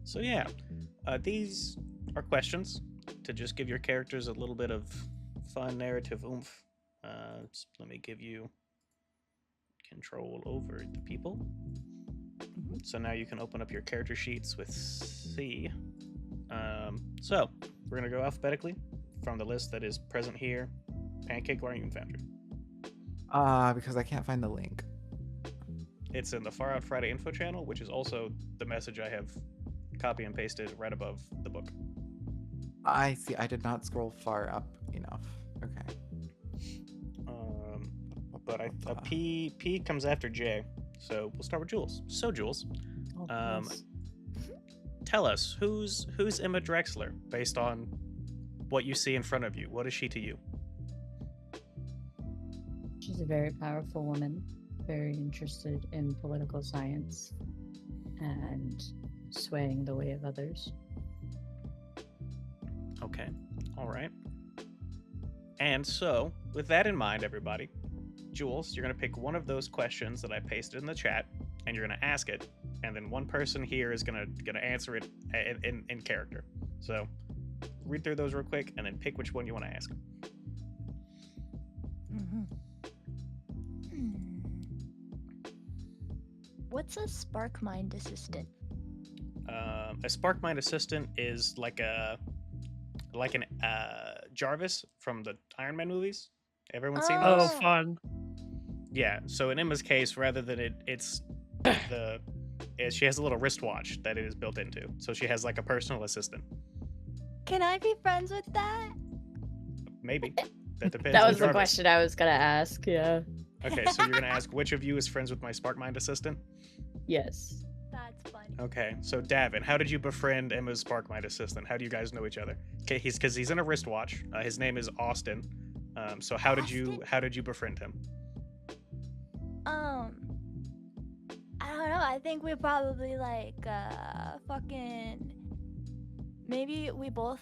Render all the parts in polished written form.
So yeah, these are questions to just give your characters a little bit of fun narrative oomph. Let me give you control over the people. So now you can open up your character sheets with C. So we're gonna go alphabetically from the list that is present here. Pancake, why aren't you in Foundry? Because I can't find the link. It's in the Far Out Friday info channel, which is also the message I have copy and pasted right above the book. I see. I did not scroll far up enough. Okay. But a P comes after J, so we'll start with Jules. So Jules, Yes. tell us who's Emma Drexler based on what you see in front of you. What is she to you? She's a very powerful woman, very interested in political science and swaying the way of others. Okay, all right. And so, with that in mind, everybody, Jules, you're going to pick one of those questions that I pasted in the chat, and you're going to ask it, and then one person here is going to answer it in character. So, read through those real quick, and then pick which one you want to ask. What's a Spark Mind assistant? A Spark Mind assistant is like an Jarvis from the Iron Man movies. Everyone seen those? Oh, fun. Yeah. So in Emma's case, rather than she has a little wristwatch that it is built into. So she has like a personal assistant. Can I be friends with that? Maybe. That depends. That on was the Jarvis. question I was gonna ask. Yeah. Okay, so you're gonna ask which of you is friends with my Spark Mind assistant? Yes. That's funny. Okay, so Davin, how did you befriend Emma's Spark Mind assistant? How do you guys know each other? Okay, because he's in a wristwatch. His name is Austin. So how did you befriend him? I don't know. I think we probably fucking. Maybe we both.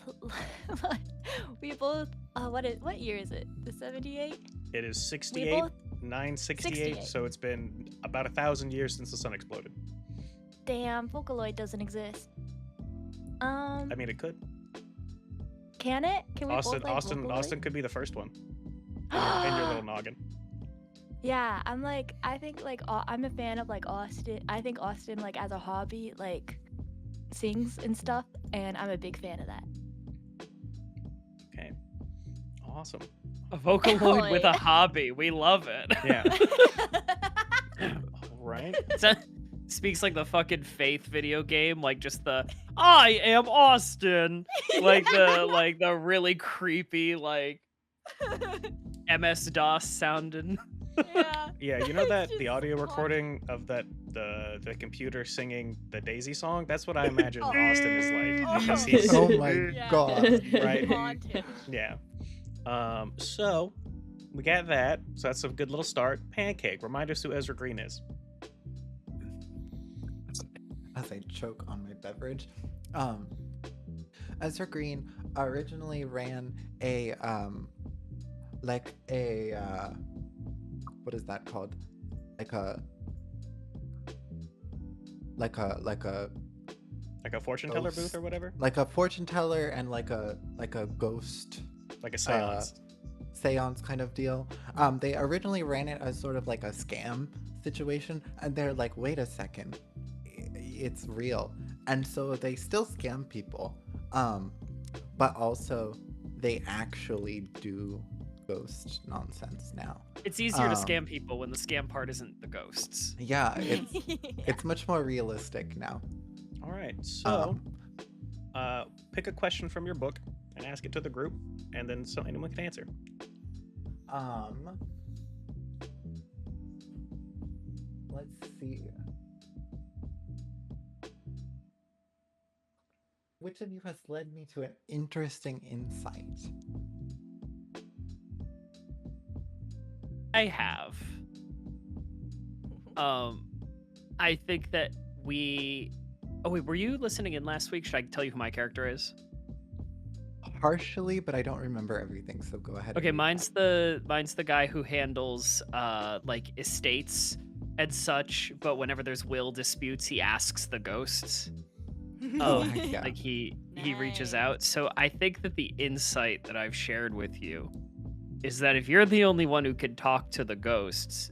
What year is it? The 78? It is 68, 968. 68. So it's been about 1,000 years since the sun exploded. Damn, Vocaloid doesn't exist. I mean, it could. Can it? Can we Austin, both like Austin, Vocaloid? Austin could be the first one. In your little noggin. Yeah, I'm a fan of like Austin. I think Austin like as a hobby like sings and stuff, and I'm a big fan of that. Okay. Awesome. A Vocaloid with a hobby. We love it. Yeah. All right. Speaks like the fucking Faith video game, like just the I am Austin, like the really creepy like MS DOS sounding. Yeah. Yeah, you know that It's the just audio hot. recording of the computer singing the Daisy song? That's what I imagine Austin is like. Because he's Oh my Yeah. god. Right. Haunted. yeah. So we got that. So that's a good little start. Pancake. Remind us who Ezra Green is. As I choke on my beverage. Ezra Green originally ran a what is that called? Like Like a fortune teller booth or whatever? a fortune teller and like a ghost Like a seance. seance kind of deal. They originally ran it as sort of like a scam situation, and they're like, wait a second, it's real. And so they still scam people, but also they actually do ghost nonsense now. It's easier to scam people when the scam part isn't the ghosts. Yeah, it's much more realistic now. All right. So pick a question from your book and ask it to the group, and then anyone can answer. Let's see. Which of you has led me to an interesting insight? I have. I think that we. Oh wait, were you listening in last week? Should I tell you who my character is? Partially, but I don't remember everything, so go ahead. Okay, and mine's the guy who handles like estates and such, but whenever there's will disputes, he asks the ghosts. Oh, heck yeah. Like he reaches Nice. out. So I think that the insight that I've shared with you is that if you're the only one who can talk to the ghosts,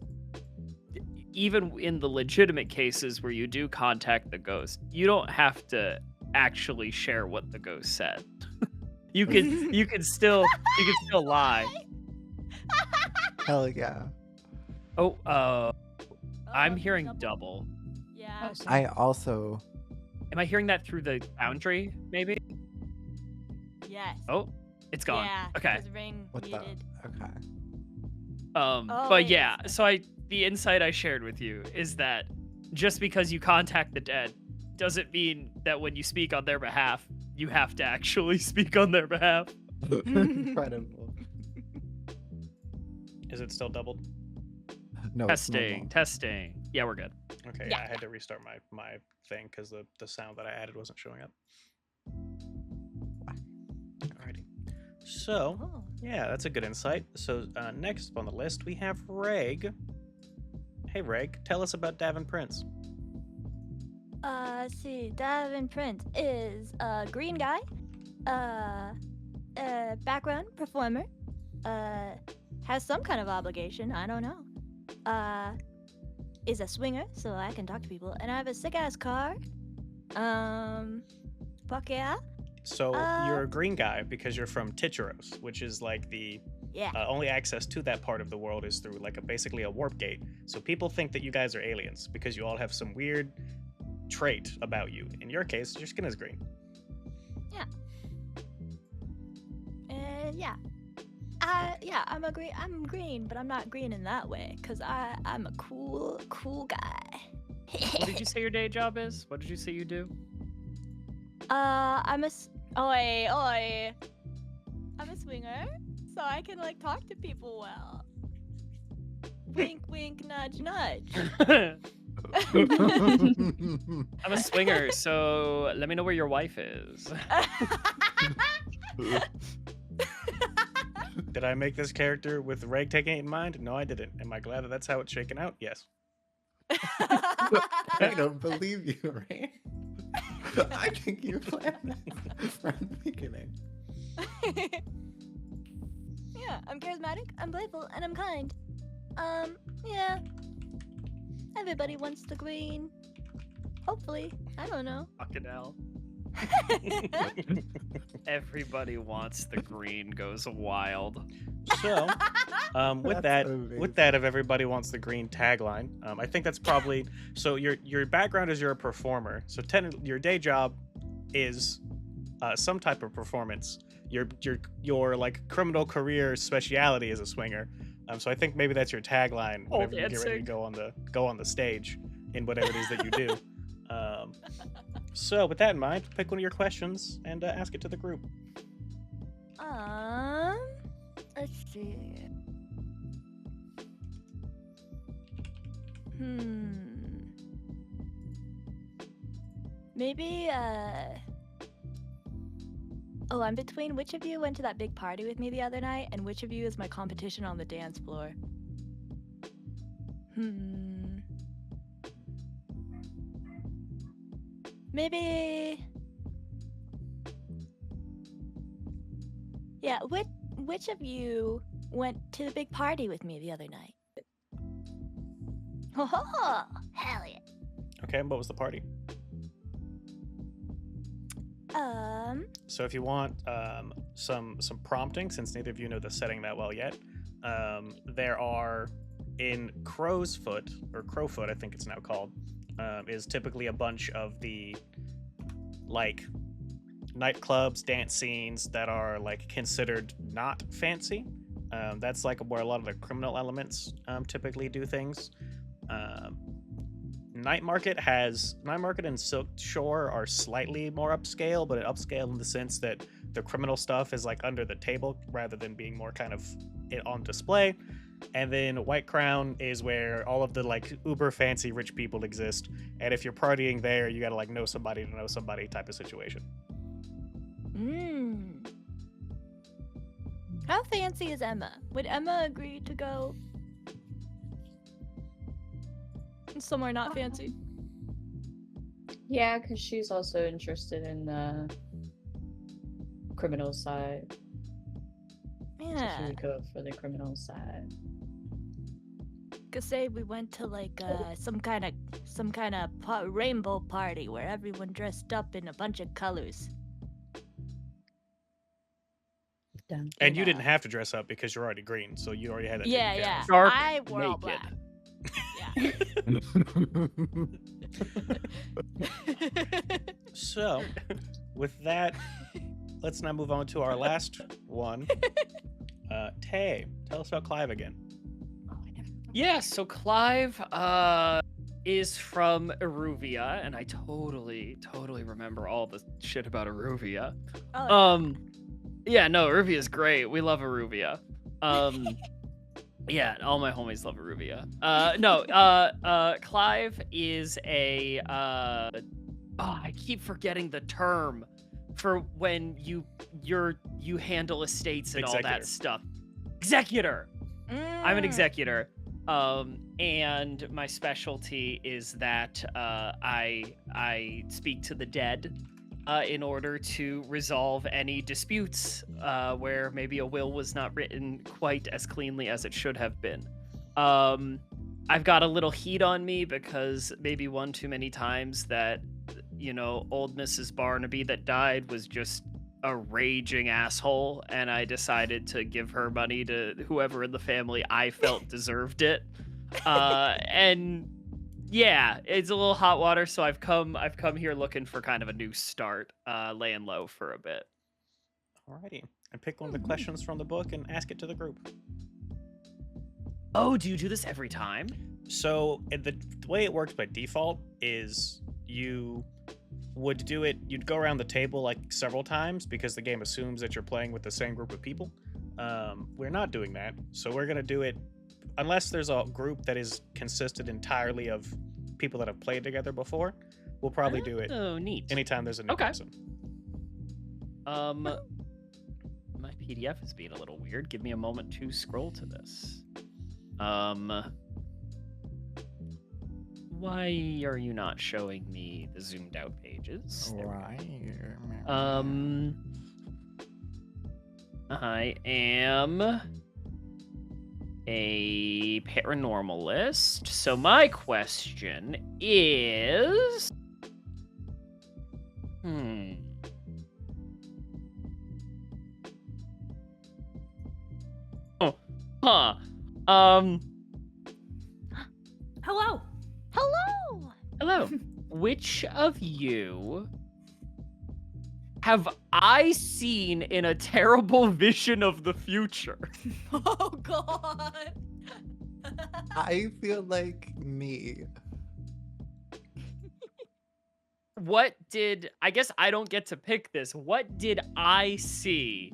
even in the legitimate cases where you do contact the ghost, you don't have to actually share what the ghost said. you can still lie. Hell yeah. Oh, I'm Oh, hearing double. Yeah. Oh, so I also. Am I hearing that through the boundary? Maybe. Yes. Oh, it's gone. Yeah. Okay. Because Rain What the? muted. Okay. Oh, But wait, yeah, it's- so the insight I shared with you is that just because you contact the dead doesn't mean that when you speak on their behalf, you have to actually speak on their behalf. Incredible. Is it still doubled? No, it's normal. Testing. Yeah, we're good. Okay, Yeah. I had to restart my thing because the sound that I added wasn't showing up. Alrighty. So, Oh. yeah, that's a good insight. So, next up on the list, we have Reg. Hey, Reg, tell us about Davin Prince. See, Davin Prince is a green guy, background performer, has some kind of obligation, I don't know, is a swinger, so I can talk to people, and I have a sick ass car. Fuck yeah. So, you're a green guy because you're from Titcheros, which is like the Yeah. only access to that part of the world is through like basically a warp gate. So people think that you guys are aliens because you all have some weird trait about you. In your case, your skin is green. Yeah. Yeah, I'm green, but I'm not green in that way, cause I'm a cool guy. What did you say your day job is? What did you say you do? Oi. I'm a swinger, so I can like talk to people well. Wink, wink, nudge, nudge. I'm a swinger, so let me know where your wife is. Did I make this character with Reg taking it in mind? No, I didn't. Am I glad that that's how it's shaken out? Yes. I don't believe you, right? I think you planned that from the beginning. Yeah, I'm charismatic, I'm playful, and I'm kind. Yeah. Everybody wants the green. Hopefully. I don't know. Fucking hell. Everybody wants the green goes wild. So, with That's that, if everybody wants the green tagline, I think that's probably so. Your background is you're a performer. So technically, your day job is some type of performance. Your like criminal career speciality is a swinger. So I think maybe that's your tagline whenever you get ready to go on the stage in whatever it is that you do. So with that in mind, pick one of your questions and ask it to the group. Let's see. Maybe, oh, I'm between which of you went to that big party with me the other night and which of you is my competition on the dance floor? Maybe. Yeah, which of you went to the big party with me the other night? Oh, hell yeah. Okay, and what was the party? So if you want some prompting, since neither of you know the setting that well yet, there are in Crowfoot, I think it's now called, is typically a bunch of the like nightclubs, dance scenes that are like considered not fancy. That's like where a lot of the criminal elements typically do things. Night Market and Silk Shore are slightly more upscale, but upscale in the sense that the criminal stuff is like under the table rather than being more kind of on display. And then White Crown is where all of the like uber fancy rich people exist. And if you're partying there, you gotta like know somebody to know somebody type of situation. How fancy is Emma? Would Emma agree to go somewhere not fancy? Yeah, because she's also interested in the criminal side. So she Yeah. would go for the criminal side. Could say we went to like some kind of rainbow party where everyone dressed up in a bunch of colors. Dun, And you know. didn't have to dress up because you're already green, so you already had that Yeah, taken care yeah. of. Dark I wore all naked. black. Yeah. So, with that, let's now move on to our last one. Tay, tell us about Clive again. Yeah, so Clive is from Eruvia, and I totally remember all the shit about Eruvia. Oh, Yeah, no, Eruvia is great. We love Eruvia. Yeah, all my homies love Eruvia. Clive is a I keep forgetting the term for when you handle estates and all Executor. that stuff. Executor. I'm an executor. And my specialty is that I speak to the dead in order to resolve any disputes where maybe a will was not written quite as cleanly as it should have been. I've got a little heat on me because maybe one too many times that, old Mrs. Barnaby that died was just a raging asshole, and I decided to give her money to whoever in the family I felt deserved it. And yeah, it's a little hot water, so I've come here looking for kind of a new start, laying low for a bit. Alrighty. And pick one of the questions from the book and ask it to the group. Oh, do you do this every time? So the way it works by default is you would do it, you'd go around the table like several times because the game assumes that you're playing with the same group of people. We're not doing that, so we're going to do it unless there's a group that is consisted entirely of people that have played together before. We'll probably do it Oh, neat. anytime there's a new Okay. person. My PDF is being a little weird. Give me a moment to scroll to this. Why are you not showing me the zoomed out pages? There we go. Right. I am a paranormalist. So my question is, Oh, huh. hello. Hello. Hello. Which of you have I seen in a terrible vision of the future? Oh God. I feel like me. I guess I don't get to pick this. What did I see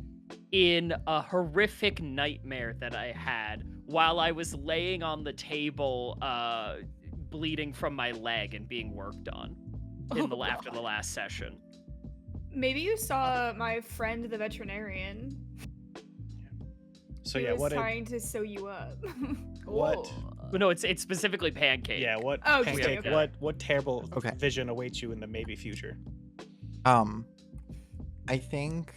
in a horrific nightmare that I had while I was laying on the table, bleeding from my leg and being worked on after the last session? Maybe you saw my friend, the veterinarian. So He yeah, was what trying to sew you up. what But no, it's specifically pancake. yeah, what Oh, okay, pancake, okay. what terrible Okay. vision awaits you in the maybe future? I think.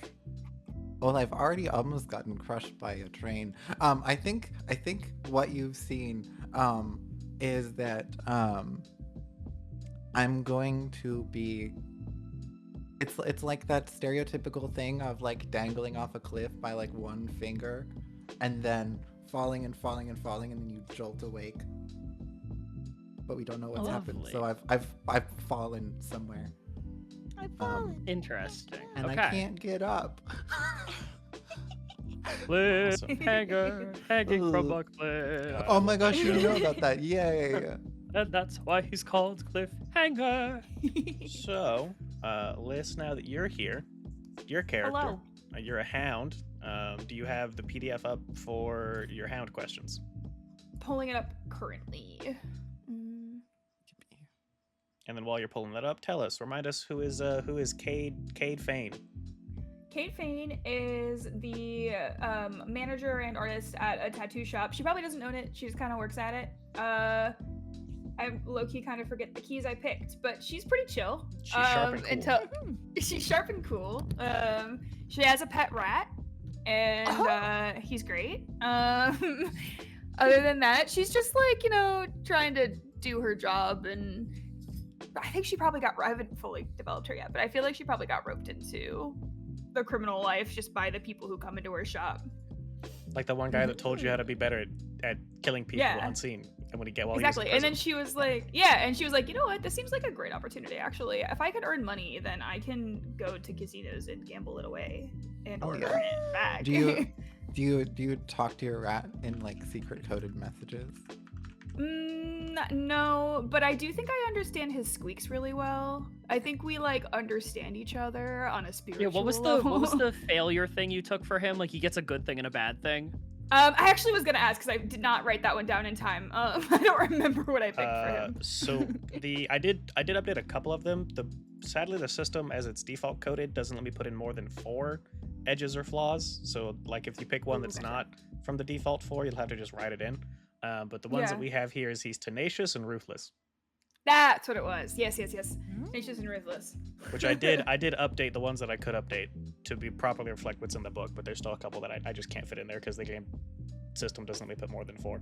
Well, I've already almost gotten crushed by a train. I think what you've seen, is that I'm going to be. It's like that stereotypical thing of like dangling off a cliff by like one finger, and then falling and falling and falling, and then you jolt awake. But we don't know what's happened. So Lovely. I've fallen somewhere, I've fallen. Interesting. and Okay. I can't get up. Cliffhanger, hanging from a cliff. Oh my gosh, you know about that? Yay! And that's why he's called Cliffhanger. So, Liz, now that you're here, your character, Hello. You're a hound. Do you have the PDF up for your hound questions? Pulling it up currently. Mm. And then while you're pulling that up, remind us who is Cade Fane. Kate Fane is the manager and artist at a tattoo shop. She probably doesn't own it. She just kind of works at it. I low-key kind of forget the keys I picked, but she's pretty chill. She's sharp and cool. Until she's sharp and cool. She has a pet rat, and he's great. Other than that, she's just like, trying to do her job, and I think she probably I haven't fully developed her yet, but I feel like she probably got roped into the criminal life just by the people who come into her shop. Like the one guy that told you how to be better at killing people Yeah. unseen, and when he get while Exactly. he was in And then prison. she was like, you know what? This seems like a great opportunity, actually. If I could earn money, then I can go to casinos and gamble it away and Oh, or yeah. earn it back. Do you talk to your rat in like secret coded messages? No, but I do think I understand his squeaks really well. I think we like understand each other on a spiritual Yeah, what was level. the failure thing you took for him? Like he gets a good thing and a bad thing. I actually was gonna ask because I did not write that one down in time. I don't remember what I picked for him. So I did update a couple of them. Sadly the system as it's default coded doesn't let me put in more than 4 edges or flaws. So like if you pick one that's Okay. not from the default 4, you'll have to just write it in. But the ones that Yeah. we have here is he's tenacious and ruthless, That's what it was. Yes. Tenacious and ruthless. which I did update the ones that I could update to be properly reflect what's in the book. But there's still a couple that I just can't fit in there because the game system doesn't let me put more than 4.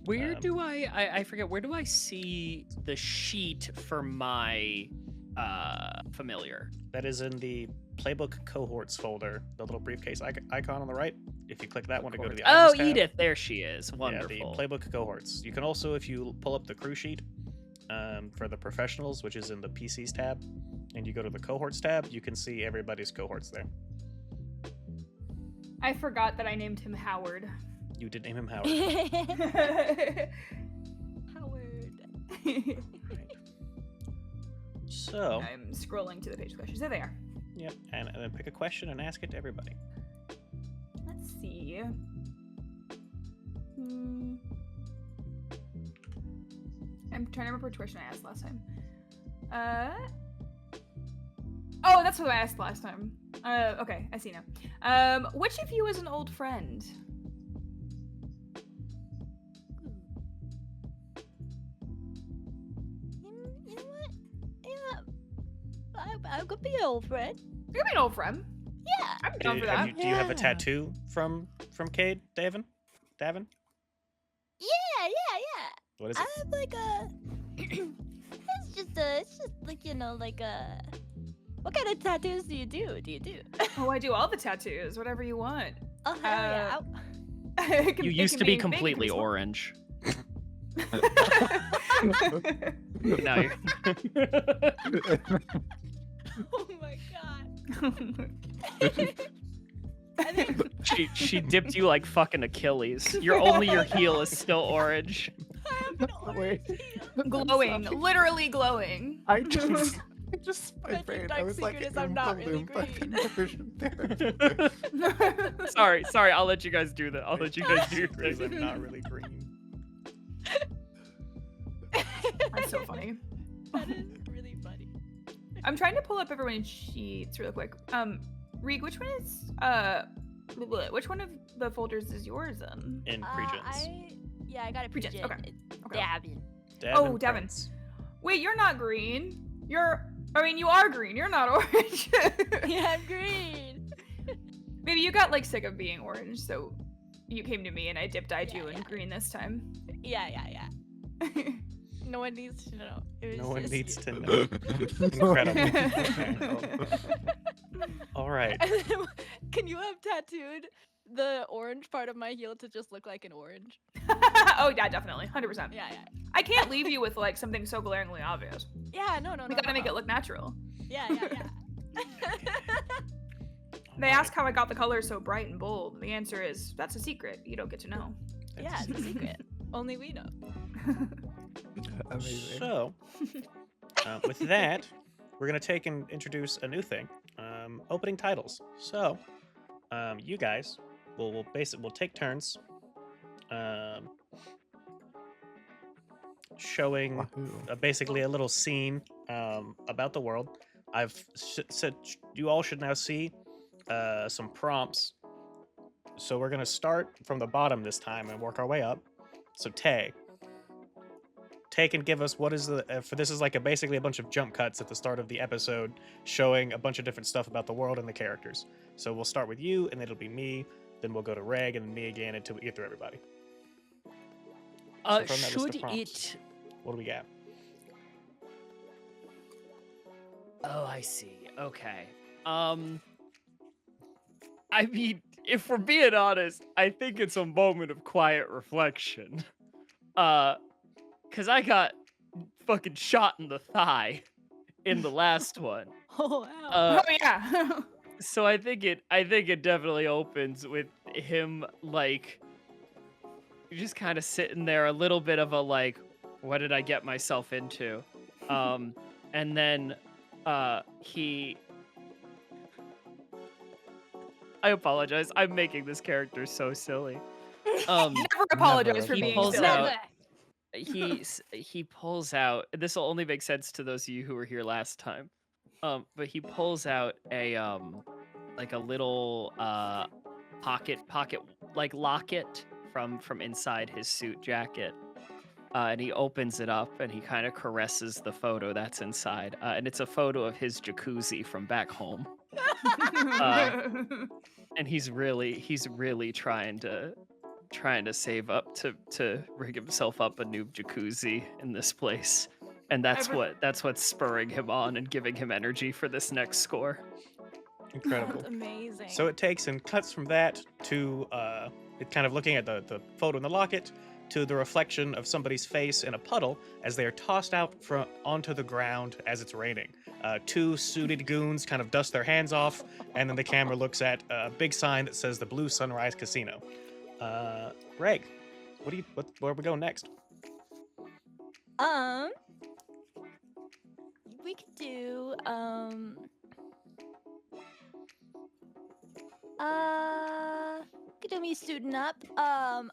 Where do I forget, where do I see the sheet for my familiar? That is in the playbook cohorts folder, the little briefcase icon on the right. If you click that one to go to the Oh, items tab, Edith, there she is. yeah, Wonderful. the playbook cohorts. You can also, if you pull up the crew sheet for the professionals, which is in the PCs tab, and you go to the cohorts tab, you can see everybody's cohorts there. I forgot that I named him Howard. You did name him Howard. Howard. So, I'm scrolling to the page questions. There they are. yep, and then pick a question and ask it to everybody. Let's see. I'm trying to remember which question I asked last time. Oh, that's what I asked last time. Okay, I see now. Which of you is an old friend? You know what? Yeah, I could be an old friend. You're an old friend. Yeah. I'm down for that. Do you have a Yeah. tattoo from Cade, Davin? Davin? Yeah. What is I it? have like a. it's just like like a. What kind of tattoos do you do? Oh, I do all the tattoos, whatever you want. Oh hell yeah! It can- You it used can to be big, it can completely small. orange. Oh Now you're Oh my god! I think she dipped you like fucking Achilles. Only your heel is still orange. I have an orange heel. glowing, literally glowing. I just my My brain. I dark was like, secret is I'm not really Oompa Loompa green. conversion therapy. Sorry, I'll let you guys do that. I'll let you guys do your Because thing. I'm not really green. That's so funny. That is really funny. I'm trying to pull up everyone's sheets real quick. Reek, which one is which one of the folders is yours in? In Pregens. I got a Pregens, pregen. okay. It's Okay. Davin. Oh, Davin. Prince. Wait, you're not green. You are green. You're not orange. Yeah, I'm green. Maybe you got like sick of being orange, so you came to me and I dyed you in Yeah. green this time. Yeah. No one needs to know. It was No one just needs you. to know. Incredible. All right. And then, can you have tattooed the orange part of my heel to just look like an orange? Oh yeah, definitely, 100%. Yeah. I can't leave you with like something so glaringly obvious. Yeah, no. We gotta make it look natural. Yeah. They ask how I got the color so bright and bold. And the answer is that's a secret. You don't get to know. Yeah, it's a secret. Only we know. Amazing. So, with that, we're gonna take and introduce a new thing, opening titles. So, you guys will take turns, showing Wahoo. basically a little scene about the world. I've said you all should now see some prompts. So we're gonna start from the bottom this time and work our way up. So Tay, take and give us what is the for this is like basically a bunch of jump cuts at the start of the episode showing a bunch of different stuff about the world and the characters. So we'll start with you, and it'll be me. Then we'll go to Reg and then me again until we get through everybody. So from that list of Should prompts, it? what do we got? Oh, I see. Okay. I mean, if we're being honest, I think it's a moment of quiet reflection. Cause I got fucking shot in the thigh in the last one. Oh wow. Uh, Oh yeah. so I think it definitely opens with him like just kind of sitting there, a little bit of a like, what did I get myself into? And then he I apologize. I'm making this character so silly. Never apologize Never for he being pulls silly. out- Never. he pulls out. This will only make sense to those of you who were here last time. But he pulls out a like a little pocket like locket from inside his suit jacket. And he opens it up and he kind of caresses the photo that's inside. And it's a photo of his jacuzzi from back home. And he's really trying to save up to rig himself up a new jacuzzi in this place. And that's what's spurring him on and giving him energy for this next score. Incredible. That's amazing. So it takes and cuts from that to it kind of looking at the photo in the locket to the reflection of somebody's face in a puddle as they are tossed out onto the ground as it's raining. Two suited goons kind of dust their hands off, and then the camera looks at a big sign that says the Blue Sunrise Casino. Reg, where are we going next? We could do could do me suiting up. I'm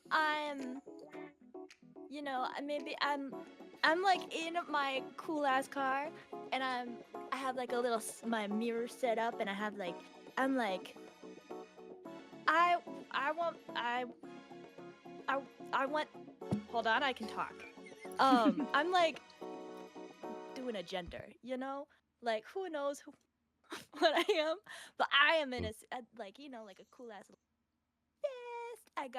like in my cool ass car, and I have like a little my mirror set up, and I want. Hold on, I can talk. I'm like doing a gender, like who knows what I am, but I am in a like like a cool ass vest. I'm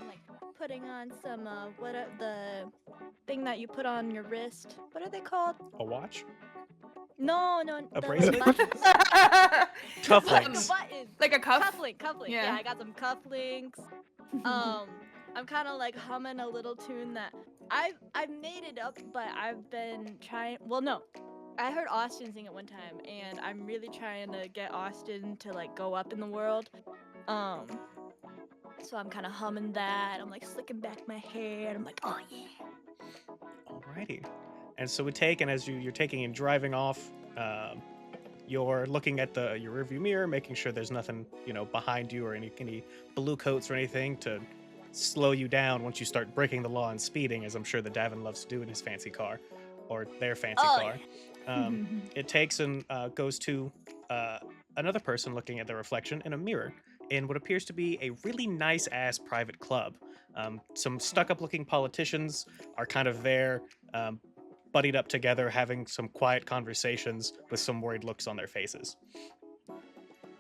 like putting on some what are the thing that you put on your wrist? What are they called? A watch? No, A the bracelet? buttons. Cufflinks. The buttons. Like a cuff? Cufflink. Yeah. Yeah, I got some cufflinks. I'm kind of like humming a little tune that I've made it up, but I've been trying. Well, no, I heard Austin sing it one time, and I'm really trying to get Austin to like go up in the world. So I'm kind of humming that. I'm like slicking back my hair, and I'm like, oh yeah. Alrighty. And so we take, and as you're taking and driving off, you're looking at your rearview mirror, making sure there's nothing, behind you or any blue coats or anything to slow you down once you start breaking the law and speeding, as I'm sure that Davin loves to do in his fancy car, or their fancy car. It takes and goes to another person looking at the reflection in a mirror in what appears to be a really nice-ass private club. Some stuck-up-looking politicians are kind of there, buddied up together, having some quiet conversations with some worried looks on their faces.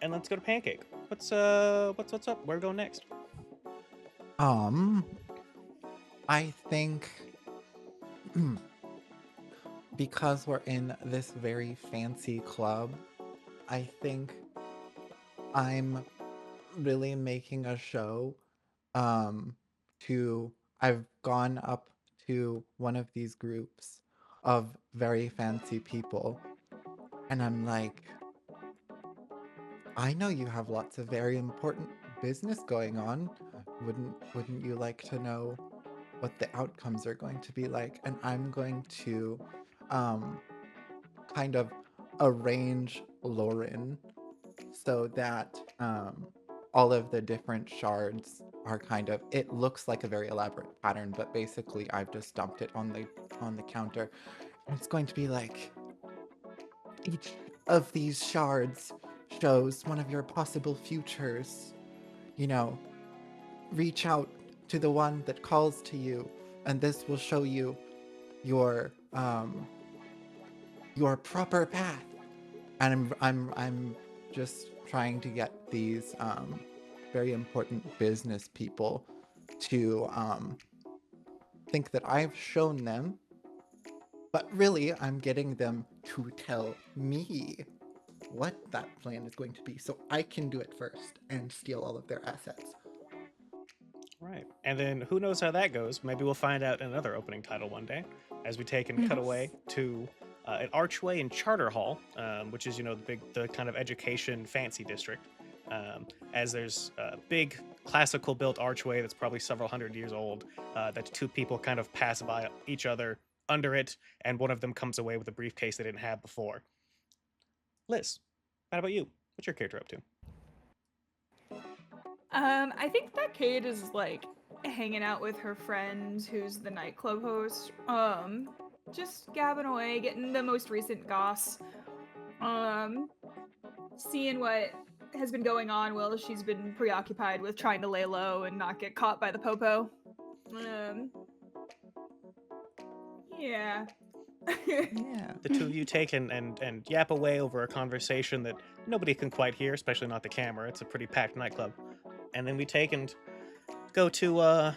And let's go to Pancake. What's up? Where are we going next? I think because we're in this very fancy club, I think I'm really making a show. I've gone up to one of these groups of very fancy people, and I'm like, I know you have lots of very important business going on. Wouldn't you like to know what the outcomes are going to be like? And I'm going to kind of arrange Lauren so that all of the different shards are it looks like a very elaborate pattern, but basically I've just dumped it on the counter. And it's going to be like each of these shards shows one of your possible futures. Reach out to the one that calls to you, and this will show you your proper path. And I'm just trying to get these very important business people to think that I've shown them, but really I'm getting them to tell me what that plan is going to be so I can do it first and steal all of their assets. Right. And then who knows how that goes? Maybe we'll find out in another opening title one day as we take and cut away to an archway in Charter Hall, which is, the kind of education fancy district. As there's a big classical built archway that's probably several hundred years old, that two people kind of pass by each other under it, and one of them comes away with a briefcase they didn't have before. Liz, how about you? What's your character up to? I think that Kate is like hanging out with her friend who's the nightclub host. Just gabbing away, getting the most recent goss. Seeing what has been going on while she's been preoccupied with trying to lay low and not get caught by the popo. Yeah. Yeah. The two of you take and yap away over a conversation that nobody can quite hear, especially not the camera. It's a pretty packed nightclub. And then we take and go to a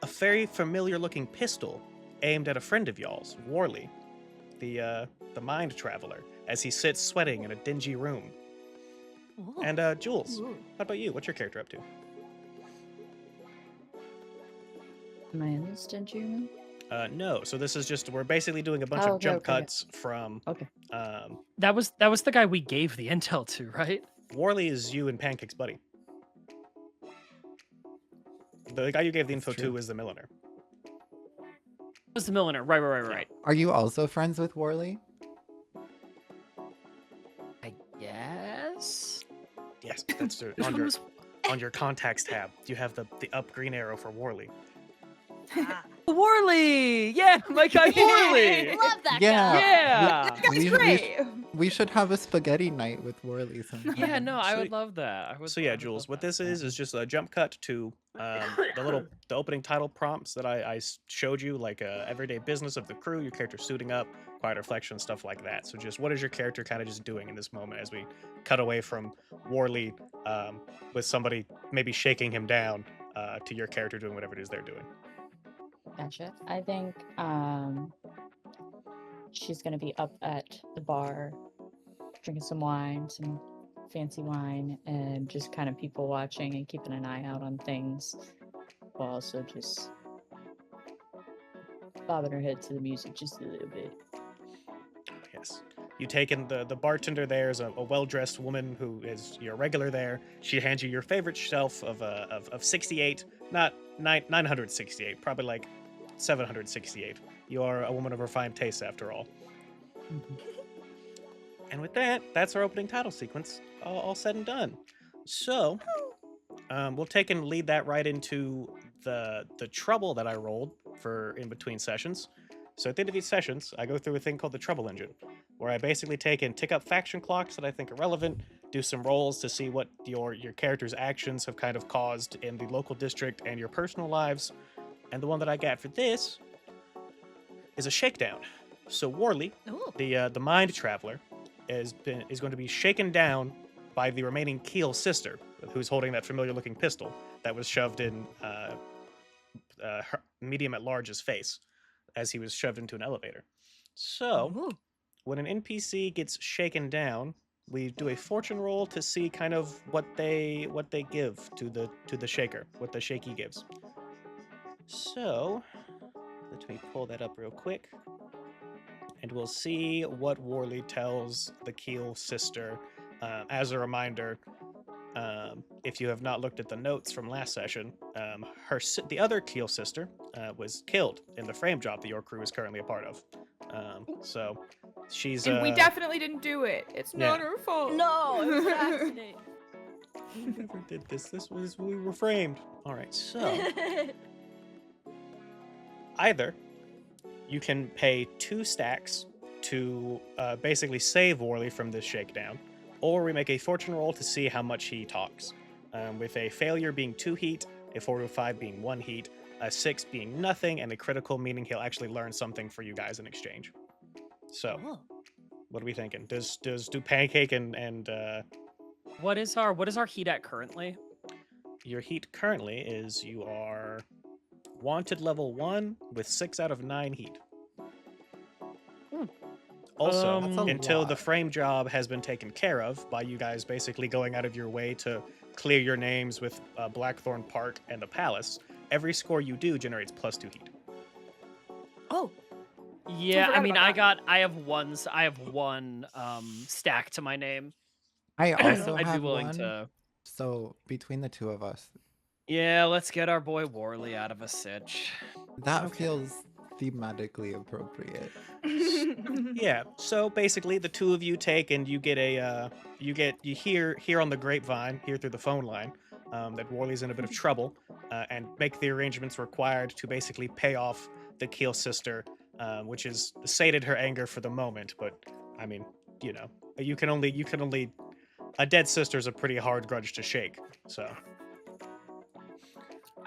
very familiar looking pistol aimed at a friend of y'all's, Warley, the mind traveler, as he sits sweating in a dingy room. Ooh. And Jules, Ooh. what about you? What's your character up to? Am I in this dingy room? No, so this is just, we're basically doing a bunch of okay, jump okay. cuts from Okay. That was the guy we gave the intel to, right? Warley is you and Pancake's buddy. The guy you gave the That's info true. to is the milliner. Was the milliner? Right. Are you also friends with Warley? I guess. Yes, that's Which on one your was on your contacts tab. You have the up green arrow for Warley. Ah, Worley? Yeah, my guy Worley. love that Yeah. guy. Yeah. That guy's We- we- great. We should have a spaghetti night with Warley sometime. Yeah, no, I So- would love that. I would, So I yeah, would Jules, love what that. this is just a jump cut to the opening title prompts that I showed you, like everyday business of the crew, your character suiting up, quiet reflection, stuff like that. So just what is your character kind of just doing in this moment as we cut away from Warley with somebody maybe shaking him down to your character doing whatever it is they're doing. Gotcha. I think she's gonna be up at the bar, drinking some wine, some fancy wine, and just kind of people watching and keeping an eye out on things, while also just bobbing her head to the music just a little bit. Yes. You take in the bartender there is a well-dressed woman who is your regular there. She hands you your favorite shelf of 68, not 968, probably like 768. You are a woman of refined taste after all. And with that, that's our opening title sequence, all said and done. So, we'll take and lead that right into the trouble that I rolled for in between sessions. So at the end of each sessions, I go through a thing called the trouble engine, where I basically take and tick up faction clocks that I think are relevant, do some rolls to see what your character's actions have kind of caused in the local district and your personal lives. And the one that I got for this is a shakedown. So Warley, Ooh. the mind traveler, is going to be shaken down by the remaining Keel sister, who's holding that familiar-looking pistol that was shoved in her medium at large's face as he was shoved into an elevator. So, Ooh. when an NPC gets shaken down, we do a fortune roll to see kind of what they give to the shaker, what the shaky gives. So, let me pull that up real quick, and we'll see what Warley tells the Keel sister. As a reminder, if you have not looked at the notes from last session, the other Keel sister was killed in the frame job that your crew is currently a part of. So she's And we definitely didn't do it. It's not yeah. our fault. No, it was an accident. we never did this. We were framed. All right, so either you can pay 2 stacks to basically save Warley from this shakedown, or we make a fortune roll to see how much he talks. With a failure being 2 heat, a 4 to 5 being 1 heat, a 6 being nothing, and a critical meaning he'll actually learn something for you guys in exchange. So, Oh. what are we thinking? Do Pancake and What is our heat at currently? your heat currently is you are wanted level 1 with 6 out of 9 heat. Also, That's a until the lot. frame job has been taken care of by you guys basically going out of your way to clear your names with Blackthorn Park and the Palace, every score you do generates +2 heat. Oh. Yeah, I forgot mean, about that. I have one stack to my name. I also I'd be have willing one. to. So between the two of us, Yeah, let's get our boy Warley out of a sitch. that Okay. feels thematically appropriate. Yeah, so basically the two of you take and you get a you hear on the grapevine, hear through the phone line, that Warley's in a bit of trouble, and make the arrangements required to basically pay off the Keel sister, which has sated her anger for the moment. But I mean, you know, you can only a dead sister's a pretty hard grudge to shake. So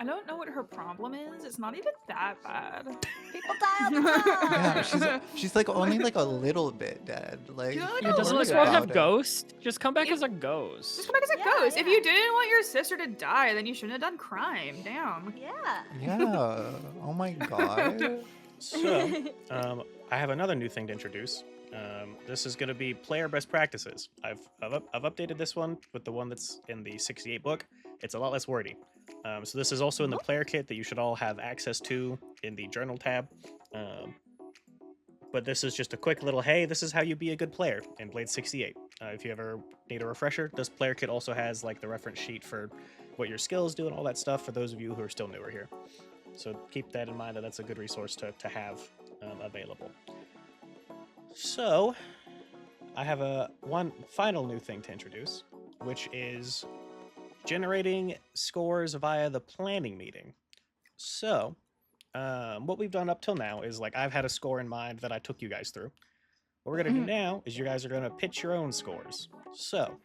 I don't know what her problem is. It's not even that bad. People die all the time. Yeah, she's like only like a little bit dead. Like, Yeah, don't no, Doesn't worry this world have about it. ghosts? Just come back You- as a ghost. Just come back as a Yeah, ghost. If yeah. you didn't want your sister to die, then you shouldn't have done crime. Damn. Yeah. Yeah. Oh my god. So, I have another new thing to introduce. This is going to be player best practices. I've updated this one with the one that's in the 68 book. It's a lot less wordy. So this is also in the player kit that you should all have access to in the journal tab. But this is just a quick little, hey, this is how you be a good player in Blade 68. If you ever need a refresher, this player kit also has like the reference sheet for what your skills do and all that stuff for those of you who are still newer here. So keep that in mind, that that's a good resource to have available. So I have one final new thing to introduce, which is generating scores via the planning meeting. So what we've done up till now is like I've had a score in mind that I took you guys through. What we're going to do now is you guys are going to pitch your own scores. So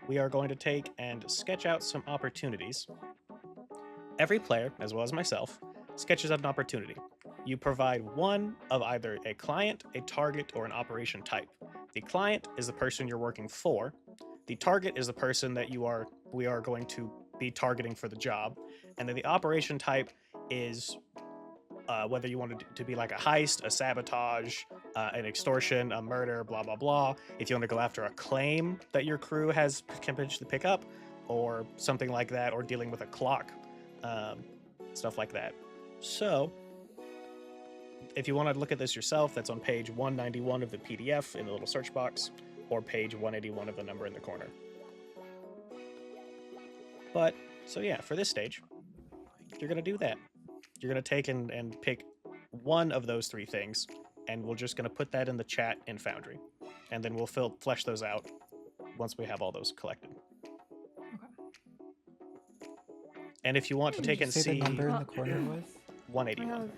we are going to take and sketch out some opportunities. Every player, as well as myself, sketches out an opportunity. You provide one of either a client, a target, or an operation type. The client is the person you're working for. The target is the person that we are going to be targeting for the job. And then the operation type is whether you want it to be like a heist, a sabotage, an extortion, a murder, blah, blah, blah. If you want to go after a claim that your crew can potentially pick up, or something like that, or dealing with a clock, stuff like that. So if you want to look at this yourself, that's on page 191 of the PDF in the little search box, or page 181 of the number in the corner. But, so yeah, for this stage, you're going to do that. You're going to take and pick one of those three things, and we're just going to put that in the chat in Foundry. And then we'll flesh those out once we have all those collected. And if you want to Did take you and say see the number in the corner was? 181.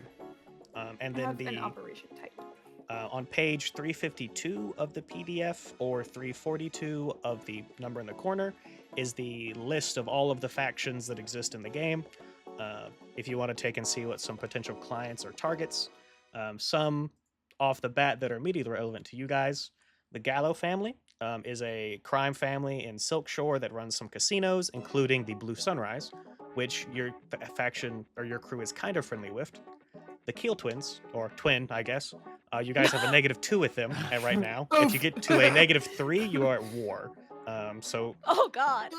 And I then have an operation type. on page 352 of the PDF or 342 of the number in the corner is the list of all of the factions that exist in the game. If you want to take and see what some potential clients or targets, some off the bat that are immediately relevant to you guys. The Gallo family is a crime family in Silk Shore that runs some casinos, including the Blue Sunrise, which your faction or your crew is kind of friendly with. The Keel twins, or twin, I guess. You guys have a -2 with them right now. If you get to a -3, you are at war. So Oh God.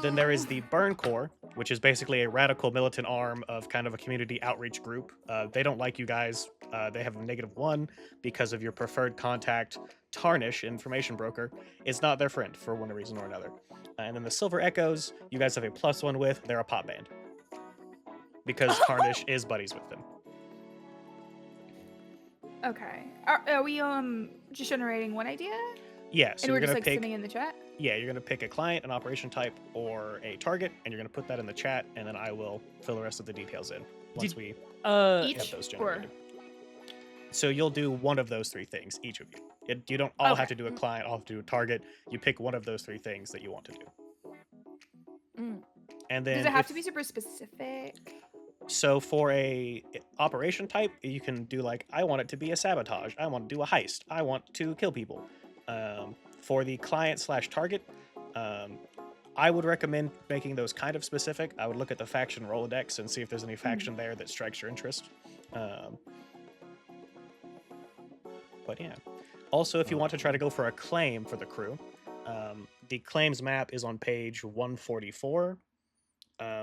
then there is the Burn Corps, which is basically a radical militant arm of kind of a community outreach group. They don't like you guys. They have a -1 because of your preferred contact, Tarnish, information broker, is not their friend for one reason or another. And then the Silver Echoes, you guys have a +1 with. They're a pop band because Tarnish is buddies with them. Okay. Are we just generating one idea? Yeah, so And you're we're just gonna like pick. sitting in the chat? Yeah, you're gonna pick a client, an operation type, or a target, and you're gonna put that in the chat, and then I will fill the rest of the details in once we have Each those or generated. So you'll do one of those three things, each of you. You don't all have Okay. to do a client, all have to do a target. You pick one of those three things that you want to do. Mm. And then does it have to be super specific? So for a operation type, you can do like, I want it to be a sabotage. I want to do a heist. I want to kill people. For the client slash target, um, I would recommend making those kind of specific. I would look at the faction Rolodex and see if there's any faction there that strikes your interest. But yeah. Also, if you want to try to go for a claim for the crew, the claims map is on page 144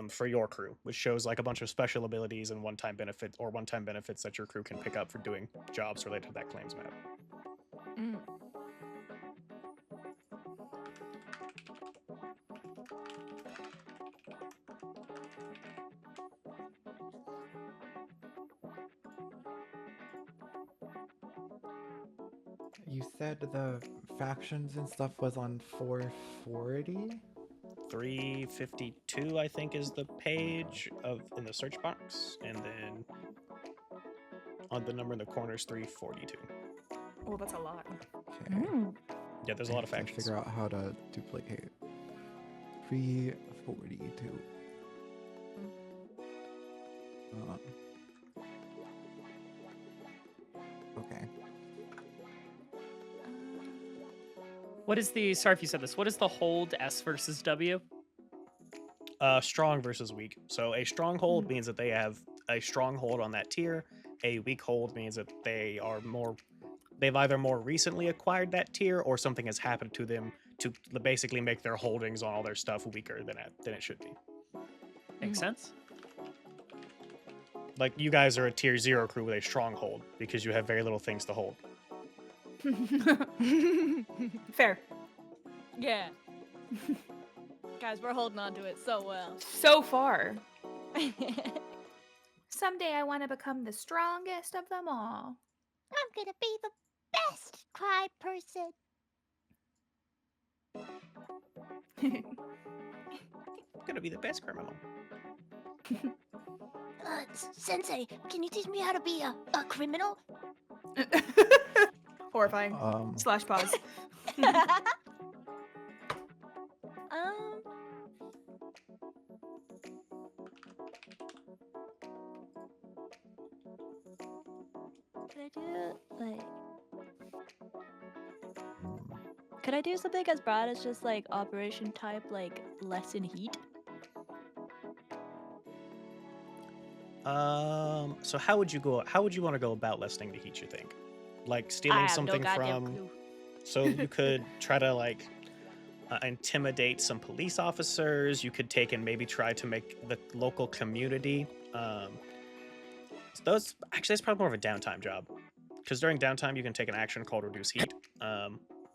for your crew, which shows like a bunch of special abilities and one-time benefits that your crew can pick up for doing jobs related to that claims map. Mm. You said the factions and stuff was on 440? 352, I think, is the page in the search box, and then on the number in the corner is 342. Oh, that's a lot. Okay. Yeah, there's a lot of I have to factions. figure out how to duplicate. 342. Okay. What is the? Sorry if you said this. What is the hold S versus W? Strong versus weak. So a stronghold means that they have a stronghold on that tier. A weak hold means that they've either more recently acquired that tier or something has happened to them to basically make their holdings on all their stuff weaker than it should be. Makes sense. Like you guys are a tier 0 crew with a stronghold because you have very little things to hold. Fair. Yeah. Guys, we're holding on to it so well. So far. Someday I want to become the strongest of them all. I'm gonna be the best cry person. I'm gonna be the best criminal. Sensei, can you teach me how to be a criminal? Horrifying. Slash pause. Could I do something as broad as just like operation type, like lessen heat? So how would you want to go about lessening the heat, you think? Like I stealing have something no goddamn from clue. So you could try to like intimidate some police officers. You could take and maybe try to make the local community. That's probably more of a downtime job, because during downtime you can take an action called reduce heat,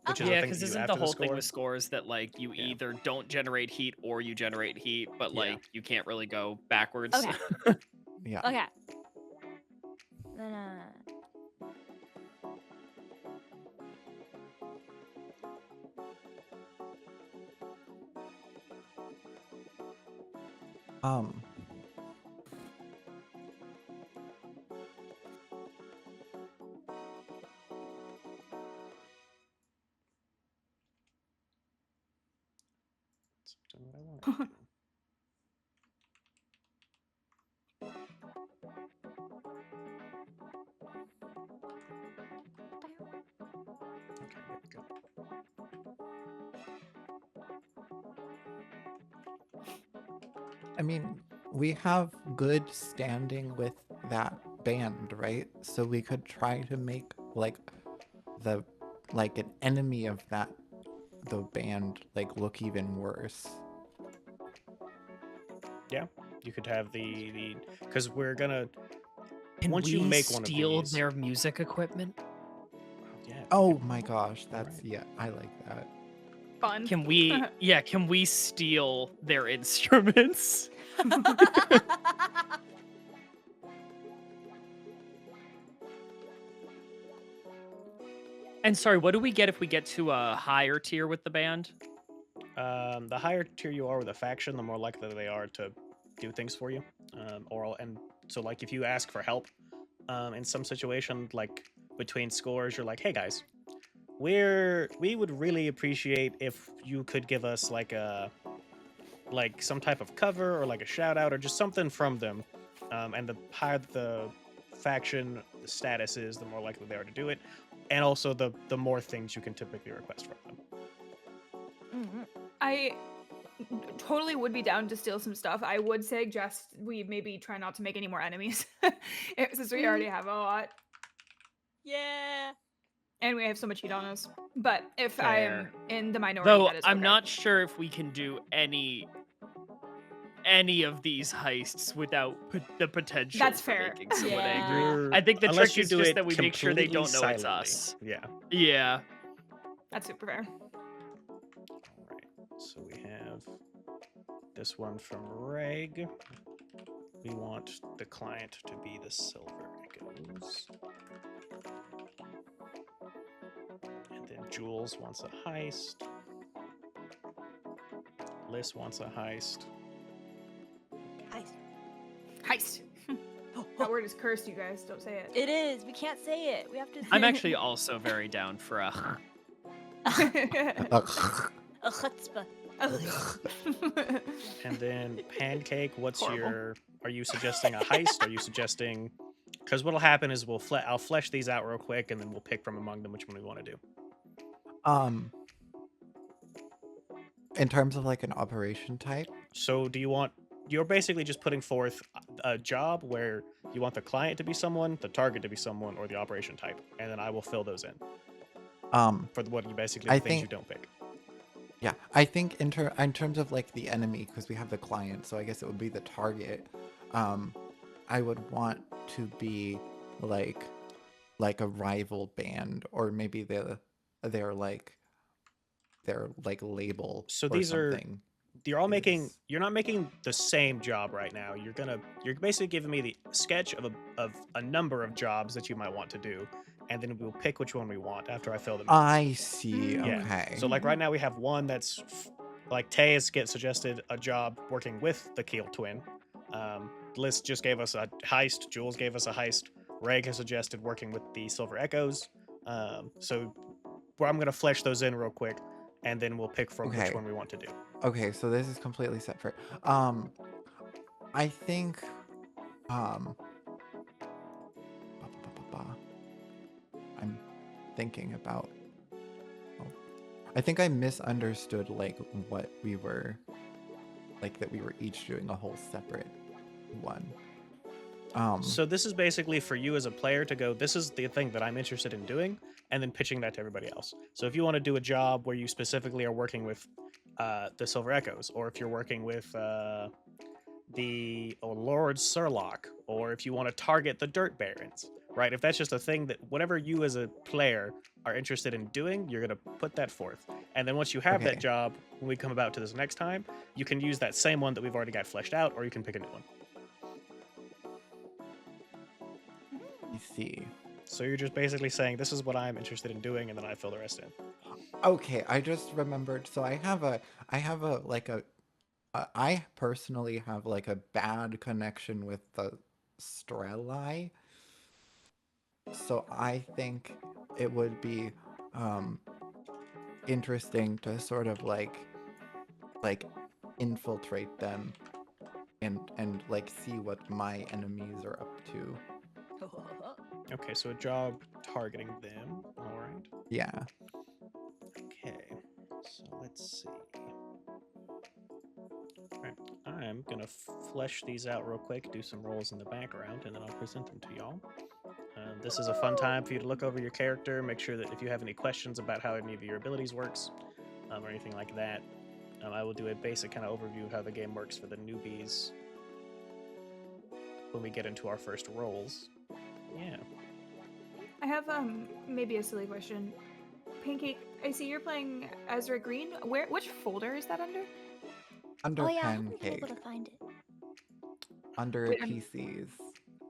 which is a Yeah, thing because that you isn't after the whole score. thing with scores that like you Yeah. either don't generate heat or you generate heat, but Yeah. like you can't really go backwards. Okay. Yeah. Okay. Then, That's what I wanted to do. Okay, there we go. I mean, we have good standing with that band, right? So we could try to make like an enemy of the band like look even worse. Yeah, you could have the because we're gonna Can once we you make one of steal these. their music equipment? Yeah. Oh my gosh, that's yeah, I like that. Fun. Can we? Yeah, can we steal their instruments? And sorry, what do we get if we get to a higher tier with the band? The higher tier you are with a faction, the more likely they are to do things for you. So like if you ask for help, in some situation like between scores, you're like, hey guys, we would really appreciate if you could give us like some type of cover or like a shout out or just something from them And the higher the faction status is, the more likely they are to do it, and also the more things you can typically request from them. Mhm. I totally would be down to steal some stuff. I would suggest we maybe try not to make any more enemies since we already have a lot Yeah. and we have so much heat on us. But if I am Fair. in the minority, Though that is I'm okay. not sure if we can do any of these heists without the potential That's for fair. making someone Yeah. angry. I think the Unless trick you is do just it that we make sure they completely don't know it's silently. us. Yeah. Yeah. That's super fair. All right. So we have this one from Reg. We want the client to be the Silver Echoes. And then Jules wants a heist. Liz wants a heist. Heist. That word is cursed, you guys. Don't say it. It is. We can't say it. We have to. I'm actually also very down for a. a chutzpah. And then Pancake, what's Horrible. your? Are you suggesting a heist? Are you suggesting? Because what'll happen is I'll flesh these out real quick, and then we'll pick from among them which one we want to do. In terms of like an operation type, So do you want? You're basically just putting forth a job where you want the client to be someone, the target to be someone, or the operation type, and then I will fill those in for what you basically I the things you think- don't pick. yeah, I think in terms of like the enemy, because we have the client, so I guess it would be the target. I would want to be like a rival band, or maybe their like label. So or these are- something. You're all making. is- You're not making the same job right now. You're basically giving me the sketch of a number of jobs that you might want to do, and then we'll pick which one we want after I fill them. in. I see. Yeah. Okay. So like right now we have one that's like Tay has suggested a job working with the Keel twin. Liz just gave us a heist. Jules gave us a heist. Reg has suggested working with the Silver Echoes. So I'm gonna flesh those in real quick, and then we'll pick from which Okay. one we want to do. Okay, so this is completely separate. I think ba- ba- ba- ba. I'm thinking about I think I misunderstood like what we were like that we were each doing a whole separate one. So this is basically for you as a player to go, this is the thing that I'm interested in doing, and then pitching that to everybody else. So if you want to do a job where you specifically are working with the Silver Echoes, or if you're working with the Lord Surlock, or if you want to target the Dirt Barons, right? If that's just a thing that whatever you as a player are interested in doing, you're going to put that forth. And then once you have Okay. that job, when we come about to this next time, you can use that same one that we've already got fleshed out, or you can pick a new one. You see. So you're just basically saying, this is what I'm interested in doing, and then I fill the rest in. Okay, I just remembered. So I have a I personally have like a bad connection with the Strelai. So I think it would be interesting to sort of like infiltrate them and like see what my enemies are up to. Okay, so a job targeting them. All right. Yeah. Okay, so let's see. Alright, I'm gonna flesh these out real quick, do some rolls in the background, and then I'll present them to y'all. This is a fun time for you to look over your character, make sure that if you have any questions about how any of your abilities works, or anything like that, I will do a basic kind of overview of how the game works for the newbies when we get into our first rolls. Yeah. I have maybe a silly question. Pancake, I see you're playing Ezra Green. Which folder is that under? Under Oh yeah, I haven't been Pancake. able to find it. Under Wait, PCs.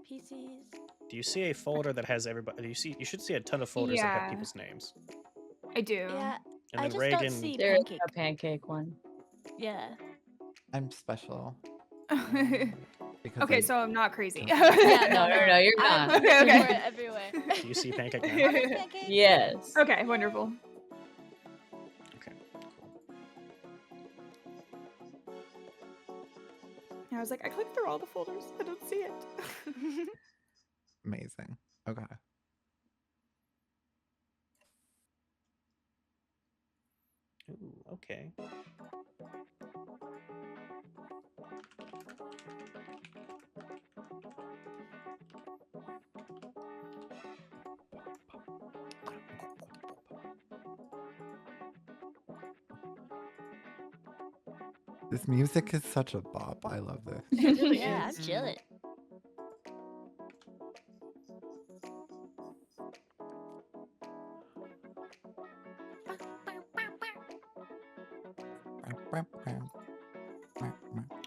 PCs. Do you see a folder that has everybody? You should see a ton of folders that have Yeah. people's names. I do. Yeah, And I then just Reagan. don't see There is pancake. a pancake one. Yeah. I'm special. Because Okay, I- so I'm not crazy. Yeah, No, no, you're I'm not. looking Okay, for it everywhere. Do you see Pancake now? Are there pancakes? Yes. Okay, wonderful. Okay, cool. I was like, I clicked through all the folders. I don't see it. Amazing. Okay. Ooh, okay. This music is such a bop. I love this. It really Yeah, I'm is. chilling.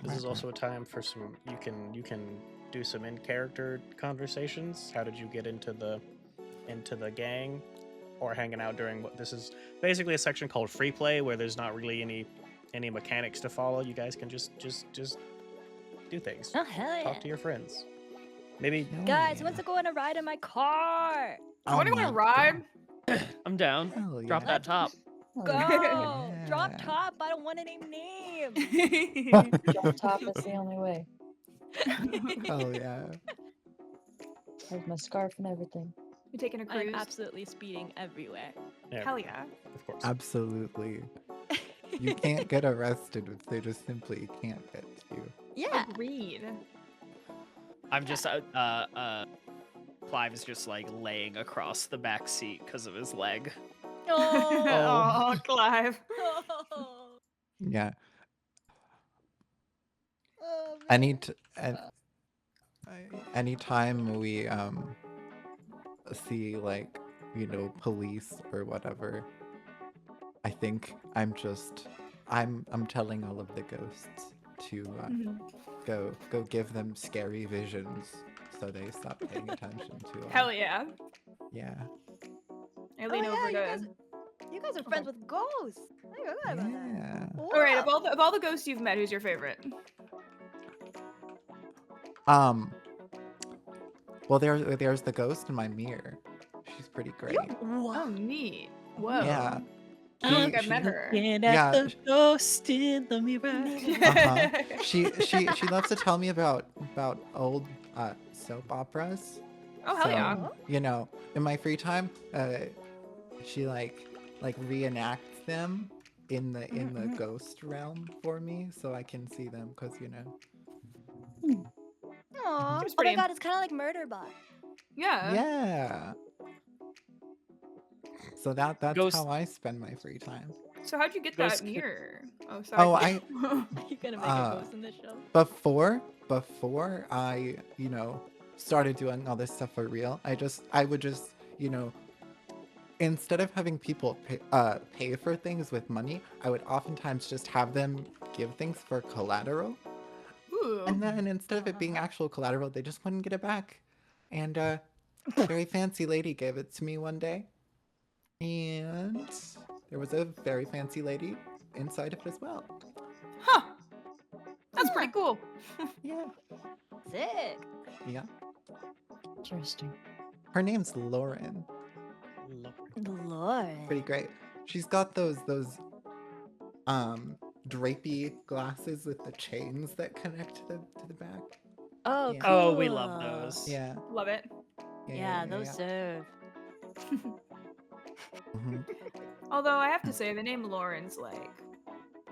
This is also a time for some you can do some in character conversations. How did you get into the gang, or hanging out during what this is basically a section called free play where there's not really any mechanics to follow. You guys can just do things. Oh hell yeah! Talk to your friends. Maybe Guys, who wants to go on a ride in my car? I want to go on a ride. I'm down. Hell Drop yeah. that top. Go! yeah. Drop top. I don't want to name names. Drop top is the only way. Hell yeah. There's my scarf and everything. You're taking a I'm cruise. absolutely speeding everywhere. Hell yeah. Of course. Absolutely. You can't get arrested if they just simply can't get you. Yeah. Agreed. I'm just Clive is just like laying across the back seat because of his leg. Oh. Oh, Clive. Oh. Yeah. Oh, Anytime we see like, you know, police or whatever, I think I'm telling all of the ghosts to go give them scary visions so they stop paying attention to us. Hell yeah. Yeah. I lean over to. You guys are friends with ghosts. I forgot about that. Yeah. All right, of Wow. all the ghosts you've met, who's your favorite? Well, there's the ghost in my mirror. She's pretty great. Oh, neat. Whoa. Yeah. I don't think She- I've met her. Yeah, the ghost in the mirror. Uh-huh. She loves to tell me about old soap operas. Oh, hell yeah. So, you know, in my free time, she like reenacts them in the ghost realm for me, so I can see them. Cause you know. Aw. Seems Oh my pretty- god, it's kind of like Murderbot. Yeah. Yeah. So that's Ghost- how I spend my free time. So how'd you get Ghost that could- mirror? Oh, sorry. Oh, You gonna make Uh, a ghost in this show? Before I, you know, started doing all this stuff for real, I would just, you know, instead of having people pay for things with money, I would oftentimes just have them give things for collateral. Ooh. And then instead of it being actual collateral, they just wouldn't get it back. And a very fancy lady gave it to me one day. And there was a very fancy lady inside of it as well. Huh. That's pretty cool. Yeah. Sick. Yeah. Interesting. Her name's Lauren. Lord. Pretty great. She's got those drapey glasses with the chains that connect to the back. Oh, Yeah. cool. Oh, we love those. Yeah. Love it. Yeah, those serve. Mhm. Although I have to say, the name Lauren's like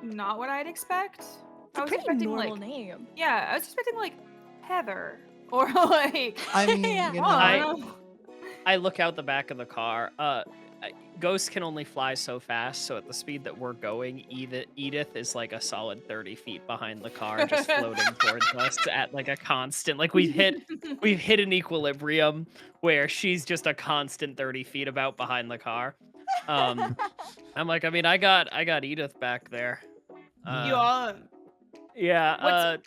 not what I'd expect. It's I a was pretty expecting normal like name. yeah, I was expecting like Heather or like I mean, Yeah. you oh, know, I don't know. I look out the back of the car. Ghosts can only fly so fast, so at the speed that we're going, Edith is like a solid 30 feet behind the car, just floating towards us at like a constant. Like we've hit an equilibrium where she's just a constant 30 feet about behind the car. I'm like, I mean, I got Edith back there. You all Yeah.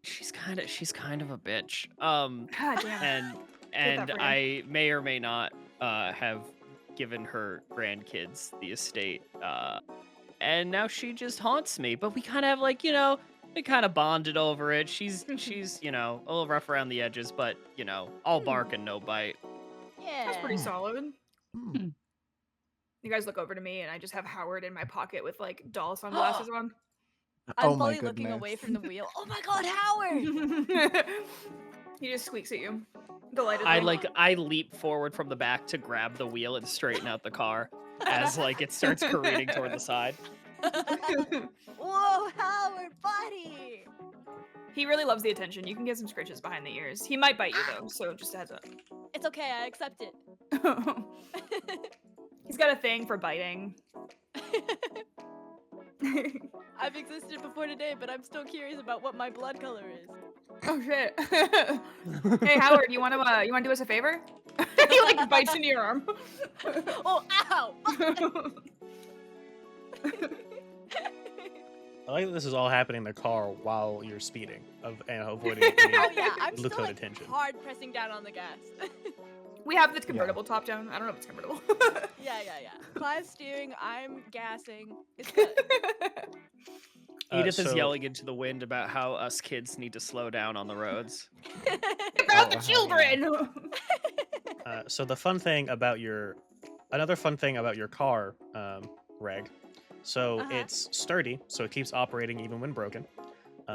She's kind of a bitch. God damn. And for him. I may or may not have given her grandkids the estate. And now she just haunts me. But we kind of have like, you know, we kind of bonded over it. She's you know, a little rough around the edges, but you know, all bark and no bite. Yeah. That's pretty solid. Hmm. You guys look over to me and I just have Howard in my pocket with like doll sunglasses on. I'm Oh my fully looking away goodness. from the wheel. Oh my god, Howard! He just squeaks at you, delightedly. I leap forward from the back to grab the wheel and straighten out the car as like it starts careening toward the side. Whoa, Howard, buddy! He really loves the attention. You can get some scratches behind the ears. He might bite you though, so just a heads up. It's okay, I accept it. He's got a thing for biting. I've existed before today, but I'm still curious about what my blood color is. Oh shit. Hey Howard, you wanna do us a favor? He like bites into your arm. Oh, ow! I like that this is all happening in the car while you're speeding and avoiding any Oh yeah, I'm blue still code like, attention. hard pressing down on the gas. We have this convertible top down. I don't know if it's convertible. yeah. Clive's steering, I'm gassing. It's good. Edith is so- yelling into the wind about how us kids need to slow down on the roads. About the Oh, hell children. So another fun thing about your car, Reg. So Uh-huh. it's sturdy, so it keeps operating even when broken.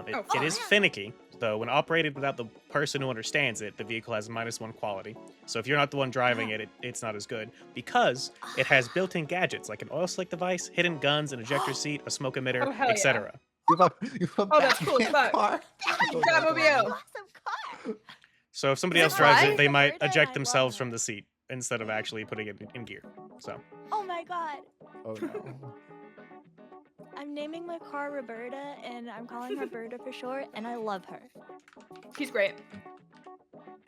It Oh, is yeah. finicky, though. When operated without the person who understands it, the vehicle has -1 quality. So if you're not the one driving it's not as good because it has built-in gadgets like an oil slick device, hidden guns, an ejector seat, a smoke emitter, Oh, hell yeah. etc. You have a Oh, that's cool as Batman fuck. car. Oh my Batmobile. God. Awesome car. So if somebody Is else it drives right? it, they might Roberta and I eject love themselves her. from the seat instead of actually putting it in gear. So Oh my god. Oh no. I'm naming my car Roberta, and I'm calling her Berta for short, and I love her. He's great.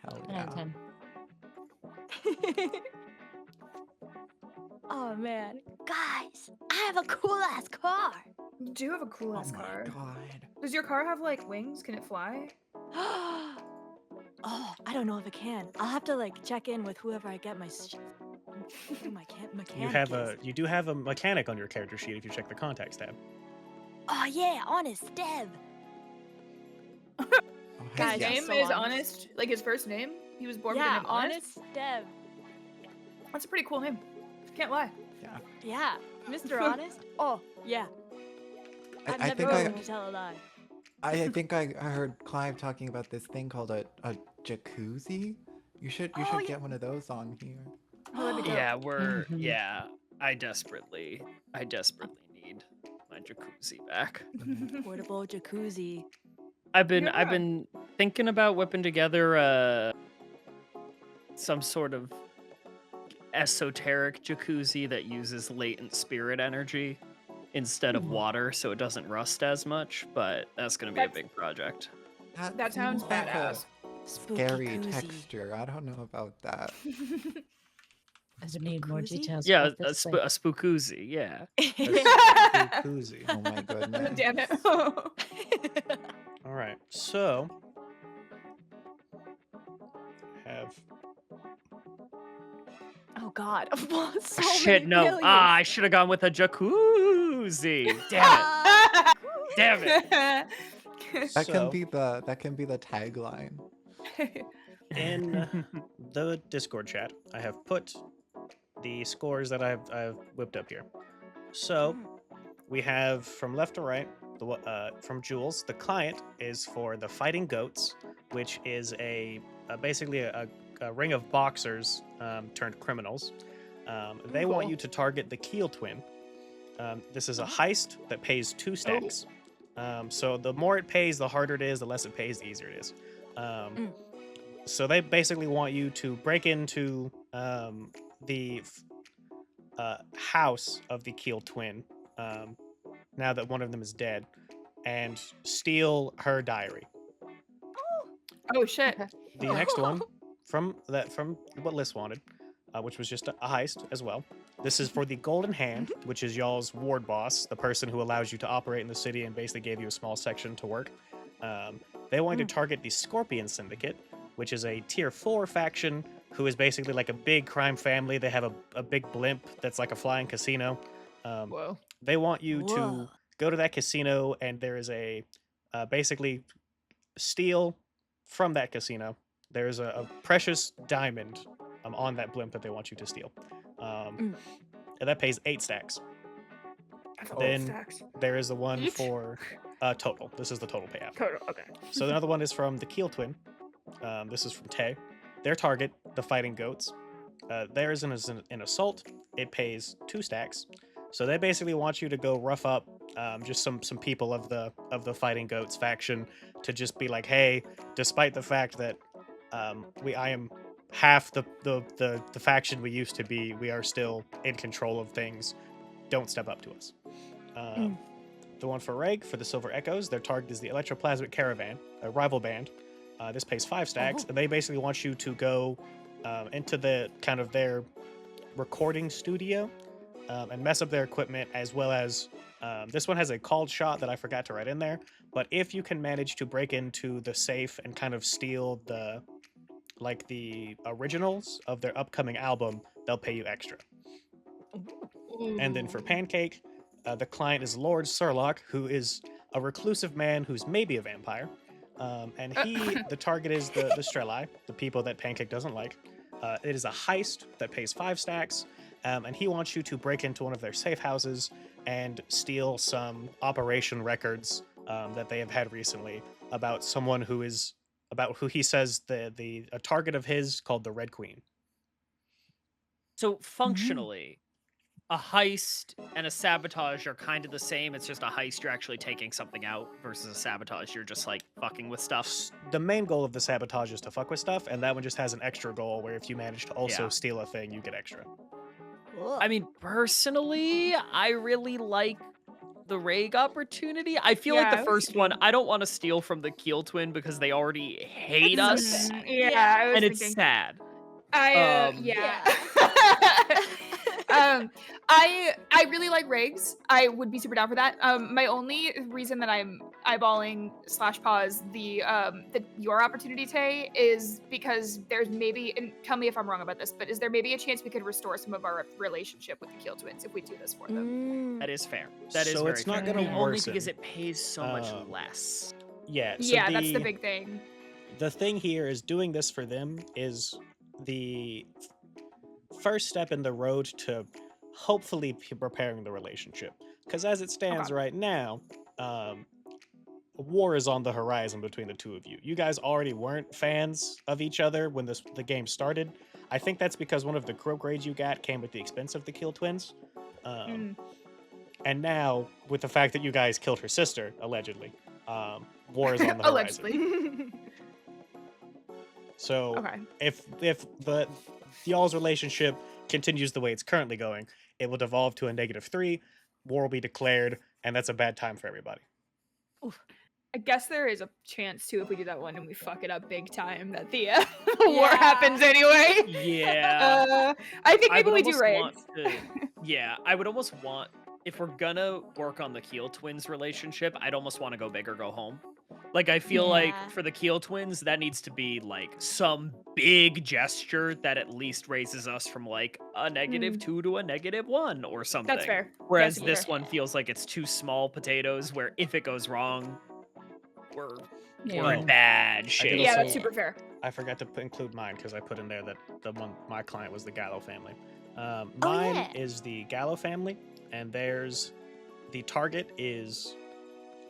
Hell 10 out of yeah. 10. Oh man, guys, I have a cool ass car. You do have a cool Oh ass my car. god. Does your car have like wings? Can it fly? Oh, I don't know if it can. I'll have to like check in with whoever I get my mechanic. you do have a mechanic on your character sheet if you check the contacts tab. Oh yeah, honest Dev. Oh, Guys, His yes. name so is honest. Honest. Like his first name. He was born with the Yeah, name Honest. honest Dev. That's a pretty cool name. Can't lie. Yeah, Mr. Honest. Oh yeah, I've I never think known him to tell a lie. I think I heard Clive talking about this thing called a jacuzzi. You should Oh, yeah. get one of those on here. Oh, that'd be dope. Yeah, we're Mhm. yeah. I desperately need my jacuzzi back. Portable jacuzzi. I've Yeah. been thinking about whipping together some sort of esoteric jacuzzi that uses latent spirit energy instead of Ooh. water, so it doesn't rust as much. But that's gonna be a That's- big project. That sounds seems like a badass. Spooky Scary koozie. texture. I don't know about that. I would need more Jacuzzi? details. Yeah, about this, like- a spookoozy. Yeah. Jacuzzi. Oh my goodness. Damn it. All right, so have Oh God! So Shit, many no. billions. I should have gone with a jacuzzi. Damn it. Damn it. That So- can be the tagline. in the Discord chat. I have put the scores that I've whipped up here. So we have from left to right. From Jules, the client is for the Fighting Goats, which is basically a ring of boxers turned criminals. They want Cool. you to target the Keel Twin. This is a heist that pays 2 stacks. So the more it pays, the harder it is. The less it pays, the easier it is. So they basically want you to break into the house of the Keel Twin. Now that one of them is dead, and steal her diary. Oh shit. The next one from what Liz wanted, which was just a heist as well. This is for the Golden Hand, which is y'all's ward boss, the person who allows you to operate in the city and basically gave you a small section to work. They want you to target the Scorpion Syndicate, which is a tier 4 faction who is basically like a big crime family. They have a big blimp that's like a flying casino. Whoa. They want you to Whoa. go to that casino, and there is a basically steal from that casino. There's a precious diamond on that blimp that they want you to steal. And that pays 8 stacks. That's a lot of Then stacks. there is the one Each? for total. This is the total payout. Total. Okay. So another one is from the Keel Twin. This is from Tay. Their target, the Fighting Goats. Theirs is an assault. It pays 2 stacks. So they basically want you to go rough up just some people of the Fighting Goats faction to just be like, hey, despite the fact that I am half the faction we used to be, we are still in control of things. Don't step up to us. The one for Reg, for the Silver Echoes, their target is the Electroplasmic Caravan, a rival band. This pays 5 stacks, and they basically want you to go into the kind of their recording studio and mess up their equipment, as well as this one has a called shot that I forgot to write in there. But if you can manage to break into the safe and kind of steal the originals of their upcoming album, they'll pay you extra. And then for Pancake, the client is Lord Surlock, who is a reclusive man who's maybe a vampire. And the target is the Strelai, the people that Pancake doesn't like. It is a heist that pays 5 stacks, and he wants you to break into one of their safe houses and steal some operation records that they have had recently about someone who he says a target of his called the Red Queen. So functionally, a heist and a sabotage are kind of the same. It's just a heist, you're actually taking something out, versus a sabotage, you're just like fucking with stuff. The main goal of the sabotage is to fuck with stuff, and that one just has an extra goal where if you manage to also Yeah. steal a thing, you get extra. I mean, personally, I really like the Reg opportunity. I feel like Yeah, the I first was one, thinking- I don't want to steal from the Keel Twin because they already hate us, Yeah, I was and it's thinking. sad. Yeah. I really like rigs. I would be super down for that. My only reason that I'm eyeballing / pause the your opportunity, Tay, is because there's maybe, and tell me if I'm wrong about this, but is there maybe a chance we could restore some of our relationship with the Keel Twins if we do this for them? That is fair. That is So very it's not fair. gonna Only worsen. because it pays so much Um, less. Yeah. So Yeah, that's the big thing. The thing here is doing this for them is the first step in the road to hopefully repairing the relationship. Because as it stands Okay. right now, war is on the horizon between the two of you. You guys already weren't fans of each other when the game started. I think that's because one of the crow grades you got came at the expense of the Keel Twins. And now, with the fact that you guys killed her sister, allegedly, war is on the horizon. Allegedly. So Okay. if y'all's relationship continues the way it's currently going, it will devolve to a -3. War will be declared, and that's a bad time for everybody. I guess there is a chance too if we do that one and we fuck it up big time that the war happens anyway. Yeah. I think I maybe would we do almost rigs. want to, yeah, I would almost want, if we're gonna work on the Keel Twins relationship, I'd almost want to go big or go home. Like, I feel like Yeah. for the Keel Twins, that needs to be like some big gesture that at least raises us from like a -2 to a -1 or something. That's fair. Whereas That's this fair. one feels like it's two small potatoes where if it goes wrong, we're Yeah. in bad shape. Yeah, also- that's super fair. I forgot to include mine because I put in there that the one my client was the Gallo family. Oh, Mine yeah. is the Gallo family, and the target is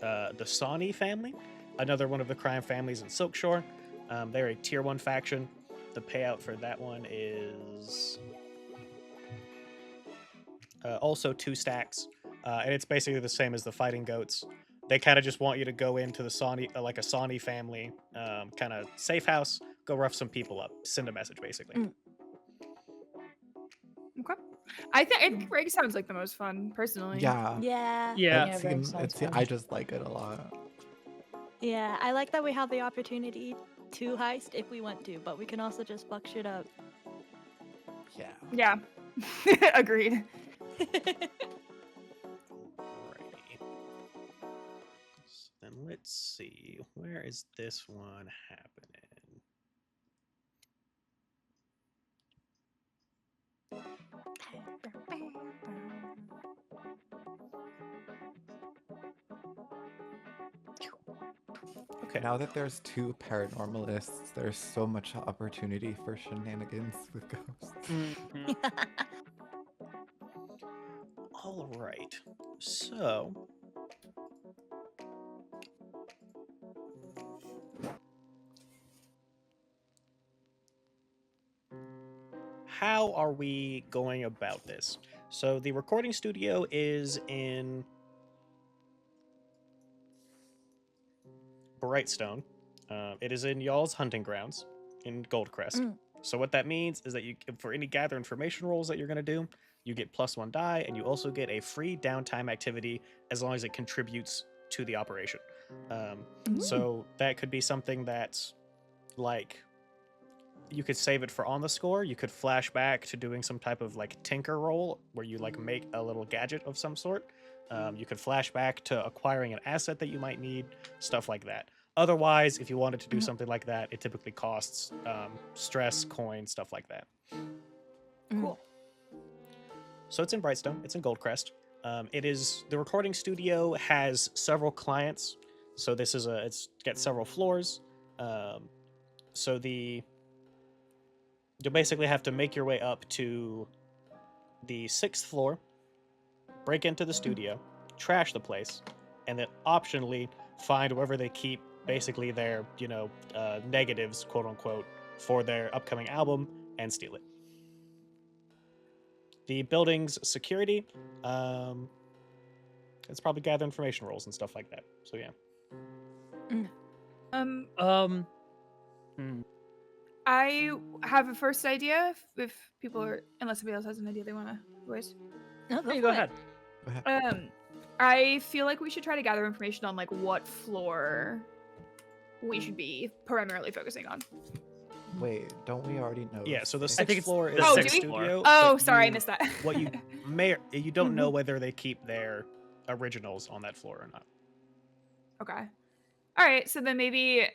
the Sawney family, another one of the crime families in Silkshore. They're a tier 1 faction. The payout for that one is also 2 stacks, and it's basically the same as the Fighting Goats. They kind of just want you to go into the Sawney, like a Sawney family kind of safe house, go rough some people up, send a message basically. Okay. I think rig sounds like the most fun, personally. Yeah. Yeah. Yeah. Yeah, Reg sounds fun. I just like it a lot. Yeah, I like that we have the opportunity to heist if we want to, but we can also just fuck shit up. Yeah. Yeah. Agreed. Alrighty. So then let's see, where is this one happening? Okay. Now that there's 2 paranormalists, there's so much opportunity for shenanigans with ghosts. Mhm. All right. So, how are we going about this? So, the recording studio is in Brightstone. It is in y'all's hunting grounds in Goldcrest. Mm. So what that means is that you, for any gather information rolls that you're going to do, you get +1 die, and you also get a free downtime activity as long as it contributes to the operation. So that could be something that's like you could save it for on the score. You could flash back to doing some type of like tinker roll where you like make a little gadget of some sort. You could flash back to acquiring an asset that you might need, stuff like that. Otherwise, if you wanted to do something like that, it typically costs stress, coin, stuff like that. Cool. So it's in Brightstone. It's in Goldcrest. It is the recording studio has several clients. So this is it's got several floors. So you'll basically have to make your way up to the 6th floor, break into the studio, trash the place, and then optionally find wherever they keep basically their, negatives, quote unquote, for their upcoming album and steal it. The building's security, it's probably gather information rolls and stuff like that. So yeah. I have a first idea. If people are, unless somebody else has an idea they want to voice. No, Hey, go go for it. ahead. I feel like we should try to gather information on like what floor we should be primarily focusing on. Wait, don't we already know? Yeah, so the six? I think 6th it's floor the is Oh, the do we? studio. Oh, but sorry, I you- missed that. What you you don't know whether they keep their originals on that floor or not. Okay. All right, so then maybe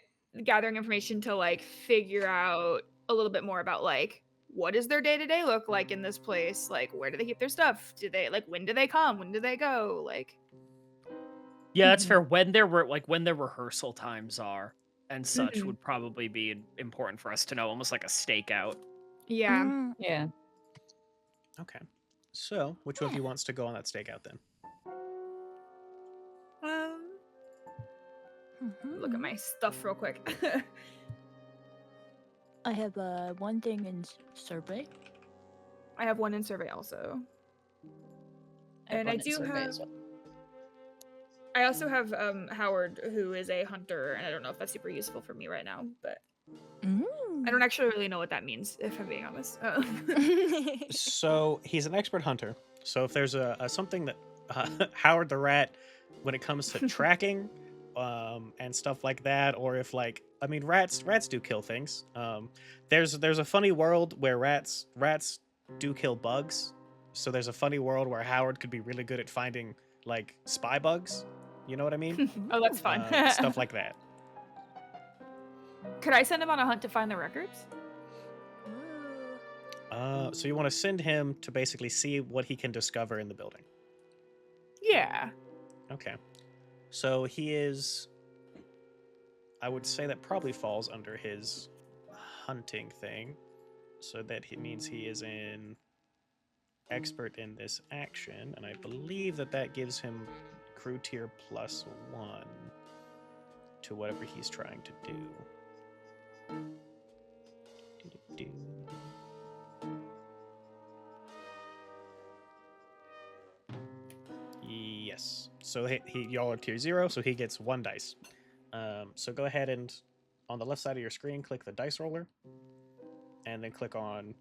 gathering information to like figure out a little bit more about like what does their day-to-day look like in this place? Like where do they keep their stuff? Do they like when do they come? When do they go? Like Yeah, that's fair. When their rehearsal times are and such Mhm. would probably be important for us to know, almost like a stakeout. yeah. Mm, Yeah. Okay. So, which one of you wants to go on that stakeout then? Look at my stuff real quick. I have one thing in survey. I have one in survey also. have And one I in do survey have as well. I also have Howard, who is a hunter, and I don't know if that's super useful for me right now, but I don't actually really know what that means, if I'm being honest. So, he's an expert hunter. So, if there's a something that Howard the Rat, when it comes to tracking and stuff like that, or if rats do kill things. There's a funny world where rats do kill bugs. So there's a funny world where Howard could be really good at finding like spy bugs. You know what I mean? Oh, that's fun. Stuff like that. Could I send him on a hunt to find the records? So you want to send him to basically see what he can discover in the building. Yeah. Okay. So he is. I would say that probably falls under his hunting thing. So that means he is in expert in this action, and I believe that gives him crew tier +1 to whatever he's trying to do. Yes. So y'all are tier 0, so he gets 1 dice. So go ahead and on the left side of your screen, click the dice roller, and then click on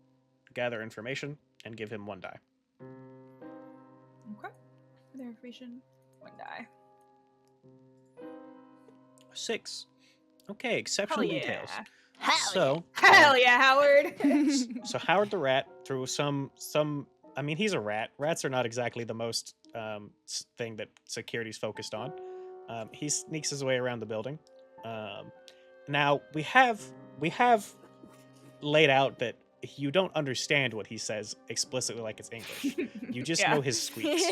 gather information and give him 1 die. Okay. Further information. 1 die. 6. Okay, exceptional Hell yeah. details. Hell So, Hell yeah, Howard. so Howard the Rat, through some. I mean, he's a rat. Rats are not exactly the most thing that security's focused on. He sneaks his way around the building. Now we have laid out that you don't understand what he says explicitly like it's English. You just Yeah. know his squeaks.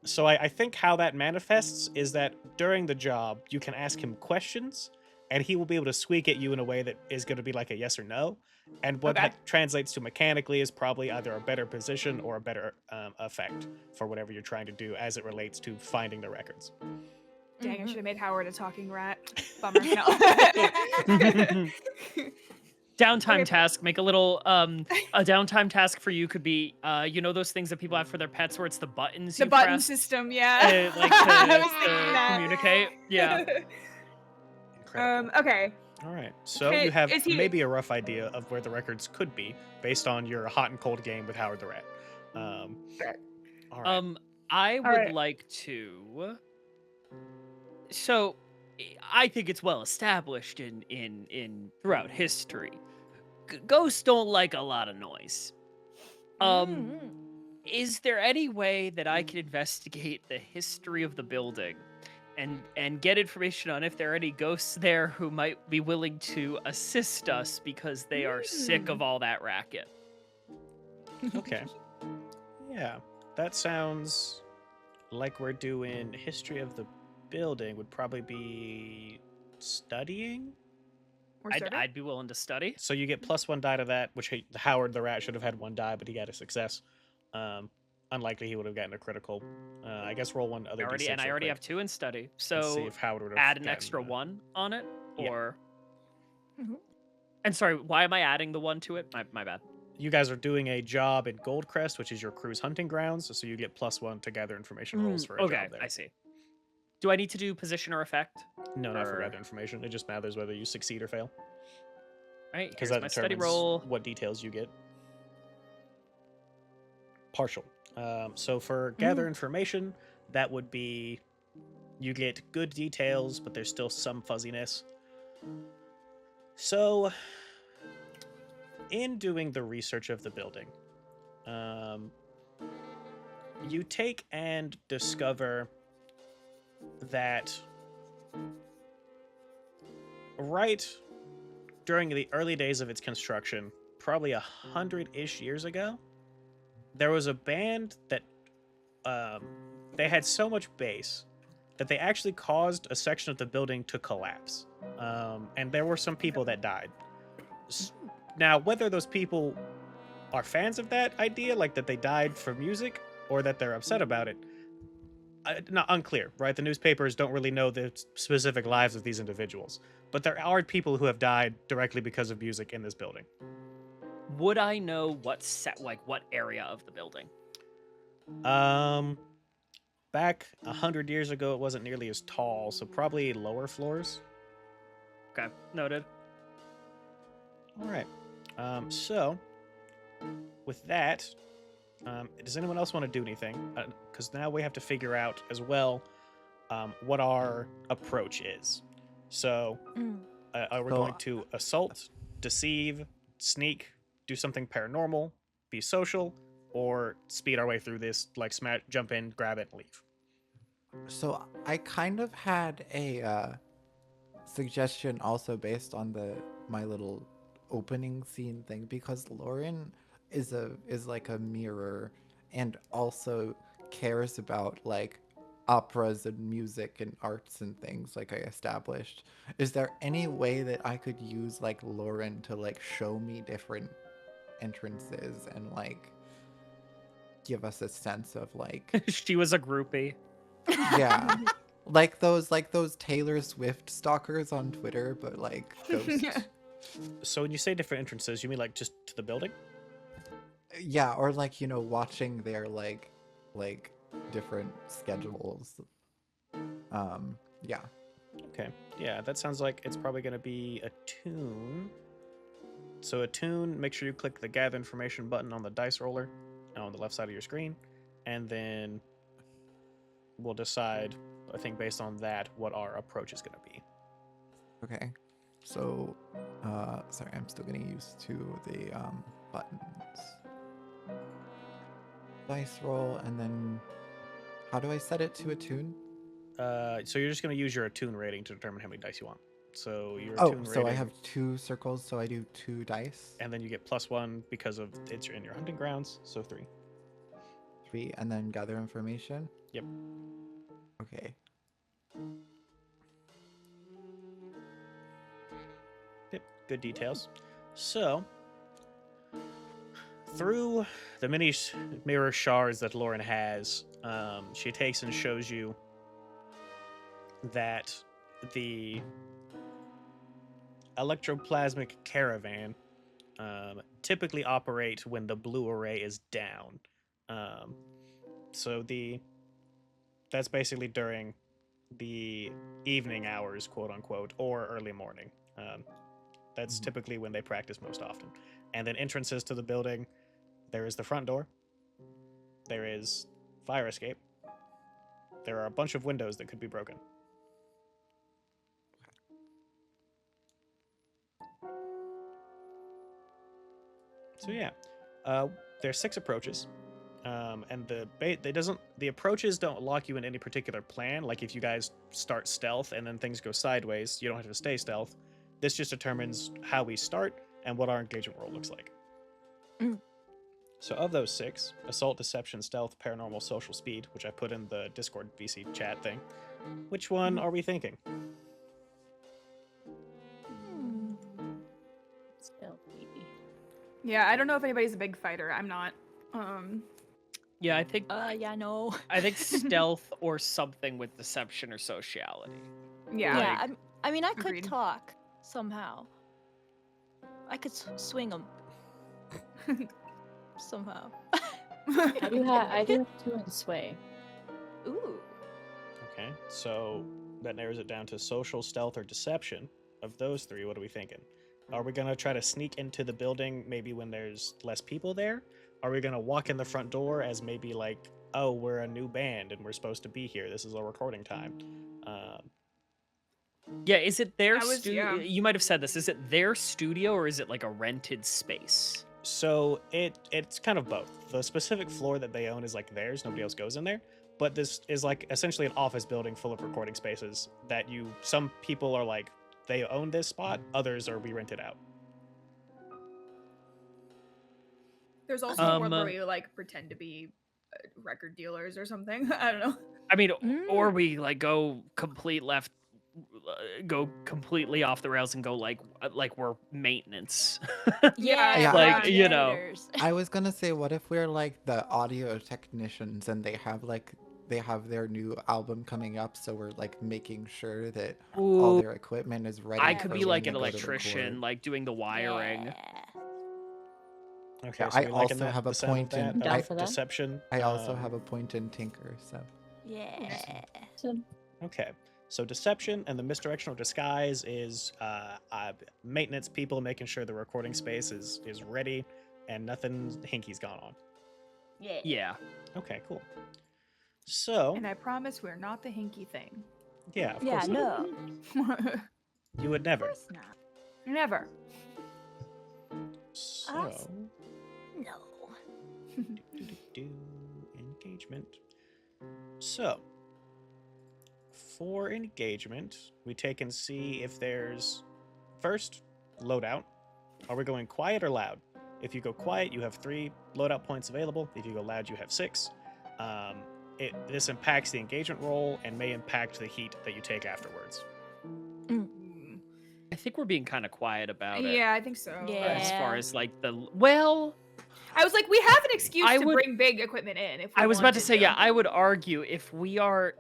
So I think how that manifests is that during the job you can ask him questions, and he will be able to squeak at you in a way that is going to be like a yes or no. And what Okay. that translates to mechanically is probably either a better position or a better effect for whatever you're trying to do as it relates to finding the records. Dang, I Mhm. should have made Howard a talking rat. Bummer. No. Downtime Okay. task. Make a little a downtime task for you could be you know those things that people have for their pets where it's the buttons The you button press system, yeah. like I to, was thinking that. communicate. Yeah. Incredible. Okay. All right. So you have Is he? maybe a rough idea of where the records could be based on your hot and cold game with Howard the Rat. Sure. All right. I would right. like to. So, I think it's well established in throughout history. Ghosts don't like a lot of noise. Mhm. Is there any way that I can investigate the history of the building and get information on if there are any ghosts there who might be willing to assist us because they are sick of all that racket? Okay. Yeah. That sounds like we're doing history of the building would probably be studying. Or I'd be willing to study. So you get +1 die to that, which Howard the Rat should have had 1 die, but he got a success. Unlikely he would have gotten a critical. I guess roll one other d6 I real already quick have 2 in study. and see So if Howard would have add an gotten, extra 1 on it, yeah. or. Mhm. And sorry, why am I adding the 1 to it? My bad. You guys are doing a job in Goldcrest, which is your crew's hunting grounds, so you get +1 to gather information rolls for a Okay, job there. I see. Do I need to do position or effect? No, not for Or- gather information. It just matters whether you succeed or fail, Right, because here's that my study determines roll. what details you get. Partial. So for gather information, that would be you get good details, but there's still some fuzziness. So, in doing the research of the building, you take and discover that right during the early days of its construction, probably 100-ish years ago, there was a band that they had so much bass that they actually caused a section of the building to collapse. And there were some people that died. Now, whether those people are fans of that idea, like that they died for music, or that they're upset about it, not unclear, right? The newspapers don't really know the specific lives of these individuals, but there are people who have died directly because of music in this building. Would I know what what area of the building? Back 100 years ago, it wasn't nearly as tall, so probably lower floors. Okay, noted. All right. So with that, does anyone else want to do anything? Because now we have to figure out as well what our approach is. So, are we So- going to assault, deceive, sneak, do something paranormal, be social, or speed our way through this, like smash, jump in, grab it, and leave? So I kind of had a suggestion also based on my little opening scene thing, because Lauren is like a mirror and also cares about like operas and music and arts and things, like I established. Is there any way that I could use like Lauren to like show me different entrances and like give us a sense of like She was a groupie. yeah, like those Taylor Swift stalkers on Twitter, but like ghosts. So when you say different entrances, you mean like just to the building? Yeah, or like, you know, watching their like different schedules. Yeah. Okay. Yeah, that sounds like it's probably going to be a tune. So a tune, make sure you click the gather information button on the dice roller on the left side of your screen, and then we'll decide, I think based on that, what our approach is going to be. Okay. So sorry, I'm still getting used to the buttons. Dice roll, and then how do I set it to a tune? So you're just going to use your attune rating to determine how many dice you want. So your Oh, attune so I rating, have 2 circles, so I do 2 dice. and then you get +1 because of it's in your hunting grounds, so 3. 3, and then gather information. Yep. Okay. good details. So, through the many mirror shards that Lauren has, she takes and shows you that the electroplasmic caravan typically operate when the blue array is down. Um, so that's basically during the evening hours, quote unquote, or early morning. That's typically when they practice most often. And then entrances to the building, there is the front door. There is fire escape. There are a bunch of windows that could be broken. So yeah, there's 6 approaches, and the approaches don't lock you in any particular plan. Like if you guys start stealth and then things go sideways, you don't have to stay stealth. This just determines how we start and what our engagement roll looks like. So of those 6, assault, deception, stealth, paranormal, social, speed, which I put in the Discord VC chat thing, which one are we thinking? Stealthy. Yeah, I don't know if anybody's a big fighter. I'm not. Yeah, I think Yeah, no. I think stealth or something with deception or sociality. Yeah. Yeah, I mean, I could Agreed. talk somehow. I could swing them somehow. I do have 2 in sway. Ooh. Okay, so that narrows it down to social, stealth, or deception. Of those 3, what are we thinking? Are we gonna try to sneak into the building maybe when there's less people there? Are we gonna walk in the front door as maybe like, oh, we're a new band and we're supposed to be here. This is our recording time. Yeah, is it their I was- studio? yeah. You might have said this. Is it their studio or is it like a rented space? So it's kind of both. The specific floor that they own is like theirs. Nobody else goes in there. But this is like essentially an office building full of recording spaces that some people are like, they own this spot. Others are we rent it out. There's also one where we like pretend to be record dealers or something. I don't know. I mean, or we like go completely off the rails and go like we're maintenance. Yeah, like you know. janitors. I was gonna say, what if we're like the audio technicians and they have their new album coming up, so we're like making sure that all Ooh, their equipment is ready. I for could be when like they an go to electrician, record. like doing the wiring. Yeah. Okay, Yeah, so I we liking also have a the sound of point in- that? I'm down Of for that. deception. I also have a point in Tinker, so Yeah. So, Okay, so deception and the misdirection or disguise is maintenance people making sure the recording space is ready and nothing hinky's gone on. Yeah. Yeah. Okay, cool. So And I promise we're not the hinky thing. yeah, of Yeah, course not. no. You would never. Of course not. Never. So Us? No. do engagement. So for engagement, we take and see if there's first loadout. Are we going quiet or loud? If you go quiet, you have 3 loadout points available. If you go loud, you have 6. This impacts the engagement roll and may impact the heat that you take afterwards. I think we're being kind of quiet about it. Yeah, I think so. Yeah. As far as like well, I was like, we have an excuse I to would- bring big equipment in. If we I was about to wanted say, yeah, I would argue if we are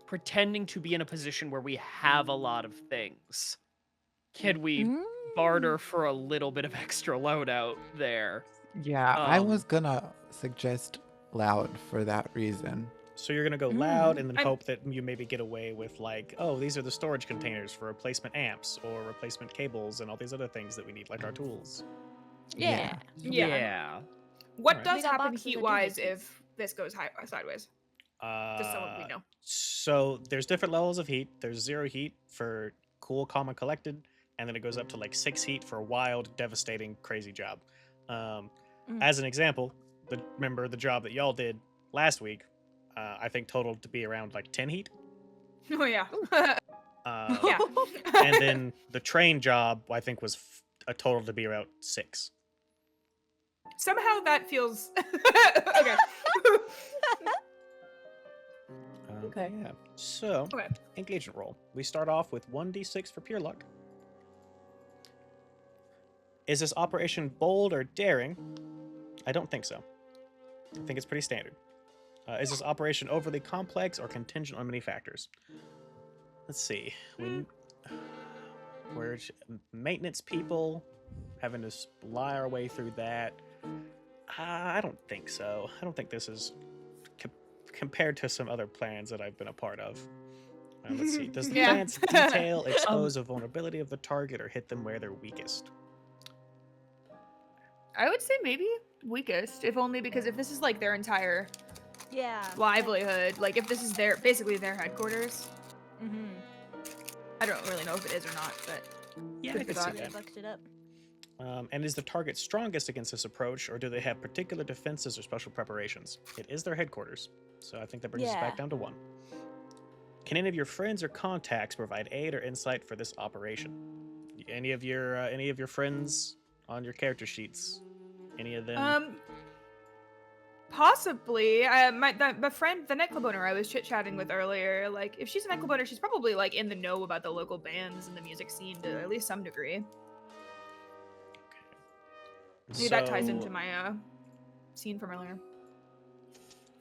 pretending to be in a position where we have a lot of things, can we barter for a little bit of extra loadout there? yeah, I Um, was gonna suggest loud for that reason. So you're gonna go loud and then I'm- hope that you maybe get away with like, oh, these are the storage containers for replacement amps or replacement cables and all these other things that we need, like our tools. Yeah. Yeah. What Alright. does We got happen boxes of heat-wise DVDs. if this goes sideways? Just someone we know. So there's different levels of heat. There's 0 heat for cool, calm, and collected, and then it goes up to like 6 heat for wild, devastating, crazy job. As an example, remember the job that y'all did last week? I think totaled to be around like 10 heat. Oh yeah. Yeah. And then the train job, I think, was a total to be around 6. Somehow that feels okay. Okay. Yeah. So, engagement roll. We start off with 1d6 for pure luck. Is this operation bold or daring? I don't think so. I think it's pretty standard. Is this operation overly complex or contingent on many factors? Let's see. We're maintenance people, having to lie our way through that. I don't think so. I don't think this is compared to some other plans that I've been a part of. Let's see. Does the Yeah. plan's detail expose a vulnerability of the target or hit them where they're weakest? I would say maybe weakest, if only because if this is like their entire Yeah. livelihood, like if this is basically their headquarters, Mm-hmm. I don't really know if it is or not, but Yeah, Good I for could see that. Yeah, that. bucked it up. And is the target strongest against this approach, or do they have particular defenses or special preparations? It is their headquarters, so I think that brings us Yeah. back down to 1. Can any of your friends or contacts provide aid or insight for this operation? Any of your friends on your character sheets? Any of them? Possibly. My friend, the nightclub owner I was chit-chatting with earlier, like, if she's a nightclub owner, she's probably, like, in the know about the local bands and the music scene to at least some degree. Maybe that ties into my, scene from earlier.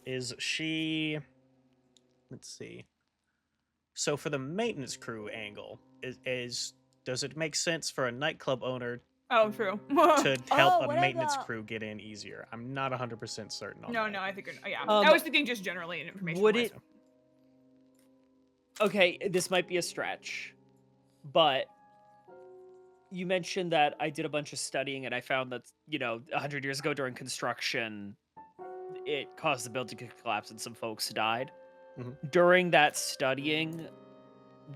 Is she... Let's see. So for the maintenance crew angle, does it make sense for a nightclub owner Oh, true. to help Oh, a what maintenance about- crew get in easier? I'm not 100% certain on No, that. no, I think you're, yeah. Um, I was thinking just generally in information. would wise. it- Okay, this might be a stretch, but you mentioned that I did a bunch of studying and I found that, 100 years ago during construction, it caused the building to collapse and some folks died. Mhm. During that studying,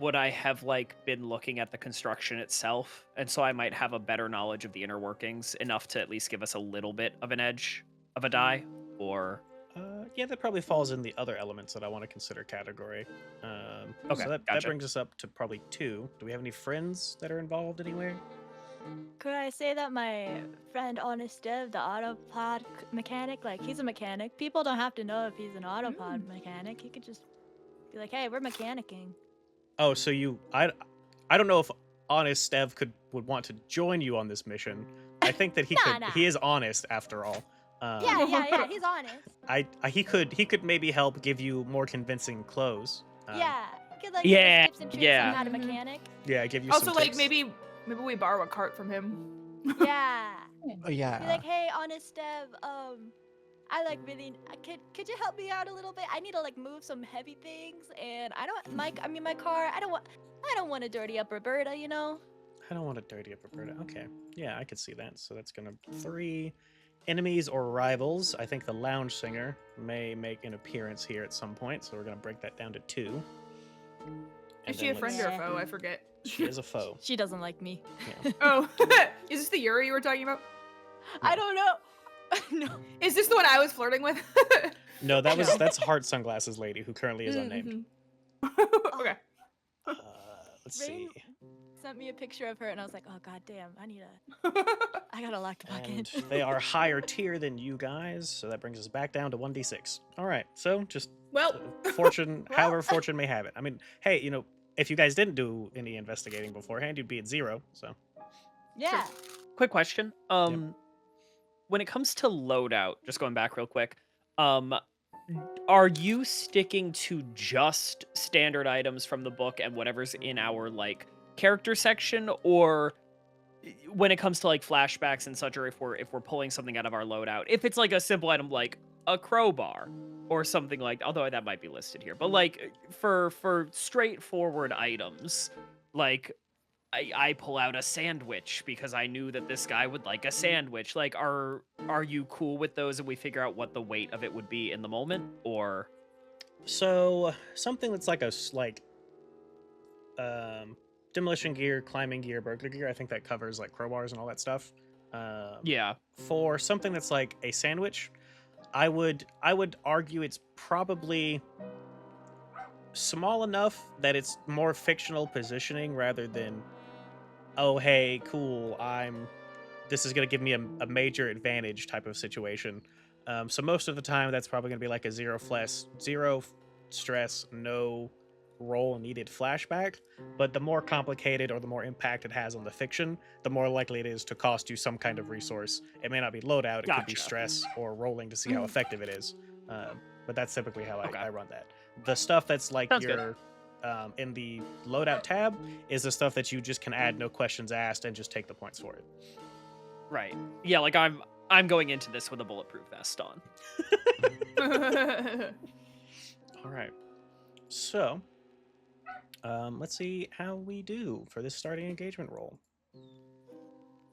would I have been looking at the construction itself? And so I might have a better knowledge of the inner workings, enough to at least give us a little bit of an edge of a die, or Yeah, that probably falls in the other elements that I want to consider category. Okay, So that gotcha. brings us up to probably 2. Do we have any friends that are involved anywhere? Could I say that my friend Honest Dev, the autopod mechanic, like he's a mechanic. People don't have to know if he's an autopod mechanic. He could just be like, "Hey, we're mechanicking." Oh, so I don't know if Honest Stev would want to join you on this mission. I think that he Nah, could. nah. He is honest after all. Yeah. He's honest. He could maybe help give you more convincing clothes. Yeah. He could, Yeah, give us tips and tricks yeah. on how to mechanic. Yeah, give you Also, some like, tips. maybe we borrow a cart from him. Yeah. Oh, yeah. Be like, "Hey, Honest Dev, I really could you help me out a little bit? I need to move some heavy things, and my car. I don't want to dirty up Roberta, you know." I don't want to dirty up Roberta. Okay. Yeah, I could see that. So that's gonna 3 enemies or rivals. I think the lounge singer may make an appearance here at some point, so we're gonna break that down to 2. Is And she a then friend let's- or a foe? I forget. She is a foe. She doesn't like me. Yeah. Oh, is this the Yuri you were talking about? I don't know. No. Is this the one I was flirting with? No, that's Heart Sunglasses Lady, who currently is unnamed. Okay. Let's see. Rain sent me a picture of her, and I was like, "Oh god damn, I gotta lock the And bucket." they are higher tier than you guys, so that brings us back down to 1d6. All right, so just Well, fortune, Well. however fortune may have it. I mean, hey, if you guys didn't do any investigating beforehand, you'd be at 0. So Yeah. Quick question. When it comes to loadout, just going back real quick, are you sticking to just standard items from the book and whatever's in our character section, or when it comes to flashbacks and such, or if we're pulling something out of our loadout, if it's a simple item like a crowbar or something although that might be listed here, but for straightforward items, I pull out a sandwich because I knew that this guy would like a sandwich. Are you cool with those and we figure out what the weight of it would be in the moment, or So something that's demolition gear, climbing gear, burglar gear. I think that covers crowbars and all that stuff. yeah. For something that's like a sandwich, I would argue it's probably small enough that it's more fictional positioning rather than, oh hey, cool, this is gonna give me a major advantage type of situation. So most of the time, that's probably gonna be like a zero stress, no role needed flashback, but the more complicated or the more impact it has on the fiction, the more likely it is to cost you some kind of resource. It may not be loadout, it could be Gotcha. stress or rolling to see how effective it is. But that's typically how Okay. I run that. The stuff that's like Sounds good. your in the loadout tab is the stuff that you just can add no questions asked and just take the points for it. Right. Yeah, like I'm going into this with a bulletproof vest on. All right. So, let's see how we do for this starting engagement roll.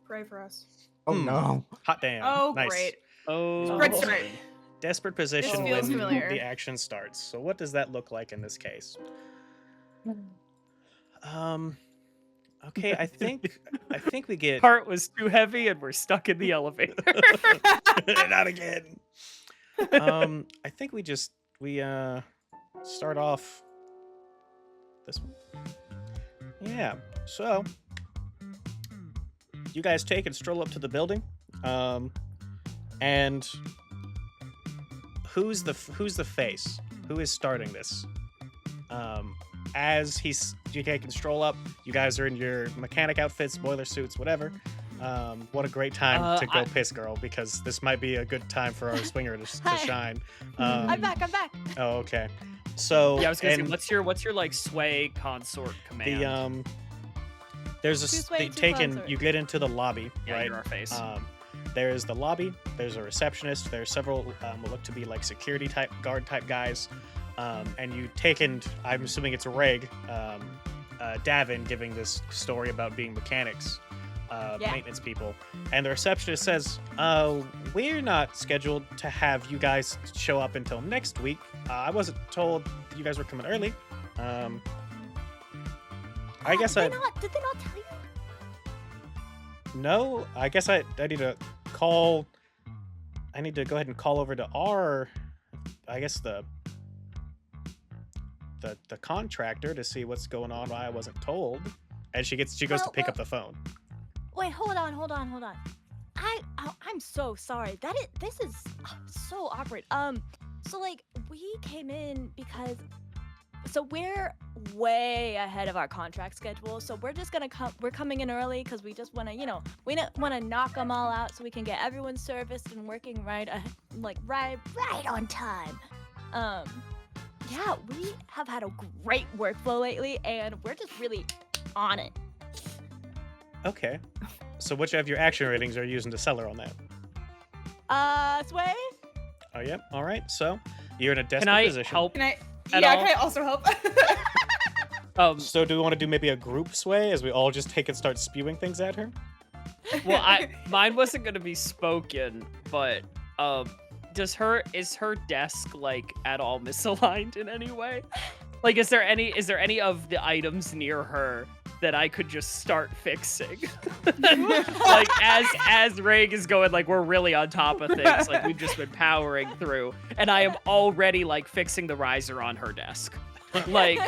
Pray for us. Oh no. Hot damn. Oh, Nice. great. Oh, Great boy. start. Desperate position feels when familiar. the action starts. So what does that look like in this case? Okay, I think we get Part was too heavy and we're stuck in the elevator. not again. I think we start off this one. Yeah. So you guys take and stroll up to the building. And who's the face? Who is starting this? As you can stroll up, you guys are in your mechanic outfits, boiler suits, whatever. What a great time to go piss, girl, because this might be a good time for our swinger to Hi. shine. I'm back. Oh, okay. So Yeah, I was gonna say, and what's your like sway consort command? there's Two a sway, two taken. consort. You get into the lobby, Yeah, right? you're our face. There's the lobby. There's a receptionist. There's several what look to be like security type, guard type guys. And you take in, I'm assuming it's Reg, Davin giving this story about being mechanics, Yeah. maintenance people. And the receptionist says, we're not scheduled to have you guys show up until next week. I wasn't told you guys were coming early. I guess Did they not tell you? No, I guess I need to call. I need to go ahead and call over to our, I guess the contractor to see what's going on. Why I wasn't told. And she goes to pick up the phone. Wait, hold on. I'm so sorry. This is so awkward. So like we came in because we're way ahead of our contract schedule. So we're just gonna we're coming in early because we just want to, we want to knock them all out so we can get everyone serviced and working right on time. Yeah, we have had a great workflow lately, and we're just really on it. Okay. So which of your action ratings are you using to sell her on that? Sway? Oh, yeah. All right. So you're in a desperate Can I position. help? Can I? At Yeah, all? can I also help? So do we want to do maybe a group sway as we all just take and start spewing things at her? Well, mine wasn't gonna be spoken, but is her desk like at all misaligned in any way? Like, is there any of the items near her that I could just start fixing? Like as Reg is going, like, we're really on top of things, like we've just been powering through, and I am already like fixing the riser on her desk. Like,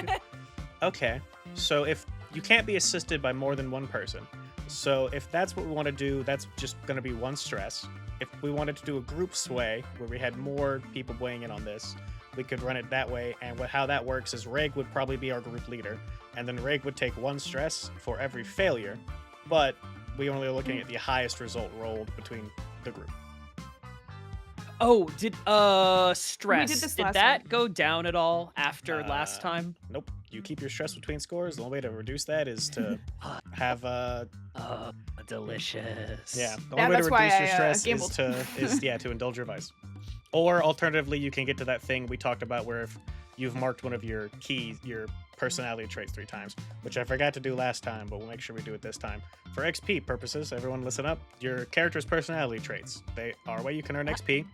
Okay. So if you can't be assisted by more than one person, so if that's what we want to do, that's just going to be one stress. If we wanted to do a group sway where we had more people weighing in on this, we could run it that way. And how that works is Reg would probably be our group leader, and then Reg would take one stress for every failure, but we only are looking at the highest result rolled between the group. oh, did stress? this Did last that time. go down at all after last time? Nope. You keep your stress between scores. The only way to reduce that is to have Delicious. yeah. The Yeah, only way to that's why reduce your I, stress gambled. to indulge your vice. Or alternatively, you can get to that thing we talked about where if you've marked one of your personality traits 3 times, which I forgot to do last time, but we'll make sure we do it this time. For XP purposes, everyone listen up. Your character's personality traits, they are a way you can earn XP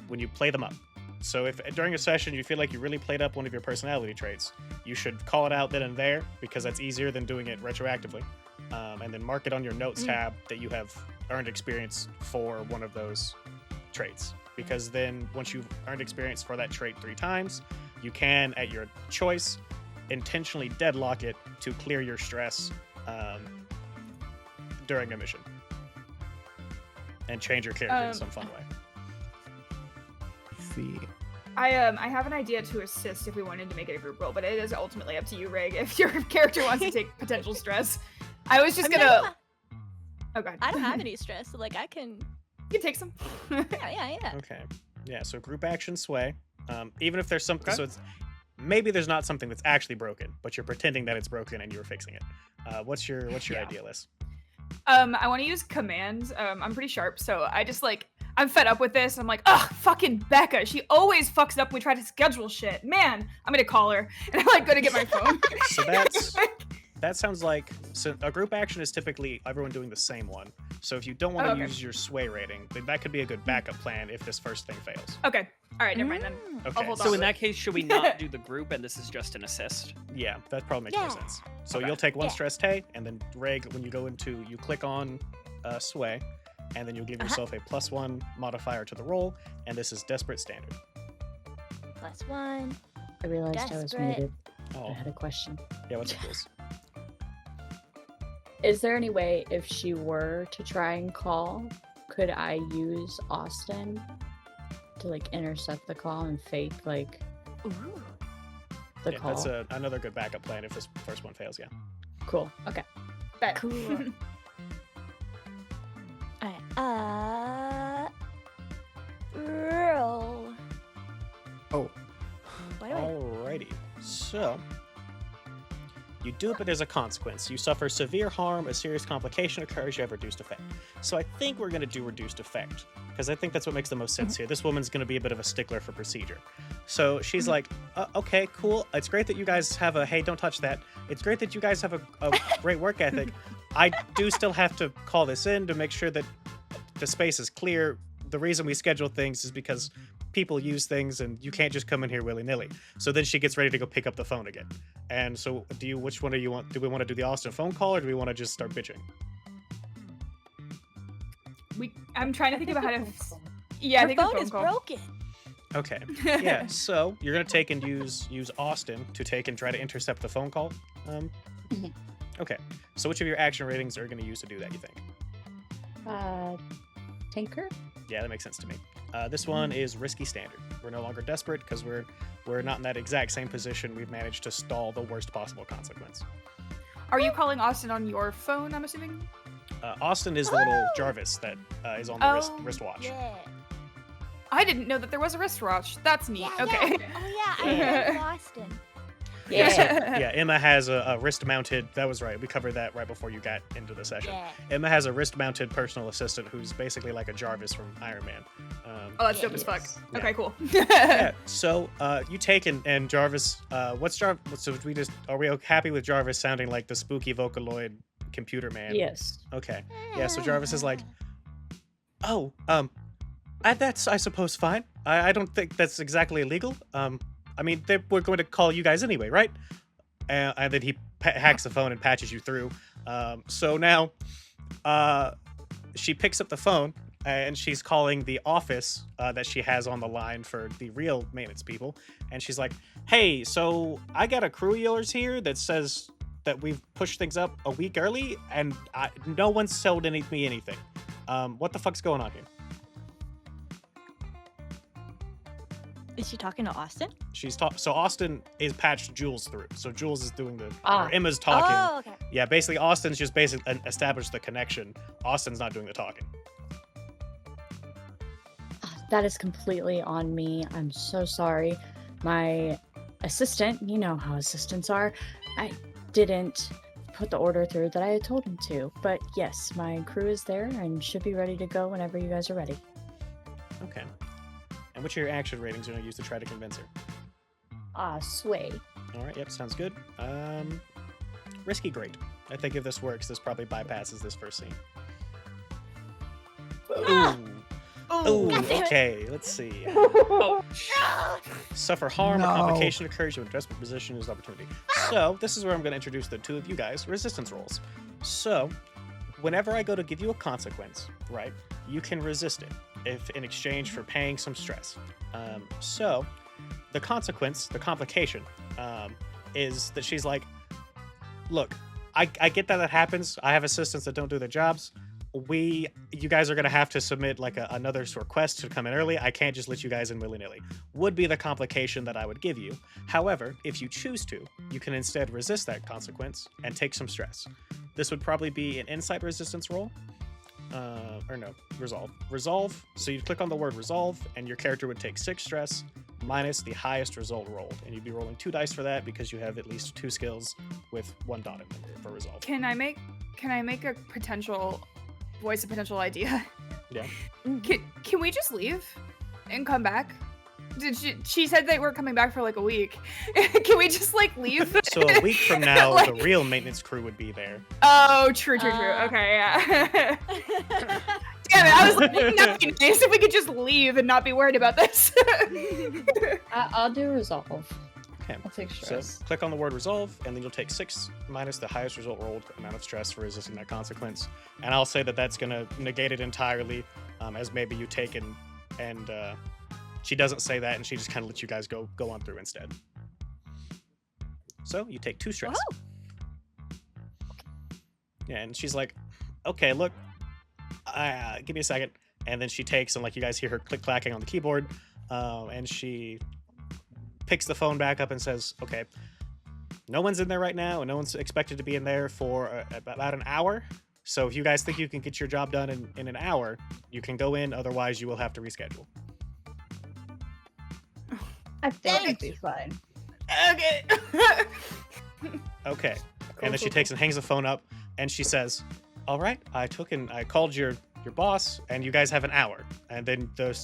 when you play them up. So if during a session you feel like you really played up one of your personality traits, you should call it out then and there, because that's easier than doing it retroactively. And then mark it on your notes tab that you have earned experience for one of those traits. Because then once you've earned experience for that trait 3 times, you can, at your choice, intentionally deadlock it to clear your stress during a mission. And change your character in some fun way. See. I have an idea to assist if we wanted to make it a group role, but it is ultimately up to you, Rig, if your character wants to take potential stress. I was just I mean, gonna. Oh god. I don't have any stress, so like I can. You can take some. Yeah. Okay. Yeah. So group action sway. Even if there's something, Okay. so it's maybe there's not something that's actually broken, but you're pretending that it's broken and you're fixing it. What's your Yeah. idea, Liz? I want to use commands. I'm pretty sharp, so I just like I'm fed up with this. I'm like, ugh, fucking Becca. She always fucks it up when we try to schedule shit. Man, I'm gonna call her, and I'm like gonna get my phone. So that sounds like, so a group action is typically everyone doing the same one. So if you don't want to okay. use your sway rating, then that could be a good backup plan if this first thing fails. Okay. All right, never mind then. Mm. Okay. hold So on. in that case, should we not do the group and this is just an assist? Yeah, that probably makes more Yeah. sense. So Okay. you'll take one Yeah. stress Tay, and then Reg, when you go into, you click on sway, and then you'll give yourself a +1 modifier to the roll, and this is desperate standard. +1. I realized I was Desperate. muted. I Oh, had a question. yeah, what's the rules? Is there any way, if she were to try and call, could I use Austin to like intercept the call and fake like Ooh. the Yeah, call? that's another good backup plan if this first one fails, yeah. Cool. Okay. Bet. Cool. Alright. Roll. Oh, What do I? Alrighty, so you do it, but there's a consequence. You suffer severe harm, a serious complication occurs, you have reduced effect. So I think we're going to do reduced effect, because I think that's what makes the most sense here. This woman's going to be a bit of a stickler for procedure. So she's like, okay, cool. It's great that you guys have a, hey, don't touch that. It's great that you guys have a great work ethic. I do still have to call this in to make sure that the space is clear. The reason we schedule things is because people use things and you can't just come in here willy-nilly. So then she gets ready to go pick up the phone again. And so which one do you want? Do we want to do the Austin phone call or do we want to just start bitching? I'm trying to think about how to. the phone call. Yeah, I Her think the phone phone is call. broken. Okay. Yeah, so you're gonna take and use Austin to take and try to intercept the phone call. Mhm. Okay. So which of your action ratings are gonna use to do that, you think? Tinker? Yeah, that makes sense to me. This one is risky standard. We're no longer desperate because we're not in that exact same position. We've managed to stall the worst possible consequence. Are you calling Austin on your phone? I'm assuming. Austin is the little Oh! Jarvis that is on the Oh, wristwatch. Yeah. I didn't know that there was a wristwatch. That's neat. Yeah, Okay. Yeah. Oh yeah, I know Boston. Yeah, so, Yeah. yeah, Emma has a wrist-mounted. That was right. We covered that right before you got into the session. Yeah. Emma has a wrist-mounted personal assistant who's basically like a Jarvis from Iron Man. Oh, that's dope as fuck. Yes. Yeah. Okay, cool. Yeah. So you take and Jarvis. What's Jarvis? So we just are we happy with Jarvis sounding like the spooky Vocaloid computer man? Yes. Okay. Yeah. So Jarvis is like, oh, that's I suppose fine. I don't think that's exactly illegal. I mean, we're going to call you guys anyway, right? And then he hacks the phone and patches you through. So now, she picks up the phone and she's calling the office that she has on the line for the real maintenance people. And she's like, "Hey, so I got a crew of yours here that says that we've pushed things up a week early, and no one's sold me anything. What the fuck's going on here?" Is she talking to Austin? So Austin is patched Jules through. So Jules is doing or Ah. Emma's talking. Oh, okay. Yeah, basically Austin's just basically established the connection. Austin's not doing the talking. That is completely on me. I'm so sorry. My assistant, you know how assistants are, I didn't put the order through that I had told him to. But yes, my crew is there and should be ready to go whenever you guys are ready. Okay. And which of your action ratings are you going to use to try to convince her? Sway. All right, yep, sounds good. Risky great. I think if this works, this probably bypasses this first scene. Ah! Ooh, God damn it. okay, let's see. Oh, Suffer harm or No. complication occurs, your desperate position is opportunity. So, this is where I'm going to introduce the two of you guys, resistance rolls. So, whenever I go to give you a consequence, right, you can resist it if in exchange for paying some stress. So, the consequence, the complication, is that she's like, look, I get that happens. I have assistants that don't do their jobs. you guys are gonna have to submit like another request to come in early. I can't just let you guys in willy-nilly. Would be the complication that I would give you. However, if you choose to, you can instead resist that consequence and take some stress. This would probably be an insight resistance roll. Or no, resolve. Resolve, so you'd click on the word resolve, and your character would take 6 stress minus the highest result rolled. And you'd be rolling 2 dice for that because you have at least 2 skills with 1 dot in them for resolve. Can I make a potential voice a potential idea? Yeah. Can we just leave and come back? Did she said they were coming back for like a week. Can we just like leave? So a week from now, Like- the real maintenance crew would be there. Oh, true. Okay, yeah. Damn it, I was like, that'd be nice if we could just leave and not be worried about this. I'll do resolve. Okay. I'll take So stress. click on the word resolve, and then you'll take 6 minus the highest result rolled amount of stress for resisting that consequence. And I'll say that that's going to negate it entirely, as maybe you take and she doesn't say that, and she just kind of lets you guys go on through instead. So you take 2 stress. Whoa. Yeah, and she's like, okay, look, give me a second. And then she takes, and like you guys hear her click clacking on the keyboard, and she picks the phone back up and says, okay, no one's in there right now, and no one's expected to be in there for about an hour. So if you guys think you can get your job done in an hour, you can go in. Otherwise, you will have to reschedule. I think Dang it'd be fine. Okay. Okay. And then she takes and hangs the phone up, and she says, all right, I called your boss, and you guys have an hour. And then the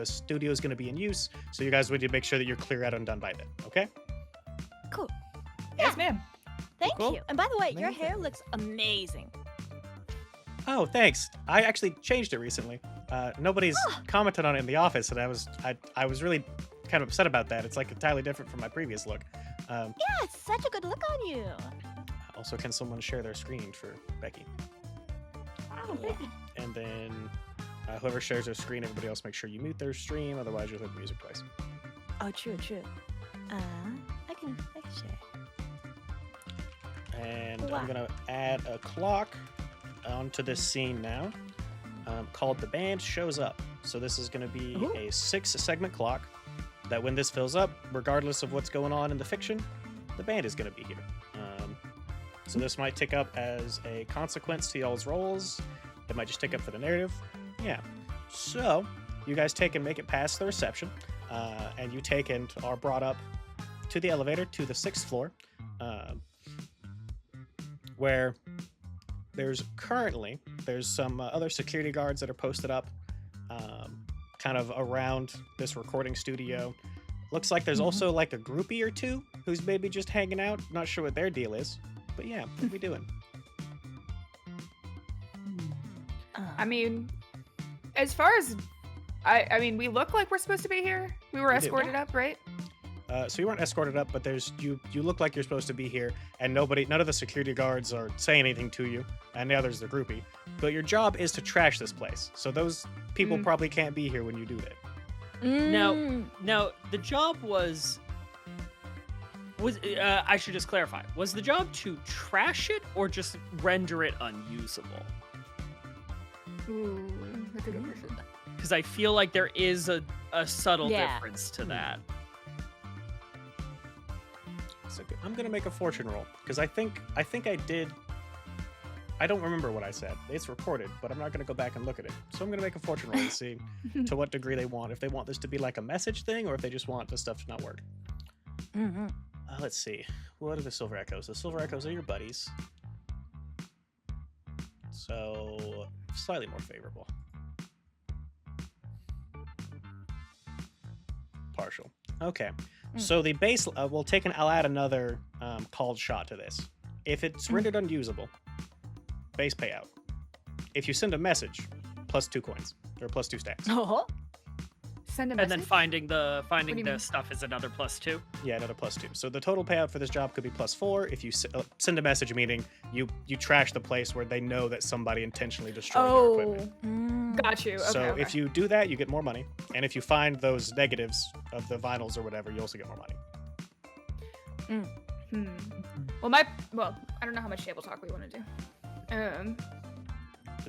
studio is going to be in use, so you guys need to make sure that you're clear out and done by then, okay? Cool. Yes, ma'am. Thank Cool. you. And by the way, your hair Amazing. looks amazing. Oh, thanks. I actually changed it recently. Nobody's commented on it in the office, and I was really kind of upset about that. It's like entirely different from my previous look. Yeah, it's such a good look on you. Also, can someone share their screen for Becky? Oh, yeah. And then whoever shares their screen, everybody else make sure you mute their stream, otherwise you'll hear the music twice. Oh, true. I can share. And Wow. I'm gonna add a clock onto this scene now, called The Band Shows Up. So this is gonna be Ooh. a 6-segment clock that when this fills up, regardless of what's going on in the fiction, the band is gonna be here. So this might tick up as a consequence to y'all's rolls. It might just tick up for the narrative. Yeah. So you guys take and make it past the reception, and you take and are brought up to the elevator to the 6th floor, where there's some other security guards that are posted up kind of around this recording studio. Looks like there's also like a groupie or two who's maybe just hanging out. Not sure what their deal is, but yeah, what are we doing? I mean, as far as I mean, we look like we're supposed to be here. We were We do. escorted up, right? So you weren't escorted up, but you look like you're supposed to be here, and none of the security guards are saying anything to you, and the other's the groupie. But your job is to trash this place, so those people probably can't be here when you do that. Now, the job was I should just clarify. Was the job to trash it or just render it unusable? Ooh, that's a good question. Because I feel like there is a subtle Yeah. difference to that. So I'm gonna make a fortune roll because I think I did. I don't remember what I said. It's recorded, but I'm not gonna go back and look at it. So I'm gonna make a fortune roll to see to what degree they want. If they want this to be like a message thing, or if they just want the stuff to not work. Mm-hmm. Let's see. What are the Silver Echoes? The Silver Echoes are your buddies. So slightly more favorable. Partial. Okay. So the base, I'll add another called shot to this. If it's rendered unusable, base payout. If you send a message, plus 2 coins or plus 2 stacks. Oh, Send a And message. then finding the do you the mean? stuff is another +2. Yeah, another plus 2. So the total payout for this job could be plus 4. If you send a message, meaning you trash the place where they know that somebody intentionally destroyed their Oh, equipment. got you. Okay, So okay. if you do that, you get more money. And if you find those negatives of the vinyls or whatever, you also get more money. Well, I don't know how much table talk we want to do.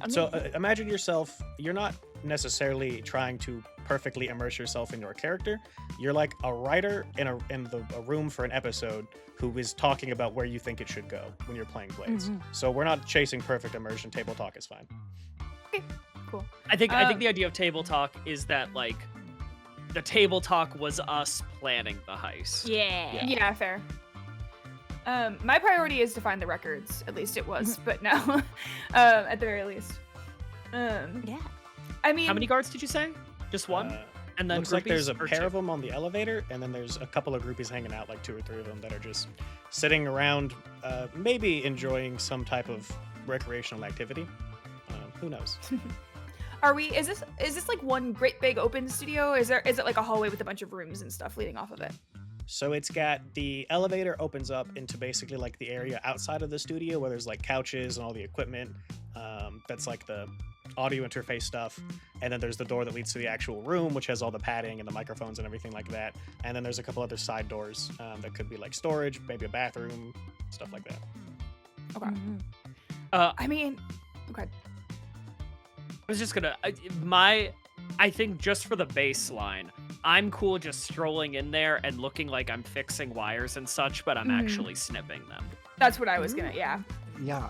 So imagine yourself, you're not necessarily trying to perfectly immerse yourself in your character. You're like a writer in a room for an episode who is talking about where you think it should go when you're playing Blades. So we're not chasing perfect immersion. Table talk is fine. Okay, cool. I think the idea of table talk is that like the table talk was us planning the heist. Yeah. Yeah, fair. My priority is to find the records. At least it was, but no, at the very least. Yeah. I mean, How many guards did you say? Just one? And then Looks like there's a groupies or pair two? of them on the elevator, and then there's a couple of groupies hanging out, like 2 or 3 of them that are just sitting around, maybe enjoying some type of recreational activity. Who knows? are we? Is this like one great big open studio? Is it like a hallway with a bunch of rooms and stuff leading off of it? So it's got the elevator opens up into basically like the area outside of the studio where there's like couches and all the equipment. That's like the audio interface stuff. And then there's the door that leads to the actual room, which has all the padding and the microphones and everything like that. And then there's a couple other side doors that could be like storage, maybe a bathroom, stuff like that. Okay. Mm-hmm. I mean, okay. I was just gonna I think just for the baseline, I'm cool just strolling in there and looking like I'm fixing wires and such, but I'm actually snipping them. That's what I was gonna. Yeah. Yeah.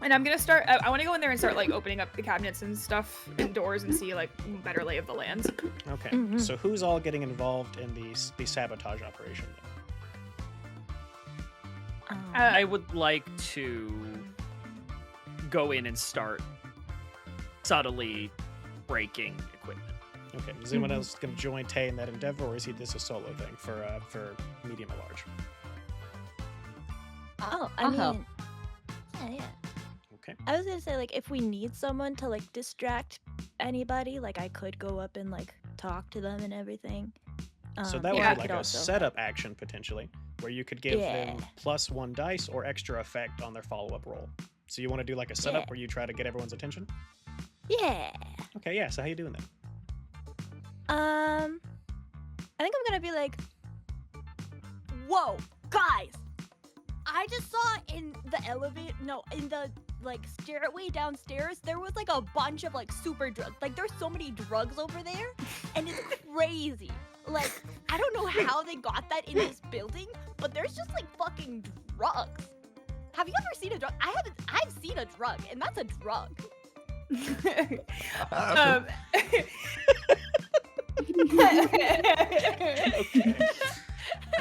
And I'm gonna start. I want to go in there and start like opening up the cabinets and stuff and doors and see like better lay of the lands. Okay, so who's all getting involved in the sabotage operation then? I would like to go in and start subtly breaking equipment. Okay, is anyone else going to join Tay in that endeavor, or is this a solo thing for medium and large? Oh, I I'll mean, help. yeah. Okay. I was gonna say, like, if we need someone to like distract anybody, like I could go up and like talk to them and everything. So that would yeah. be like could a also- setup action potentially, where you could give them Yeah. +1 dice or extra effect on their follow-up roll. So you want to do like a setup Yeah. where you try to get everyone's attention? Yeah. Okay, yeah. So how you doing that? I think I'm gonna be like, whoa, guys! I just saw in the elevator, no, in the like stairway downstairs, there was like a bunch of like super drugs. Like there's so many drugs over there, and it's crazy. Like I don't know how they got that in this building, but there's just like fucking drugs. Have you ever seen a drug? I've seen a drug, and that's a drug. um,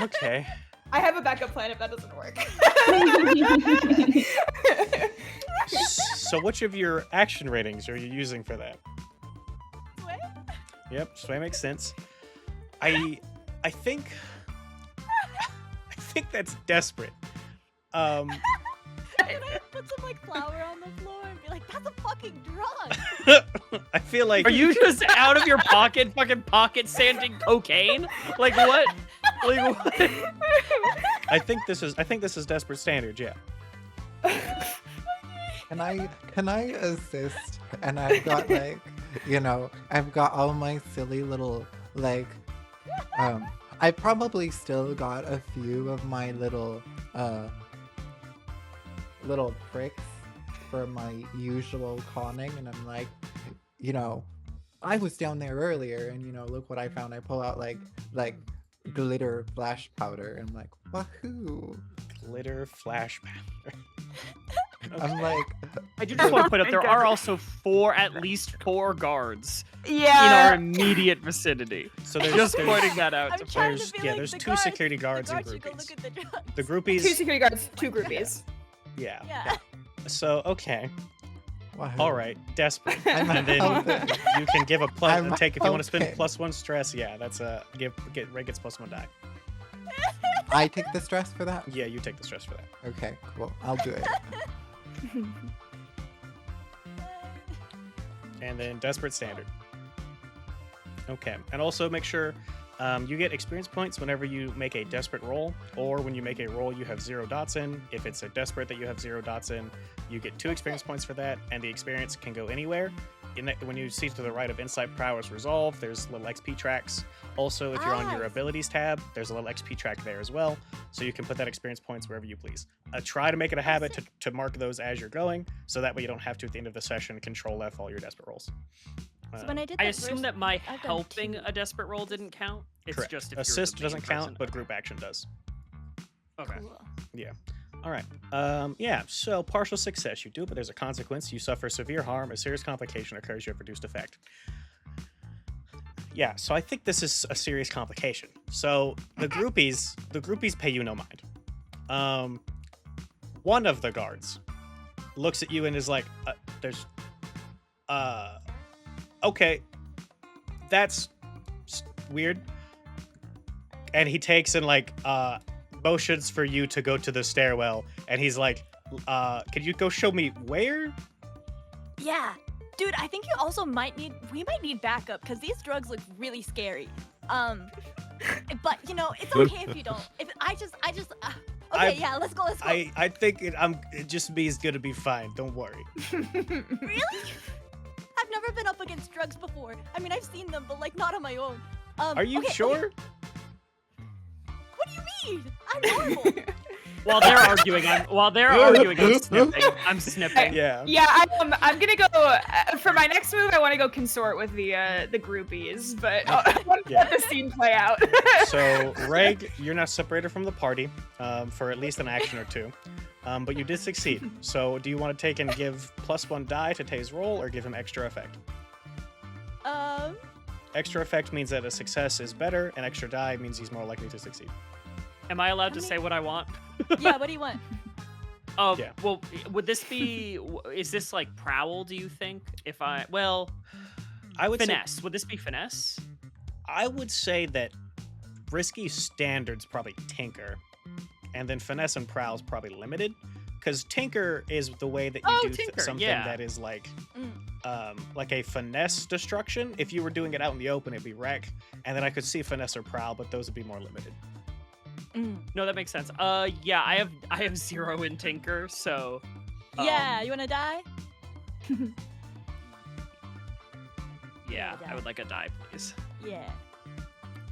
Okay. I have a backup plan if that doesn't work. So which of your action ratings are you using for that? What? Yep, sway makes sense. I think that's desperate. Can I put some like flour on the floor and be like, that's a fucking drug? I feel like Are you just out of your pocket fucking pocket sanding cocaine? Like what? Like what? I think this is desperate standards, yeah. Can I assist? And I've got like, I've got all my silly little like, I probably still got a few of my little tricks for my usual conning, and I'm like, I was down there earlier, and look what I found. I pull out like glitter flash powder, and I'm like, wahoo! Glitter flash powder. I'm like, I do just want to point out there are also at least four guards in our Yeah. immediate vicinity. So Just pointing that out. I'm to trying there's- to be yeah, like, there's the two guards- security the guards and should go groupies. look at the drugs. The Two groupies, security guards, two groupies. yeah. Yeah. So okay, wahoo. all right, desperate, I'm and then helping. you can give a I'm take if you want to spend helping. +1 stress. Yeah, that's Ray gets +1 die. I take the stress for that. Yeah, you take the stress for that. Okay, cool. I'll do it. And then desperate standard. Okay, and also make sure you get experience points whenever you make a desperate roll, or when you make a roll you have 0 dots in. If it's a desperate that you have 0 dots in, you get 2 experience points for that, and the experience can go anywhere. when you see to the right of Insight, Prowess, Resolve, there's little XP tracks. Also, if you're on your Ah. abilities tab, there's a little XP track there as well, so you can put that experience points wherever you please. Try to make it a habit to mark those as you're going, so that way you don't have to at the end of the session Control F all your desperate rolls. So when I did I that assume first, that my I've done helping 2. a desperate roll didn't count. It's correct. just if you're Assist the main doesn't count, person. but group action does. Okay. Cool. All right. Yeah. So partial success, you do, but there's a consequence. You suffer severe harm. A serious complication occurs. You have reduced effect. Yeah. So I think this is a serious complication. So the groupies pay you no mind. One of the guards looks at you and is like, okay, that's weird. And he takes and motions for you to go to the stairwell, and he's like, could you go show me where? Yeah. Dude, I think we might need backup because these drugs look really scary. But it's okay if you don't. Okay, yeah, let's go. I think it just means gonna be fine. Don't worry. Really? I've never been up against drugs before. I mean, I've seen them, but not on my own. Are you okay, sure? okay. What do you mean? I'm normal. While they're arguing, I'm snipping. I'm snipping. Yeah. Yeah, I'm gonna go for my next move. I want to go consort with the groupies, but I want to Yeah. let the scene play out. So, Reg, you're now separated from the party for at least an action or two. But you did succeed. So, do you want to take and give +1 die to Tay's roll, or give him extra effect? Extra effect means that a success is better, and extra die means he's more likely to succeed. Am I allowed How to many- say what I want? Yeah, what do you want? Yeah. Well, would this be? Is this like prowl? Do you think? If I I would finesse, would this be finesse? I would say that risky standards probably tinker, and then finesse and prowl is probably limited, because tinker is the way that you do tinker, something yeah. that is like Mm. a finesse destruction. If you were doing it out in the open, it'd be wreck, and then I could see finesse or prowl, but those would be more limited. No, that makes sense. Yeah, I have 0 in tinker, so. Yeah, you wanna die? Yeah, die. I would like a die, please. Yeah.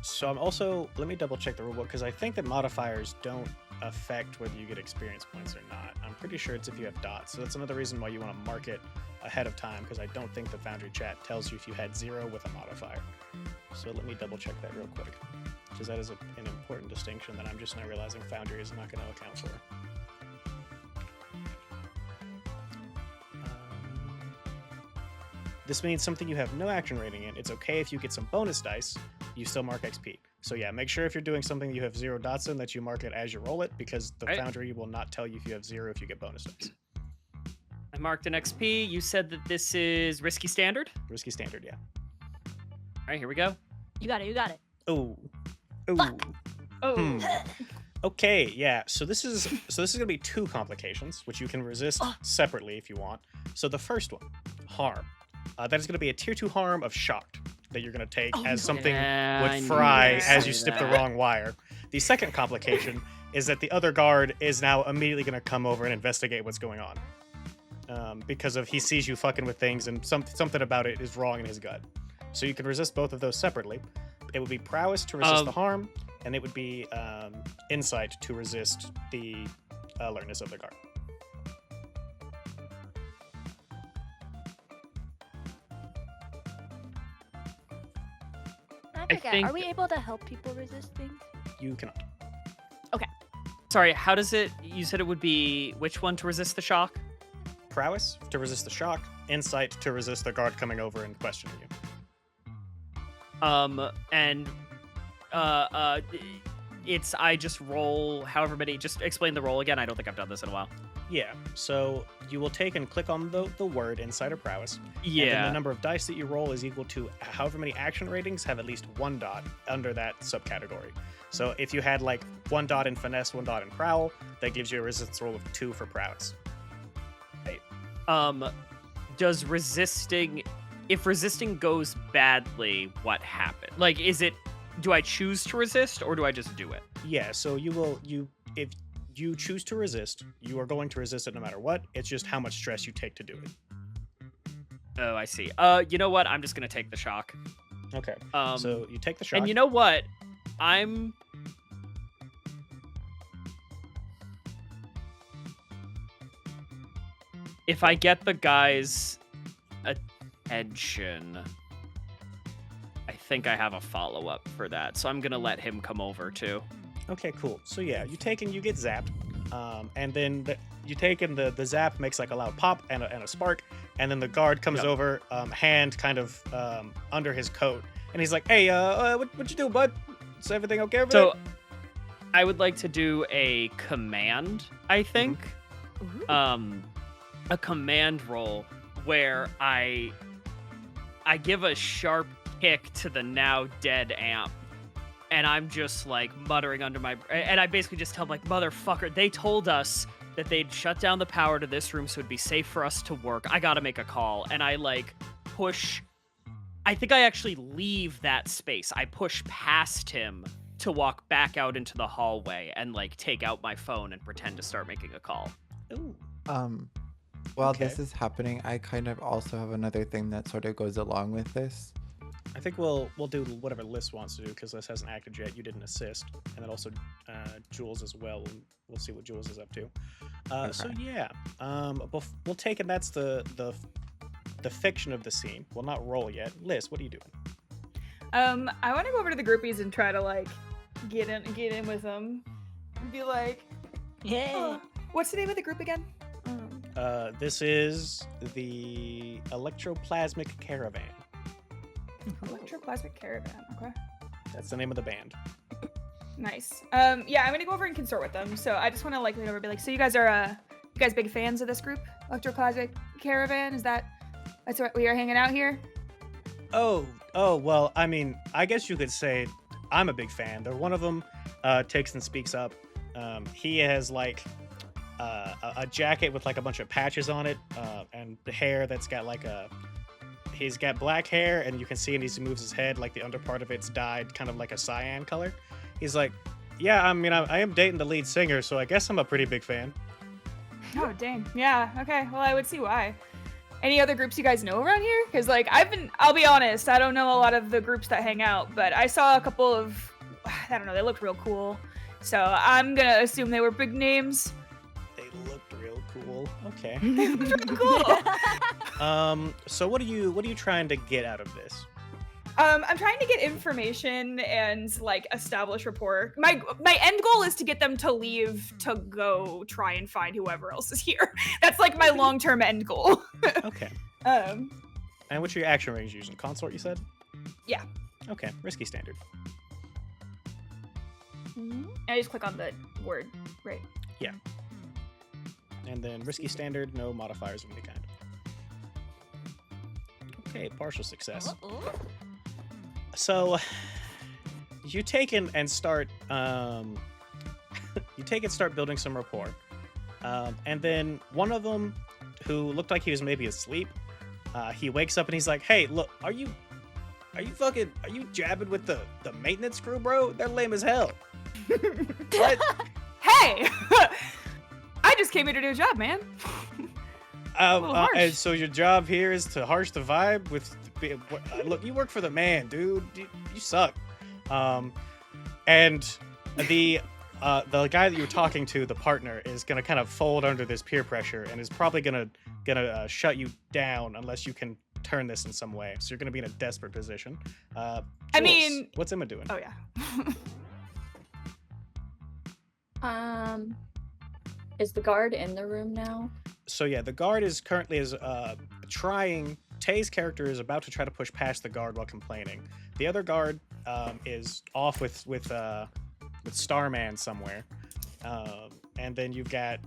So I'm also, let me double check the rulebook, because I think that modifiers don't affect whether you get experience points or not. I'm pretty sure it's if you have dots. So that's another reason why you want to mark it ahead of time, because I don't think the Foundry chat tells you if you had 0 with a modifier. So let me double check that real quick, because that is an important distinction that I'm just now realizing Foundry is not going to account for. This means something you have no action rating in. It's okay if you get some bonus dice, you still mark XP. So yeah, make sure if you're doing something you have 0 dots in that you mark it as you roll it, because the Right. Foundry will not tell you if you have 0 if you get bonus dice. I marked an XP. You said that this is risky standard. Risky standard, yeah. All right, here we go. You got it. Oh. Ooh. Fuck. Oh. Hmm. Okay, yeah. So this is gonna be 2 complications, which you can resist separately if you want. So the first one, harm. That is gonna be a tier 2 harm of shocked that you're gonna take as something Yeah, I would knew fry you'd as say you snip the that. wrong wire. The second complication is that the other guard is now immediately gonna come over and investigate what's going on. Because of he sees you fucking with things and something about it is wrong in his gut. So you can resist both of those separately. It would be prowess to resist the harm, and it would be insight to resist the alertness of the guard. I forget. think- Are we able to help people resist things? You cannot. Sorry, how does it? You said it would be which one to resist the shock? Prowess to resist the shock, insight to resist the guard coming over and questioning you. It's I just roll however many. Just explain the roll again. I don't think I've done this in a while. Yeah, so you will take and click on the word insight or prowess. And then Yeah. the number of dice that you roll is equal to however many action ratings have at least 1 dot under that subcategory. So if you had 1 dot in finesse, 1 dot in prowl, that gives you a resistance roll of 2 for prowess. Does resisting, if resisting goes badly, what happens? Do I choose to resist or do I just do it? Yeah, so if you choose to resist, you are going to resist it no matter what. It's just how much stress you take to do it. Oh, I see. You know what? I'm just gonna take the shock. Okay. Um, So you take the shot. and you know what? If I get the guy's attention, I think I have a follow-up for that. So I'm gonna let him come over too. Okay, cool. So yeah, you take and you get zapped, and then you take and the zap makes like a loud pop and a spark, and then the guard comes Yep. over, hand kind of under his coat, and he's like, "Hey, what you do, bud? Is everything okay over So I would like to do a command, I think. A command roll where I give a sharp kick to the now dead amp. And I'm just like muttering under my and I basically just tell him like, motherfucker, they told us that they'd shut down the power to this room so it'd be safe for us to work. I gotta make a call. And I like push. I think I actually leave that space. I push past him to walk back out into the hallway and like take out my phone and pretend to start making a call. there?" Ooh. While Okay. this is happening, I kind of also have another thing that sort of goes along with this. I think we'll do whatever Liz wants to do because Liz hasn't acted yet. You didn't assist, and then also Jules as well. We'll see what Jules is up to. So Okay. yeah, we'll take and that's the fiction of the scene. We'll not roll yet. Liz, what are you doing? I want to go over to the groupies and try to like get in with them. And be like, Yeah. what's the name of the group again? This is the Electroplasmic Caravan. Electroplasmic Caravan. Okay. That's the name of the band. Nice. Yeah, I'm gonna go over and consort with them. So I just want to like lean over and be like, so you guys are you guys big fans of this group, Electroplasmic Caravan? That's what we are hanging out here? Oh, well, I mean, I guess you could say I'm a big fan. They're one of them takes and speaks up. He has like a jacket with like a bunch of patches on it, and the hair that's got like he's got black hair, and you can see, and he moves his head, like the under part of it's dyed kind of like a cyan color. He's like, yeah, I mean, I am dating the lead singer, so I guess I'm a pretty big fan. Oh dang. Yeah. Okay. Well, I would see why. Any other groups you guys know around here? Because like I'll be honest, I don't know a lot of the groups that hang out, but I saw a couple of, I don't know, they looked real cool. So I'm gonna assume they were big names. They looked real cool. Okay. Cool. So what are you trying to get out of this? I'm trying to get information and like establish rapport. My end goal is to get them to leave to go try and find whoever else is here. That's like my long-term end goal. Okay. Um, And what's your action range using? Consort, you said? Yeah. Okay. Risky standard. I just click on the word, right? And then risky standard, no modifiers of any kind. Okay, partial success. So you take and start start building some rapport. And then one of them, who looked like he was maybe asleep, he wakes up and he's like, "Hey, look, are you jabbing with the maintenance crew, bro? They're lame as hell." What? Hey! I just came here to do a job, man. little harsh. And so your job here is to harsh the vibe with. Look, you work for the man, dude. You suck. And the guy that you're talking to, the partner, is gonna kind of fold under this peer pressure and is probably gonna shut you down unless you can turn this in some way. So you're gonna be in a desperate position. I Jules, mean- what's Emma doing? Oh yeah. Is the guard in the room now? So yeah, the guard is currently trying. Tay's character is about to try to push past the guard while complaining. The other guard is off with Starman somewhere, and then you've got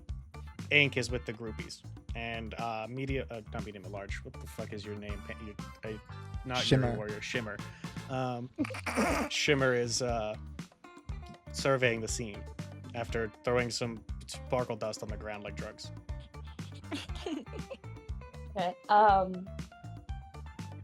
Ink is with the groupies, and not medium at large. What the fuck is your name? Not Shimmer. Yuri Warrior. Shimmer. Shimmer is surveying the scene after throwing some sparkle dust on the ground like drugs. Okay. I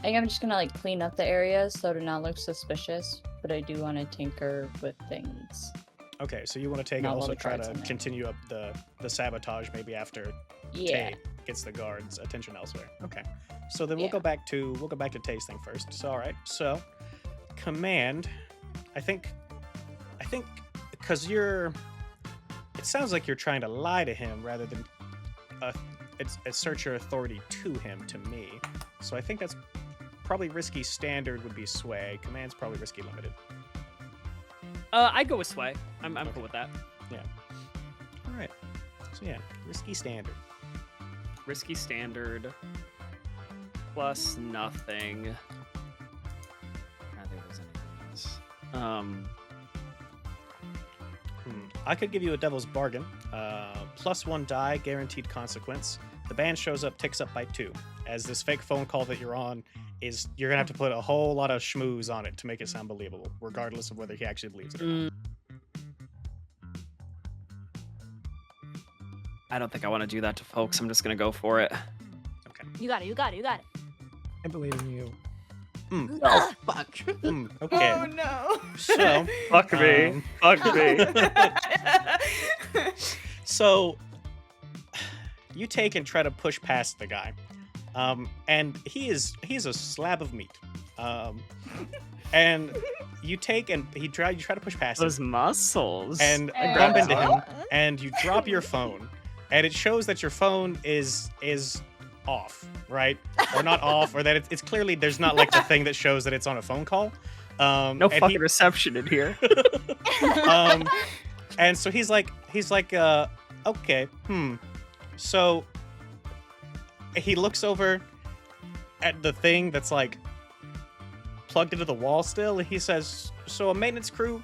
think I'm just gonna like clean up the area so to not look suspicious, but I do want to tinker with things. Okay, so you want to take and Not all also the try cards to in there. continue up the sabotage maybe after Yeah. Tay gets the guard's attention elsewhere. Okay. So then we'll go back to tasting first. So all right. So command, I think because it sounds like you're trying to lie to him rather than assert your authority to him, to me. So I think that's probably risky standard would be sway. Command's probably risky limited. I'd go with sway. I'm cool with that. Yeah. All right. So yeah, risky standard. Risky standard plus nothing. I don't think there's anything else. I could give you a devil's bargain. +1 die, guaranteed consequence. The band shows up, ticks up by 2. As this fake phone call that you're on you're gonna have to put a whole lot of schmooze on it to make it sound believable, regardless of whether he actually believes it or not. I don't think I want to do that to folks. I'm just gonna go for it. Okay. You got it. I believe in you. Oh, fuck. Okay. Oh no. So, Fuck me. Fuck me. so you take and try to push past the guy, and he's a slab of meat, and you take and you try to push past Those him muscles. and And bump grabs into it. him, and you drop your phone, and it shows that your phone is off, right? Or not off, or that it's clearly there's not like the thing that shows that it's on a phone call. No and fucking reception in here. And so he's like, okay, So he looks over at the thing that's like plugged into the wall still. And he says, so a maintenance crew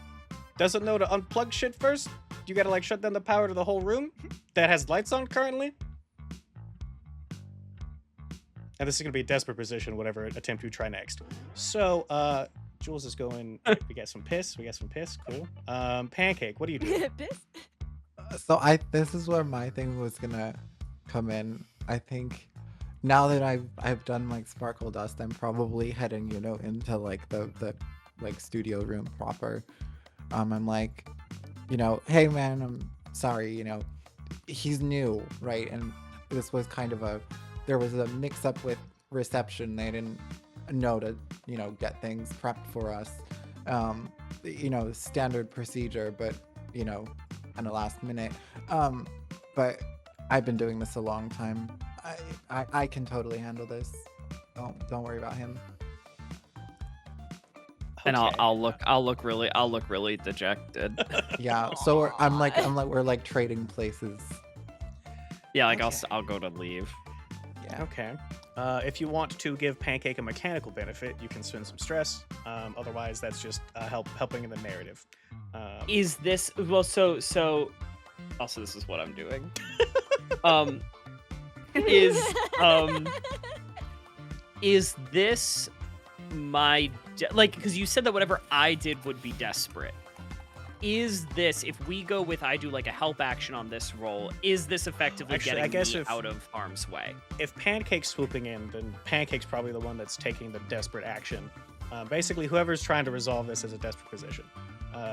doesn't know to unplug shit first? You gotta like shut down the power to the whole room that has lights on currently? And this is gonna be a desperate position, whatever attempt you try next. So, Jules is going, we got some piss, cool. Pancake, what do you do? So this is where my thing was gonna come in. I think now that I've done like sparkle dust, I'm probably heading, into like the like studio room proper. I'm like, hey man, I'm sorry, he's new, right? And this was kind of there was a mix up with reception. They didn't know to, get things prepped for us. Standard procedure, but, in the last minute. But I've been doing this a long time. I can totally handle this. Don't worry about him. And Okay. I'll look really dejected. Yeah. So I'm like we're like trading places. Yeah, like Okay. I'll go to leave. Yeah. Okay. If you want to give Pancake a mechanical benefit, you can spend some stress. Otherwise, that's just helping in the narrative. Is this so also this is what I'm doing. Is this my because you said that whatever I did would be desperate. Is this, if we go with I do like a help action on this roll, is this effectively Actually, I getting guess me if- out of harm's way? If Pancake's swooping in, then Pancake's probably the one that's taking the desperate action. Basically, whoever's trying to resolve this is a desperate position.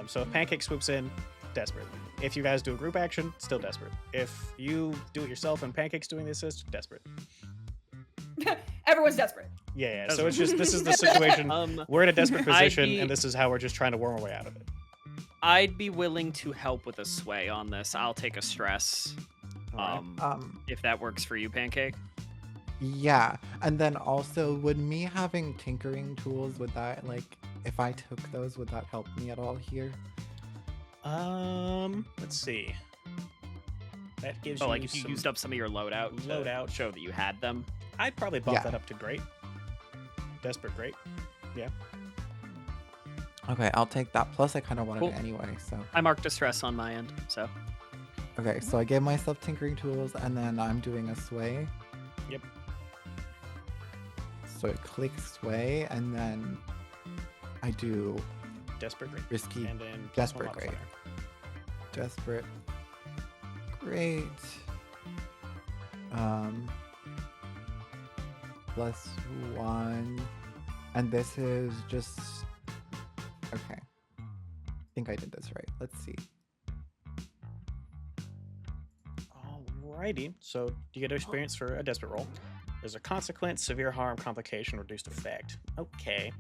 So if Pancake swoops in, desperate. If you guys do a group action, still desperate. If you do it yourself and Pancake's doing the assist, desperate. Everyone's desperate. Yeah. So it's just this is the situation. We're in a desperate I'd position, be- and this is how we're just trying to worm our way out of it. I'd be willing to help with a sway on this. I'll take a stress. Alright. If that works for you, Pancake. Yeah. And then also, would me having tinkering tools, would that, like, if I took those, would that help me at all here? Let's see. That gives Oh, you like if you some used up some of your loadout to loadout. show that you had them. I'd probably bump Yeah. that up to great. Desperate great. Okay, I'll take that. Plus, I kind of wanted Cool. it anyway, so. I marked distress on my end, so Okay, so I gave myself tinkering tools, and then I'm doing a sway. Yep. So it clicks sway, and then I do Desperate great. risky, And then Desperate +1 great. modifier. desperate, great. +1, and this is just okay. I think I did this right. Let's see. Alrighty. So you get experience for a desperate roll. There's a consequence, severe harm, complication, reduced effect. Okay.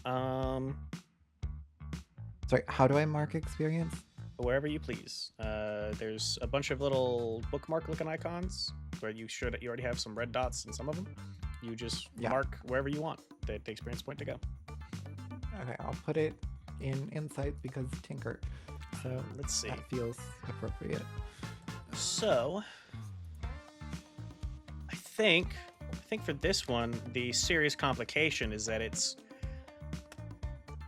Um, Sorry, how do I mark experience? wherever you please. There's a bunch of little bookmark-looking icons where you already have some red dots in some of them. You just mark wherever you want the experience point to go. Okay, I'll put it in insights because Tinker. So Let's see. that feels appropriate. So, I think for this one, the serious complication is that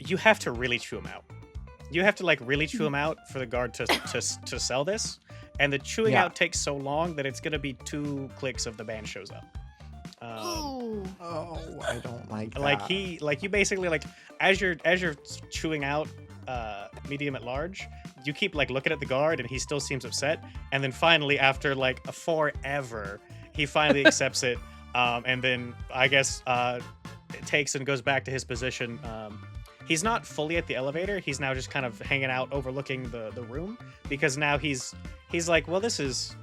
you have to really chew them out. You have to like really chew them out for the guard to sell this, and the chewing out takes so long that it's gonna be 2 clicks of the band shows up. Ooh. Oh, I don't like that. Like you basically like as you're chewing out medium at large, you keep like looking at the guard and he still seems upset, and then finally after like a forever he finally accepts it, and then I guess it takes and goes back to his position. He's not fully at the elevator. He's now just kind of hanging out overlooking the room, because now he's like, well, this is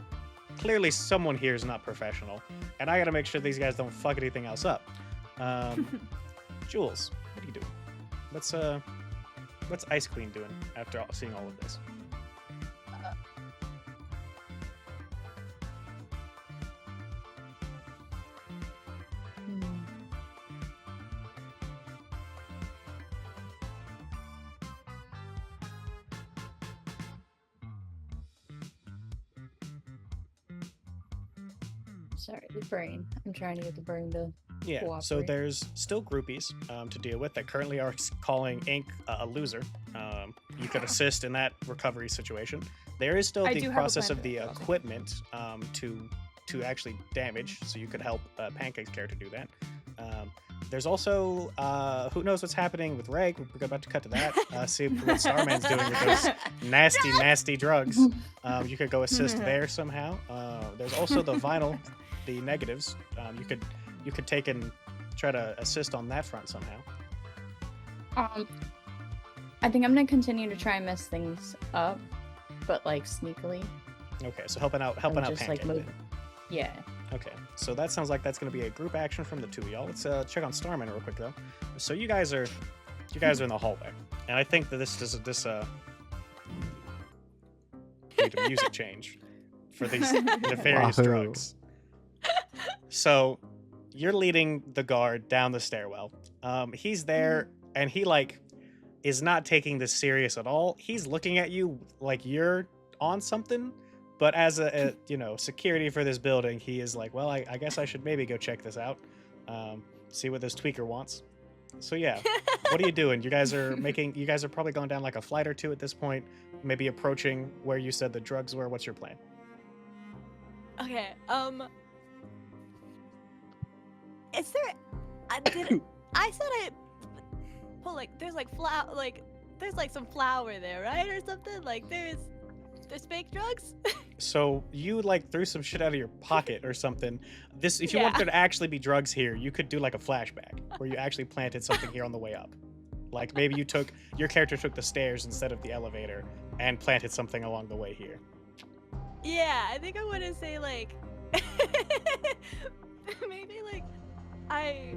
clearly someone here is not professional, and I gotta make sure these guys don't fuck anything else up. Jules, what are you doing? What's Ice Queen doing after seeing all of this? Sorry, the brain. I'm trying to get the brain to Yeah, so cooperate. there's still groupies to deal with that currently are calling Ink a loser. You could assist in that recovery situation. There is still I the do have a process plan of for the that, Chelsea. equipment to actually damage, so you could help Pancake's character do that. There's also who knows what's happening with Reg. We're about to cut to that. See what Starman's doing with those nasty drugs. You could go assist there somehow. There's also the vinyl, the negatives. You could take and try to assist on that front somehow. I think I'm gonna continue to try and mess things up, but like sneakily. Okay, so helping out just, Pancake. like, then. move- Yeah. Okay, so that sounds like that's going to be a group action from the two of y'all. Let's check on Starman real quick though. So you guys are in the hallway, and I think that this need a music change for these nefarious Wahoo. drugs. So you're leading the guard down the stairwell. He's there, and he like is not taking this serious at all. He's looking at you like you're on something. But as a security for this building, he is like, well, I guess I should maybe go check this out, see what this tweaker wants. So yeah, what are you doing? You guys are probably going down like a flight or two at this point, maybe approaching where you said the drugs were. What's your plan? Okay. Is there? I said I. Well, like there's like there's like some flour there, right, or something. Like there's fake drugs. So you like threw some shit out of your pocket or something. If you want there to actually be drugs here, you could do like a flashback where you actually planted something here on the way up. Like maybe your character took the stairs instead of the elevator and planted something along the way here. Yeah, I think I want to say like maybe like I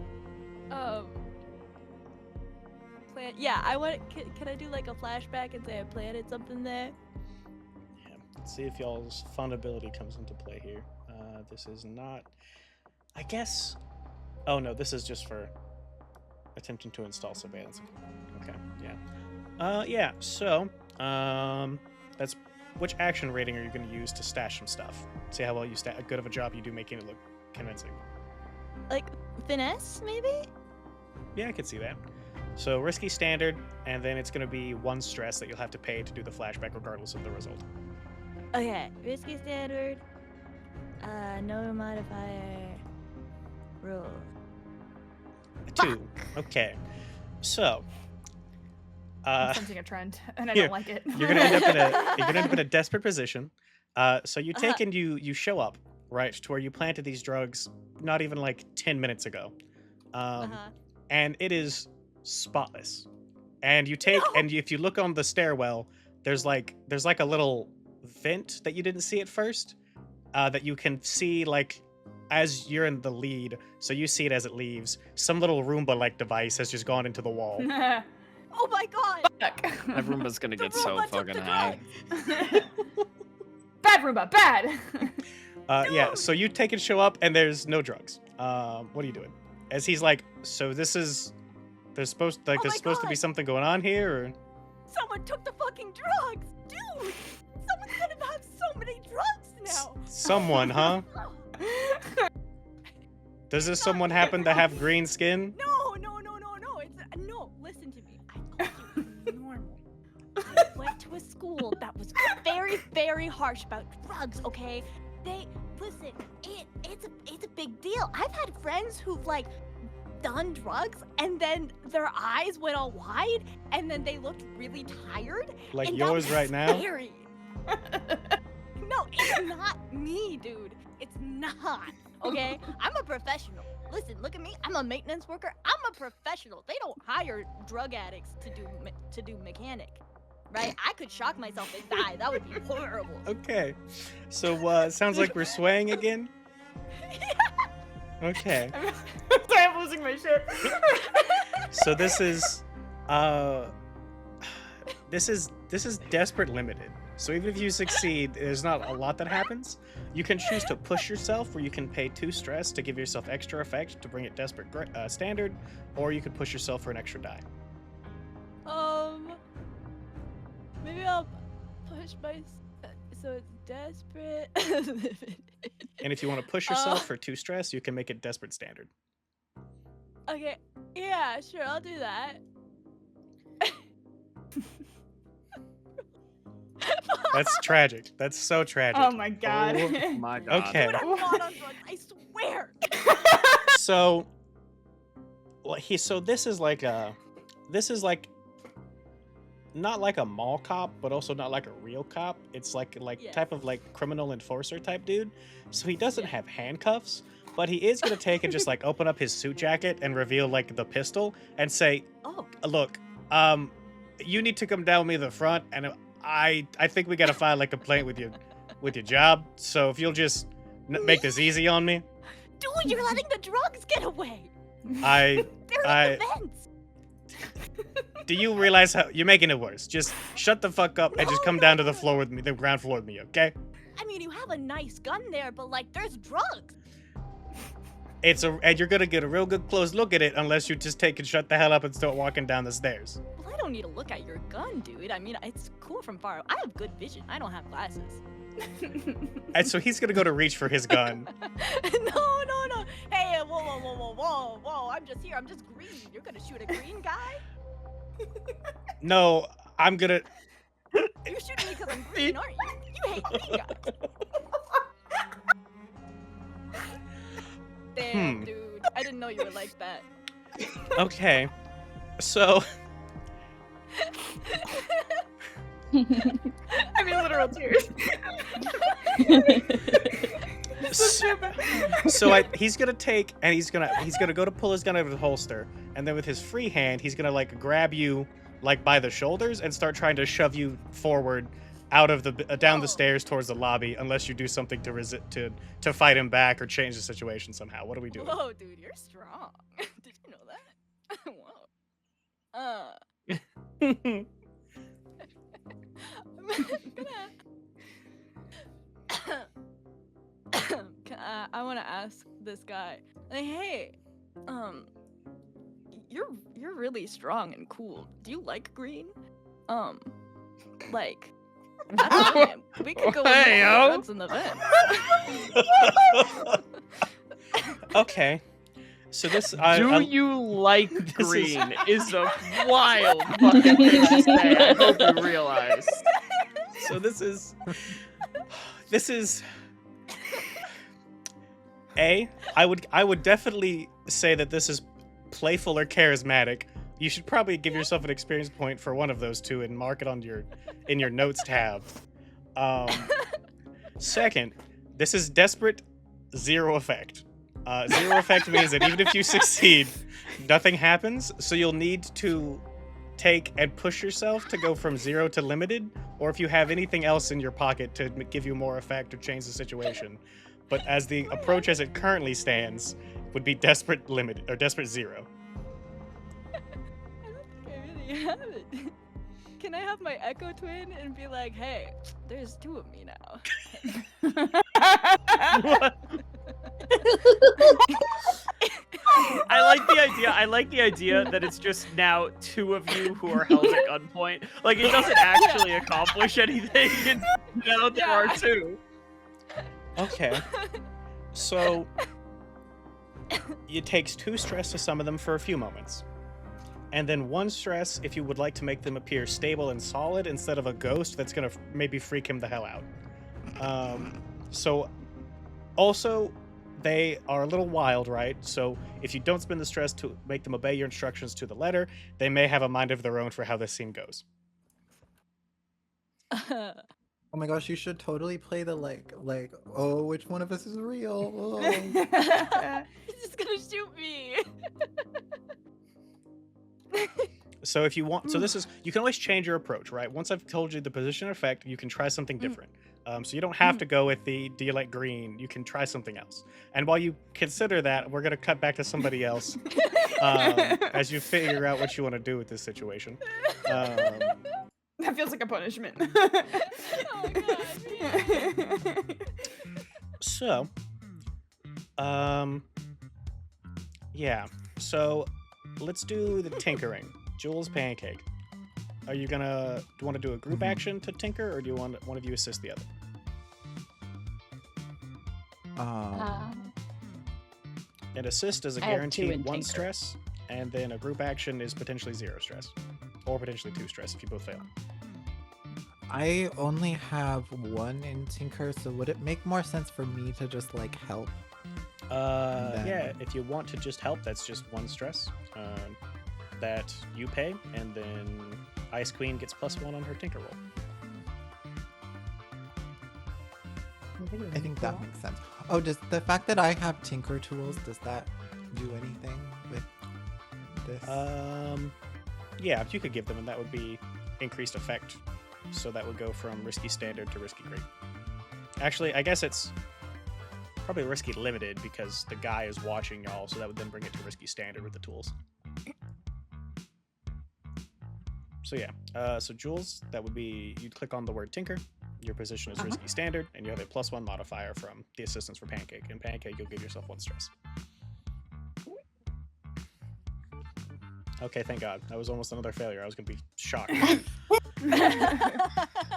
plan. Yeah, I want. Can I do like a flashback and say I planted something there? Yeah, let's see if y'all's fun ability comes into play here. This is not. I guess. Oh no, this is just for attempting to install surveillance. Okay, yeah. Yeah. So, that's which action rating are you going to use to stash some stuff? See how well you good of a job you do making it look convincing. Like finesse, maybe? Yeah, I could see that. So risky standard, and then it's going to be 1 stress that you'll have to pay to do the flashback regardless of the result. Okay, risky standard. No modifier. Rule. 2. Okay. So. I'm sensing a trend, and I here, don't like it. You're gonna end up in a desperate position. So you take and you show up right to where you planted these drugs not even like 10 minutes ago, and it is spotless. And you take and if you look on the stairwell, there's like a little vent that you didn't see at first, that you can see like as you're in the lead, so you see it as it leaves, some little Roomba-like device has just gone into the wall. Oh my god! Fuck. That Roomba's gonna The get so Roomba took fucking the high. Bad Roomba, bad. Yeah, so you take and show up, and there's no drugs. What are you doing? As he's like, so this is, there's supposed Oh my there's supposed to be God. something going on here, or Someone took the fucking drugs! Dude! Someone's gonna have so many drugs now! someone, huh? Does this someone happen to have green skin? No! It's no, listen to me. I told you it was normal. I went to a school that was very, very harsh about drugs, okay? Listen, it's a big deal. I've had friends who've like done drugs and then their eyes went all wide and then they looked really tired. Like and that yours was right now? scary. No, it's not me, dude. It's not. Okay? I'm a professional. Listen, look at me. I'm a maintenance worker. I'm a professional. They don't hire drug addicts to do mechanic. Right? I could shock myself and die. That would be horrible. Okay. So, sounds like we're swaying again? Okay. Sorry, I'm losing my shit. So this is desperate limited. So even if you succeed, there's not a lot that happens. You can choose to push yourself, where you can pay 2 stress to give yourself extra effect to bring it desperate standard, or you could push yourself for an extra die. Maybe I'll push my so it's desperate. And if you want to push yourself for 2 stress, you can make it desperate standard. Okay, yeah, sure, I'll do that. That's tragic. That's so tragic. Oh my god. Oh my god. Okay. Dude, I'm not on drugs, I swear. So, this is like not like a mall cop, but also not like a real cop. It's like Yeah. type of like criminal enforcer type dude. So he doesn't Yeah. have handcuffs, but he is gonna take and just like open up his suit jacket and reveal like the pistol and say, Oh, "Look, you need to come down with me to the front, and I think we gotta file a complaint with your job. So if you'll just make this easy on me, dude, you're letting the drugs get away. I They're I- in the vents. do you realize how you're making it worse? Just shut the fuck up and just No, come no, down to no, the floor with me, the ground floor with me, okay? I mean, you have a nice gun there, but like, there's drugs. And you're gonna get a real good close look at it unless you just take and shut the hell up and start walking down the stairs. Well, I don't need to look at your gun, dude. I mean, it's cool from far. I have good vision. I don't have glasses. And so he's gonna go to reach for his gun. No. Hey, whoa. I'm just here. I'm just green. You're gonna shoot a green guy? No, I'm gonna. You're shooting me because I'm green, aren't you? You hate green guys. Damn, dude. I didn't know you were like that. Okay. So I mean, literal tears. he's gonna take and he's gonna go to pull his gun out of his holster, and then with his free hand he's gonna like grab you like by the shoulders and start trying to shove you forward out of the down the Oh. stairs towards the lobby, unless you do something to fight him back or change the situation somehow. What are we doing? Whoa, dude, you're strong. Did you know that? Whoa. I want to ask this guy, like, hey, you're really strong and cool. Do you like green? Like, I don't know, man. We could go with Hey, the yo. drugs in the vent. Okay. So this Do you like This is- green is a wild fucking thing to say. I hope you realize. So this is I would definitely say that this is playful or charismatic. You should probably give yourself an experience point for one of those two and mark it on in your notes tab. Second, this is desperate, 0 effect. 0 effect means that even if you succeed, nothing happens. So you'll need to take and push yourself to go from 0 to limited, or if you have anything else in your pocket to give you more effect or change the situation. but as the approach as it currently stands would be desperate limit or desperate 0. I don't think I really have it. Can I have my echo twin and be like, hey, there's 2 of me now? I like the idea. I like the idea that it's just now 2 of you who are held at gunpoint. Like it doesn't actually accomplish anything. It's, now there are 2. Okay. So it takes 2 stress to summon them for a few moments. And then 1 stress if you would like to make them appear stable and solid instead of a ghost that's going to maybe freak him the hell out. So also, they are a little wild, right? So if you don't spend the stress to make them obey your instructions to the letter, they may have a mind of their own for how this scene goes. Oh my gosh, you should totally play the like, oh, which one of us is real? Oh. He's just gonna shoot me. So if you want, so this is, you can always change your approach, right? Once I've told you the position effect, you can try something different. So you don't have to go with the, do you like green? You can try something else. And while you consider that, we're going to cut back to somebody else as you figure out what you want to do with this situation. That feels like a punishment. Oh god. So, yeah. So let's do the tinkering. Jules Pancake. Are you gonna, do you want to do a group action to tinker, or do you want one of you assist the other? An assist is a I have 2 guaranteed in 1 tinker. stress, and then a group action is potentially 0 stress, or potentially 2 stress if you both fail. I only have 1 in Tinker, so would it make more sense for me to just like help? Yeah, if you want to just help, that's just 1 stress that you pay, and then Ice Queen gets +1 on her tinker roll. I think that makes sense. Oh, does the fact that I have Tinker tools, does that do anything with this? Yeah, if you could give them, and that would be increased effect. So that would go from risky standard to risky great. Actually, I guess it's probably risky limited because the guy is watching y'all, so that would then bring it to risky standard with the tools. So yeah, so Jules, that would be, you'd click on the word tinker, your position is risky standard, and you have a +1 modifier from the assistance for Pancake. And Pancake, you'll give yourself 1 stress. Okay, thank God. That was almost another failure. I was going to be shocked.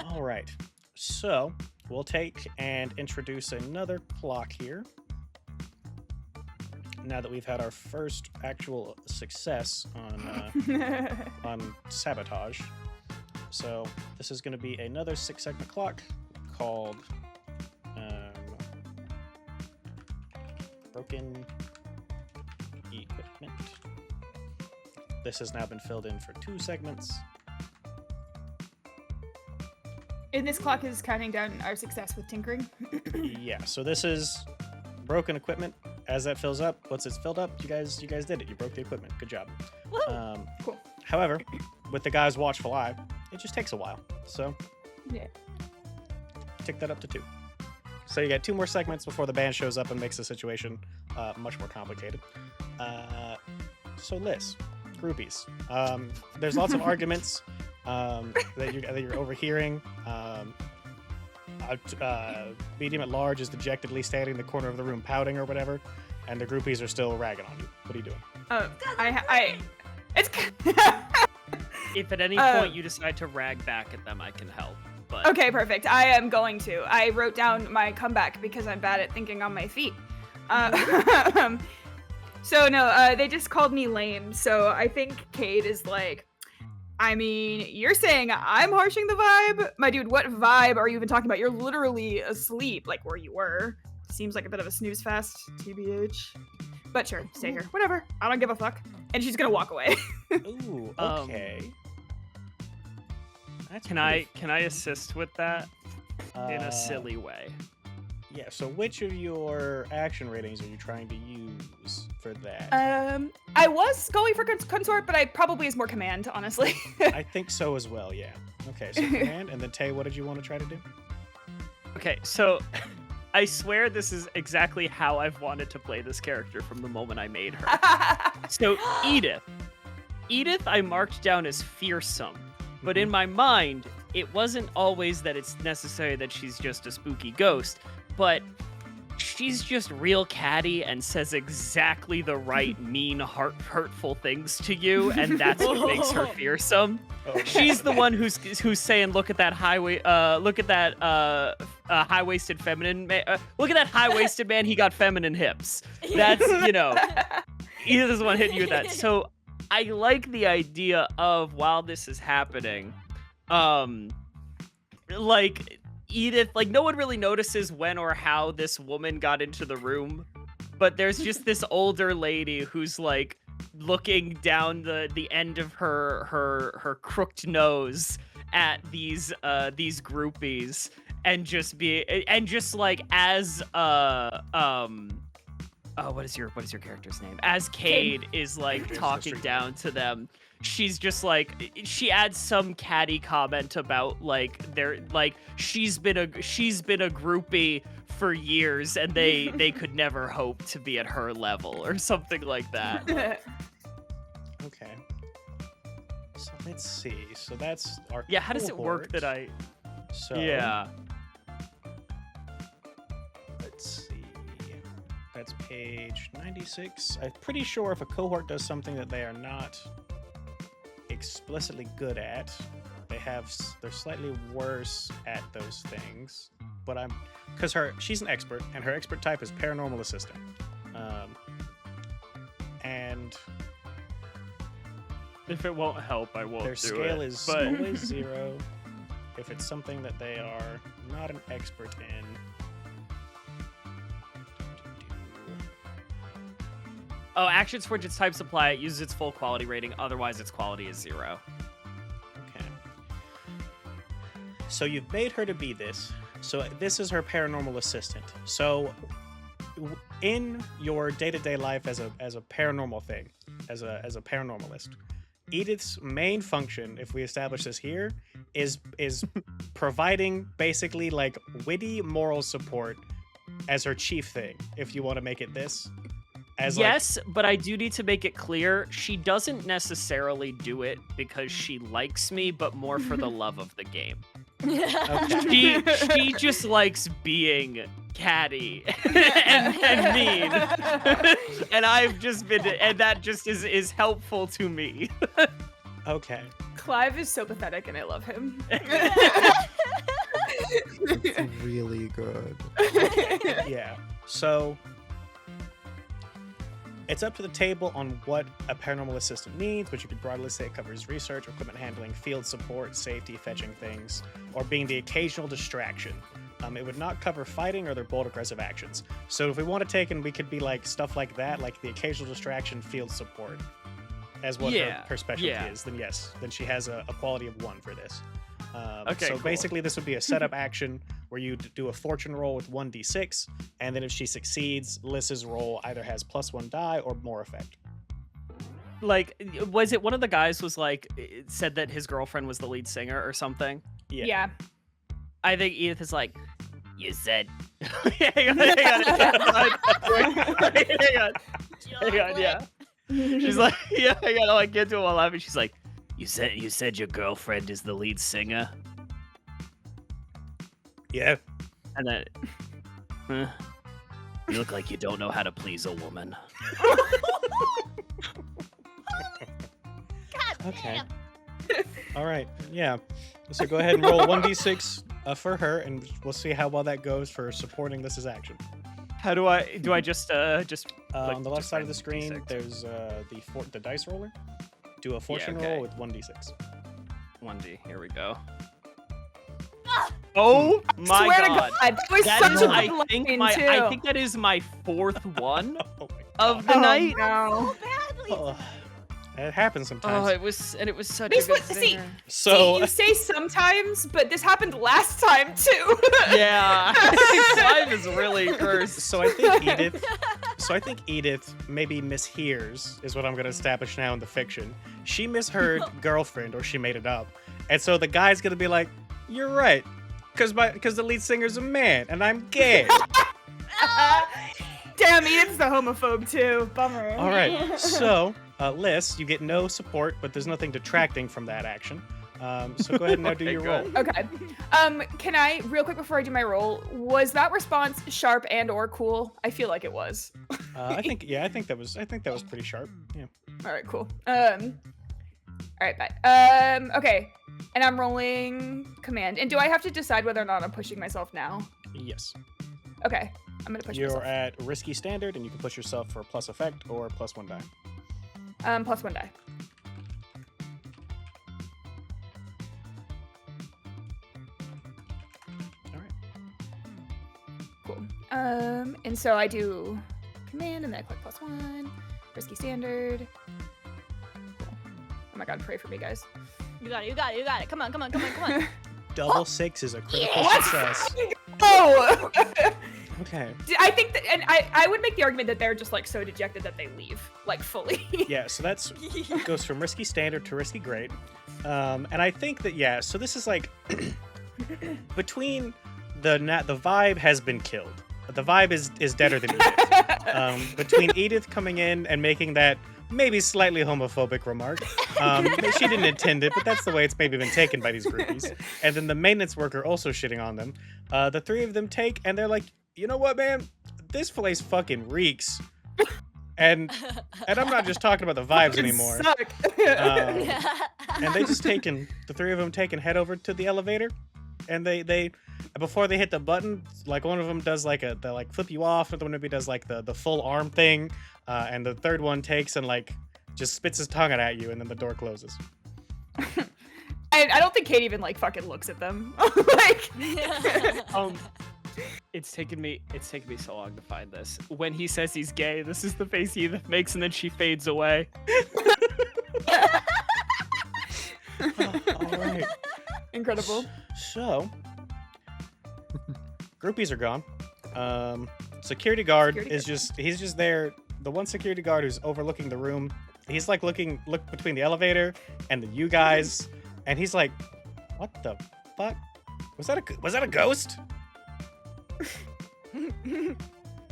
All right. So we'll take and introduce another clock here. Now that we've had our first actual success on sabotage. So this is going to be another 6-segment clock called Broken Equipment. This has now been filled in for 2 segments. And this clock is counting down our success with tinkering. Yeah, so this is broken equipment. As that fills up, once it's filled up, you guys did it. You broke the equipment. Good job. Cool. However, with the guy's watchful eye, it just takes a while. So Yeah. tick that up to 2. So you got 2 more segments before the band shows up and makes the situation much more complicated. So Liz, groupies. There's lots of arguments that you're overhearing. Medium at large is dejectedly standing in the corner of the room pouting or whatever, and the groupies are still ragging on you. What are you doing? It's. If at any point you decide to rag back at them, I can help. But Okay, perfect. I am going to. I wrote down my comeback because I'm bad at thinking on my feet. So no, they just called me lame. So I think Cade is like, I mean, you're saying I'm harshing the vibe? My dude, what vibe are you even talking about? You're literally asleep, like where you were. Seems like a bit of a snooze fest, TBH. But sure, stay here. Whatever. I don't give a fuck. And she's gonna walk away. Ooh, okay. That's can I assist with that in a silly way? Yeah, so which of your action ratings are you trying to use for that? I was going for consort, but I probably is more command, honestly. I think so as well, yeah. Okay, so command, and then Tay, what did you want to try to do? Okay, so I swear this is exactly how I've wanted to play this character from the moment I made her. So Edith. Edith I marked down as fearsome, but in my mind, it wasn't always that it's necessary that she's just a spooky ghost, but she's just real catty and says exactly the right mean, hurtful things to you, and that's what makes her fearsome. Oh, She's the one who's saying, "Look at that high-waisted feminine man. Look at that high-waisted man. He got feminine hips." That's Edith is the one hitting you with that. So I like the idea of while this is happening, like Edith, like no one really notices when or how this woman got into the room, but there's just this older lady who's like looking down the end of her crooked nose at these groupies and just like as what is your character's name? As Cade is like talking down to them, she's just like she adds some catty comment about like they're like she's been a groupie for years and they could never hope to be at her level or something like that. Okay. So let's see. So that's our Yeah, how does it work cohort. that I So Yeah. let's see. That's page 96. I'm pretty sure if a cohort does something that they are not explicitly good at, they're slightly worse at those things. But because she's an expert, and her expert type is paranormal assistant. And If it won't help, I won't their do scale it. is but... always 0 if it's something that they are not an expert in. Oh, actions for which its type supply, it uses its full quality rating. Otherwise, its quality is 0. Okay. So you've made her to be this. So this is her paranormal assistant. So in your day-to-day life as a paranormal thing, as a paranormalist, Edith's main function, if we establish this here, is providing basically like witty moral support as her chief thing. If you want to make it this. Yes, but I do need to make it clear, she doesn't necessarily do it because she likes me, but more for the love of the game. Okay. She just likes being catty and mean. And I've just been, and that just is helpful to me. Okay. Clive is so pathetic and I love him. It's really good. Yeah. So it's up to the table on what a paranormal assistant needs, but you could broadly say it covers research, equipment handling, field support, safety, fetching things, or being the occasional distraction. It would not cover fighting or their bold aggressive actions. So if we want to take and we could be like stuff like that, like the occasional distraction, field support, as what her specialty is, then yes, then she has a quality of 1 for this. Okay, so cool. basically this would be a setup action where you do a fortune roll with 1d6, and then if she succeeds, Lys's roll either has +1 die or more effect. Like, was it one of the guys was like, said that his girlfriend was the lead singer or something? Yeah. I think Edith is like, you said. Hang on, yeah. She's like, yeah, I gotta like get to him while laughing. She's like, you said your girlfriend is the lead singer? Yeah. And then, huh? You look like you don't know how to please a woman. God Okay. damn. All right. Yeah. So go ahead and roll 1d6 for her, and we'll see how well that goes for supporting Lys's action. How do I just like, On the left just side of write the screen, D6? there's the dice roller. Do a fortune okay. roll with 1d6. 1D. Here we go. Oh my Swear to god. God, that was That such is, a I good think line, too. I think that is my 4th one Oh my of God. the night. No. Badly. Oh, it happens sometimes. Oh, it was such This a good was- see, singer. So See, you say sometimes, but this happened last time too. Yeah. Clive is really cursed. So I think Edith maybe mishears is what I'm going to establish now in the fiction. She misheard girlfriend, or she made it up, and so the guy's going to be like, "You're right. because the lead singer's a man and I'm gay. Damn, Edith's the homophobe too. Bummer. All right, so Liz, you get no support, but there's nothing detracting from that action. So go ahead and now do Okay, your good. roll. Okay. Can I, real quick before I do my roll, was that response sharp and or cool? I feel like it was. I think that was pretty sharp. Yeah. All right, cool. All right, bye. Okay. And I'm rolling command. And do I have to decide whether or not I'm pushing myself now? Yes. Okay. I'm gonna push You're myself. at risky standard, and you can push yourself for plus effect or plus 1 die. Plus 1 die. All right. Cool. And so I do command, and then I click +1. Risky standard. Cool. Oh my god, pray for me, guys. You got it. You got it. You got it. Come on. Come on. Come on. Come on. Double 6 is a critical What? success. Oh! Okay. I think that, and I would make the argument that they're just like so dejected that they leave, like fully. Yeah, so that's goes from risky standard to risky great. And I think that so this is like between the vibe has been killed. The vibe is deader than Edith. Between Edith coming in and making that maybe slightly homophobic remark. She didn't intend it, but that's the way it's maybe been taken by these groupies. And then the maintenance worker also shitting on them. The three of them take, and they're like, you know what, man? This place fucking reeks. And I'm not just talking about the vibes anymore. Suck. And they just the three of them take and head over to the elevator. And they before they hit the button, like one of them does like they like flip you off, another one maybe does like the full arm thing, and the third one takes and like just spits his tongue out at you, and then the door closes. I don't think Kate even like fucking looks at them. Like, It's taken me so long to find this. When he says he's gay, this is the face Edith makes, and then she fades away. All right. incredible. So, groupies are gone. Security guard he's just there. The one security guard who's overlooking the room, he's like look between the elevator and you guys, and he's like, what the fuck? Was that a ghost?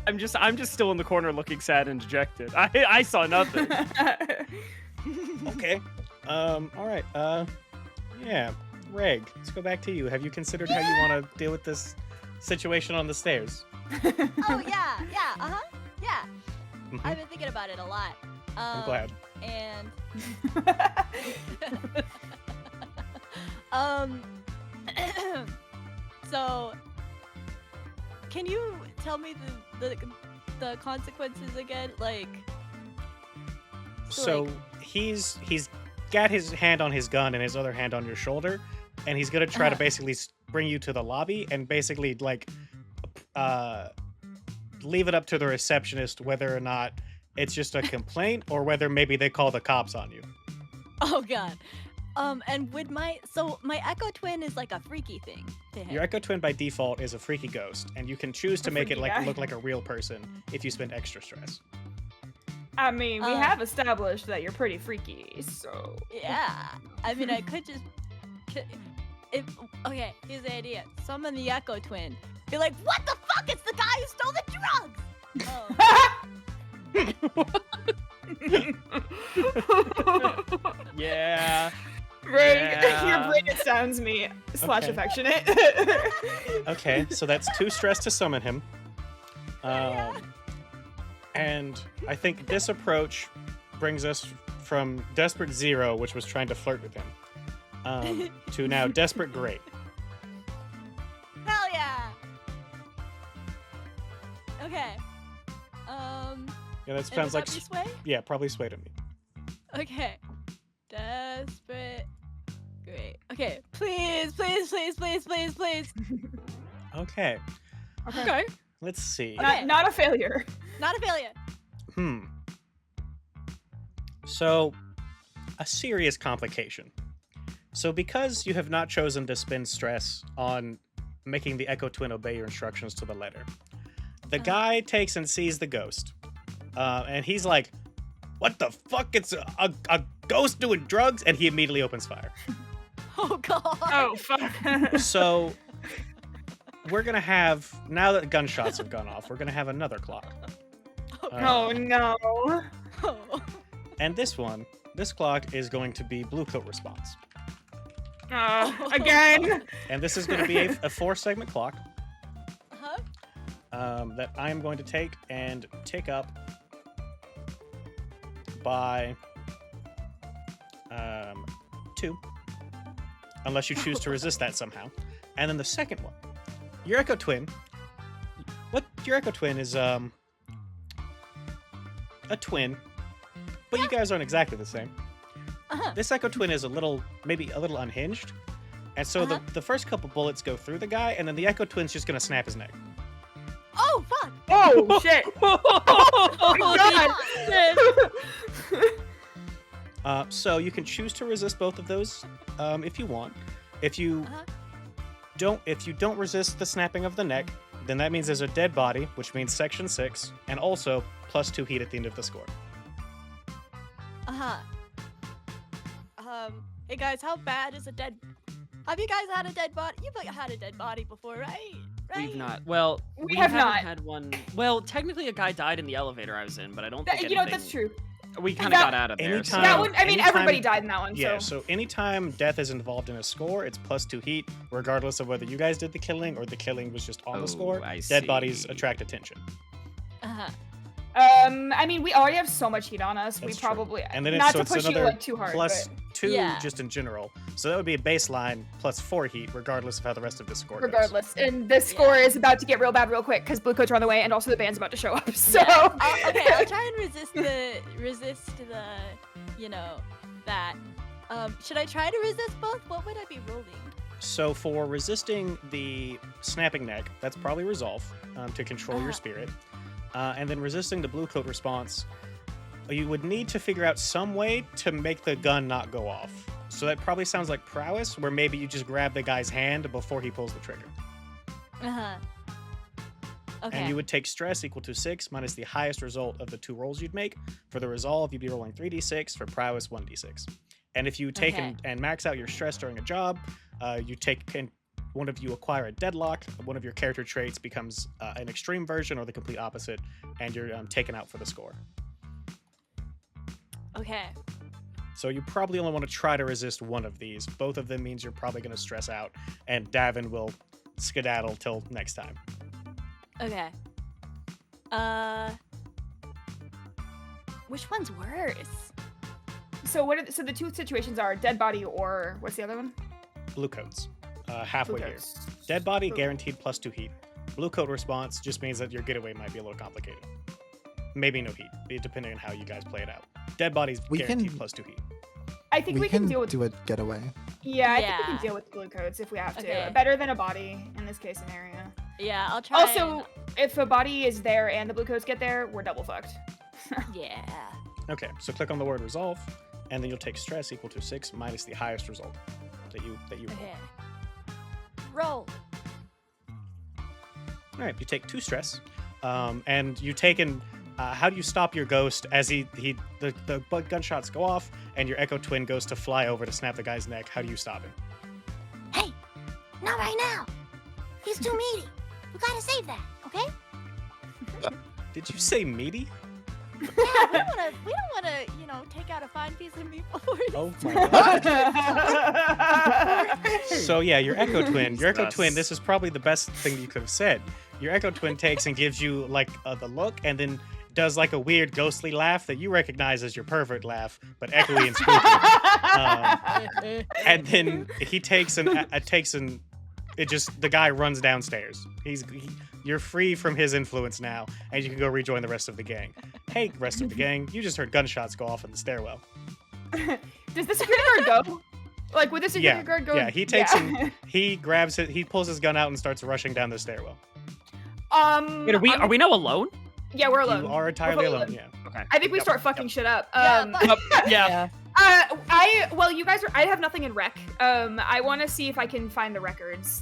I'm just still in the corner looking sad and dejected. I saw nothing. Okay. All right. Yeah. Reg, let's go back to you. Have you considered how you want to deal with this situation on the stairs? Oh yeah. Yeah. Mhm. I've been thinking about it a lot. I'm glad. And so can you tell me the consequences again? Like, So he's got his hand on his gun and his other hand on your shoulder, and he's gonna try to basically bring you to the lobby and basically like leave it up to the receptionist whether or not it's just a complaint or whether maybe they call the cops on you. oh god. And would my Echo Twin is like a freaky thing to him. Your Echo Twin by default is a freaky ghost, and you can choose to A make it freaky like guy. look like a real person if you spend extra stress. I mean, we Uh, have established that you're pretty freaky, so. Yeah. I mean, I could just. Okay, here's the idea. Summon the Echo Twin. Be like, what the fuck? It's the guy who stole the drugs! Oh. Yeah. Ray, Yeah. your brain sounds me / Okay. affectionate. Okay, so that's 2 stress to summon him. And I think this approach brings us from Desperate Zero, which was trying to flirt with him, to now Desperate Great. Hell yeah! Okay. Yeah, that and sounds like about me sway? yeah, probably sway to me. Okay. Desperate. Great. Okay. Please, please, please, please, please, please. Okay, Okay. let's see. Okay. Not a failure. Not a failure. So, a serious complication. So, because you have not chosen to spend stress on making the Echo Twin obey your instructions to the letter, the guy takes and sees the ghost. And he's like, what the fuck? It's a ghost doing drugs? And he immediately opens fire. Oh god. Oh, fuck. So, we're gonna have, now that gunshots have gone off, we're gonna have another clock. Oh no. Oh. And this clock is going to be blue coat response. Again. And this is going to be a 4-segment clock Uh-huh. that I am going to take and tick up by 2, unless you choose to resist that somehow. And then the second one, your Echo Twin. Your Echo Twin is a twin, but you guys aren't exactly the same. Uh-huh. This Echo Twin is maybe a little unhinged, and so the first couple bullets go through the guy, and then the Echo Twin's just gonna snap his neck. Oh, fuck! Oh shit. God. So you can choose to resist both of those if you want. If you don't resist the snapping of the neck, then that means there's a dead body, which means section 6, and also +2 heat at the end of the score. Uh-huh. Hey guys, how bad is a dead... Have you guys had a dead body? You've had a dead body before, right? We've not. Well, We have have not. had one. Well, technically, a guy died in the elevator I was in, but I don't think You know, anything... that's true. We kind of That- got out of there. Anytime- So... That one, I mean, anytime- everybody died in that one, Yeah, so. so anytime death is involved in a score, it's +2 heat, regardless of whether you guys did the killing or the killing was just on the score. I Dead bodies see. attract attention. Uh-huh. I mean, we already have so much heat on us. We That's true. probably And then not so to it's push you another like too hard. +2 Yeah. just in general. So that would be a baseline +4 heat, regardless of how the rest of the score but goes. regardless, and this score is about to get real bad real quick because blue coats are on the way, and also the band's about to show up. So. Yeah. I'll try and resist the, that. Should I try to resist both? What would I be rolling? So for resisting the snapping neck, that's probably resolve to control your Uh-huh. spirit. And then resisting the blue coat response, you would need to figure out some way to make the gun not go off. So that probably sounds like prowess, where maybe you just grab the guy's hand before he pulls the trigger. Uh-huh. Okay. And you would take stress equal to 6 minus the highest result of the 2 rolls you'd make. For the resolve, you'd be rolling 3d6, for prowess 1d6. And if you take Okay. and max out your stress during a job, you take and one of you acquire a deadlock, one of your character traits becomes an extreme version or the complete opposite, and you're taken out for the score. Okay. So you probably only want to try to resist one of these. Both of them means you're probably going to stress out, and Davin will skedaddle till next time. Okay. Which one's worse? So so the two situations are dead body or what's the other one? Blue coats, halfway Blue here. coats. Dead body Blue- guaranteed +2 heat. Blue coat response just means that your getaway might be a little complicated. Maybe no heat, depending on how you guys play it out. Dead body's We guaranteed can- +2 heat. I think we can deal with. do a getaway. Yeah, I think we Yeah. can deal with blue coats if we have to. Okay. Better than a body in this case scenario. Yeah, I'll try. Also, if a body is there and the blue coats get there, we're double fucked. Yeah. Okay, so click on the word resolve, and then you'll take stress equal to 6 minus the highest result that you roll. Okay. Roll. All right, you take 2 stress, and you take and how do you stop your ghost as the gunshots go off and your Echo Twin goes to fly over to snap the guy's neck? How do you stop him? Hey, not right now. He's too meaty. We gotta save that, okay? Did you say meaty? Yeah, we don't wanna, take out a fine piece of meat before you. Oh my god. So yeah, your Echo Twin. This is probably the best thing you could have said. Your Echo Twin takes and gives you like the look, and then does like a weird ghostly laugh that you recognize as your pervert laugh, but echoey and spooky. And then he takes the guy runs downstairs. You're free from his influence now, and you can go rejoin the rest of the gang. Hey, rest of the gang, you just heard gunshots go off in the stairwell. Does the security guard go? Like, would the security guard go? Yeah, he takes he grabs it, he pulls his gun out and starts rushing down the stairwell. Wait, are we now alone? Yeah, we're alone. You are entirely fully alone, alone. yeah. Okay. I think we Yep, start fucking yep. shit up. Yeah. Well, you guys I have nothing in rec. I want to see if I can find the records.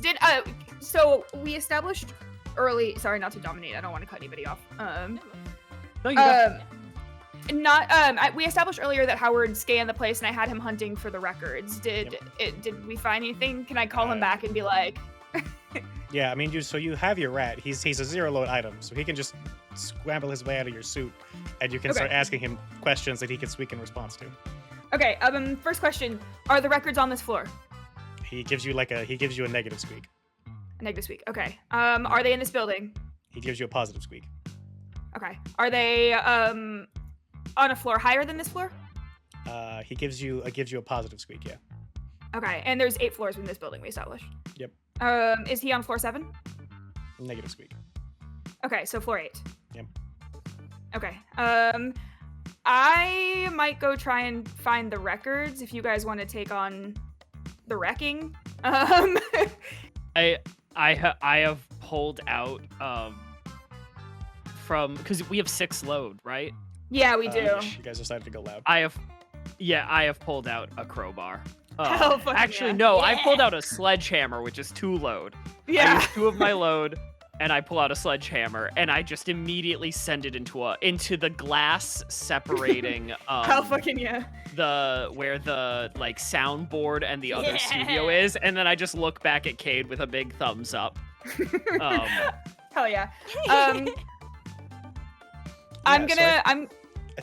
So we established early. Sorry, not to dominate. I don't want to cut anybody off. No, you got We established earlier that Howard scanned the place, and I had him hunting for the records. Did we find anything? Can I call him back and be like? Yeah, I mean, so you have your rat. He's a zero load item, so he can just scramble his way out of your suit, and you can start asking him questions that he can speak in response to. Okay. First question: are the records on this floor? He gives you a negative squeak. A negative squeak. Okay. Are they in this building? He gives you a positive squeak. Okay. Are they on a floor higher than this floor? He gives you a positive squeak. Yeah. Okay. And there's 8 floors in this building. We established. Yep. Is he on floor 7? Negative squeak. Okay, so floor 8. Yep. Okay. I might go try and find the records if you guys want to take on the wrecking. I have pulled out from because we have 6 load, right? Yeah, we do. You guys decided to go loud. I have pulled out a crowbar. Hell fucking Actually, yeah. no, I pulled out a sledgehammer, which is 2 load. I Yeah. use 2 of my load, and I pull out a sledgehammer, and I just immediately send it into the glass separating Hell fucking yeah. where the like soundboard and the other studio is, and then I just look back at Cade with a big thumbs up. Hell yeah. I I think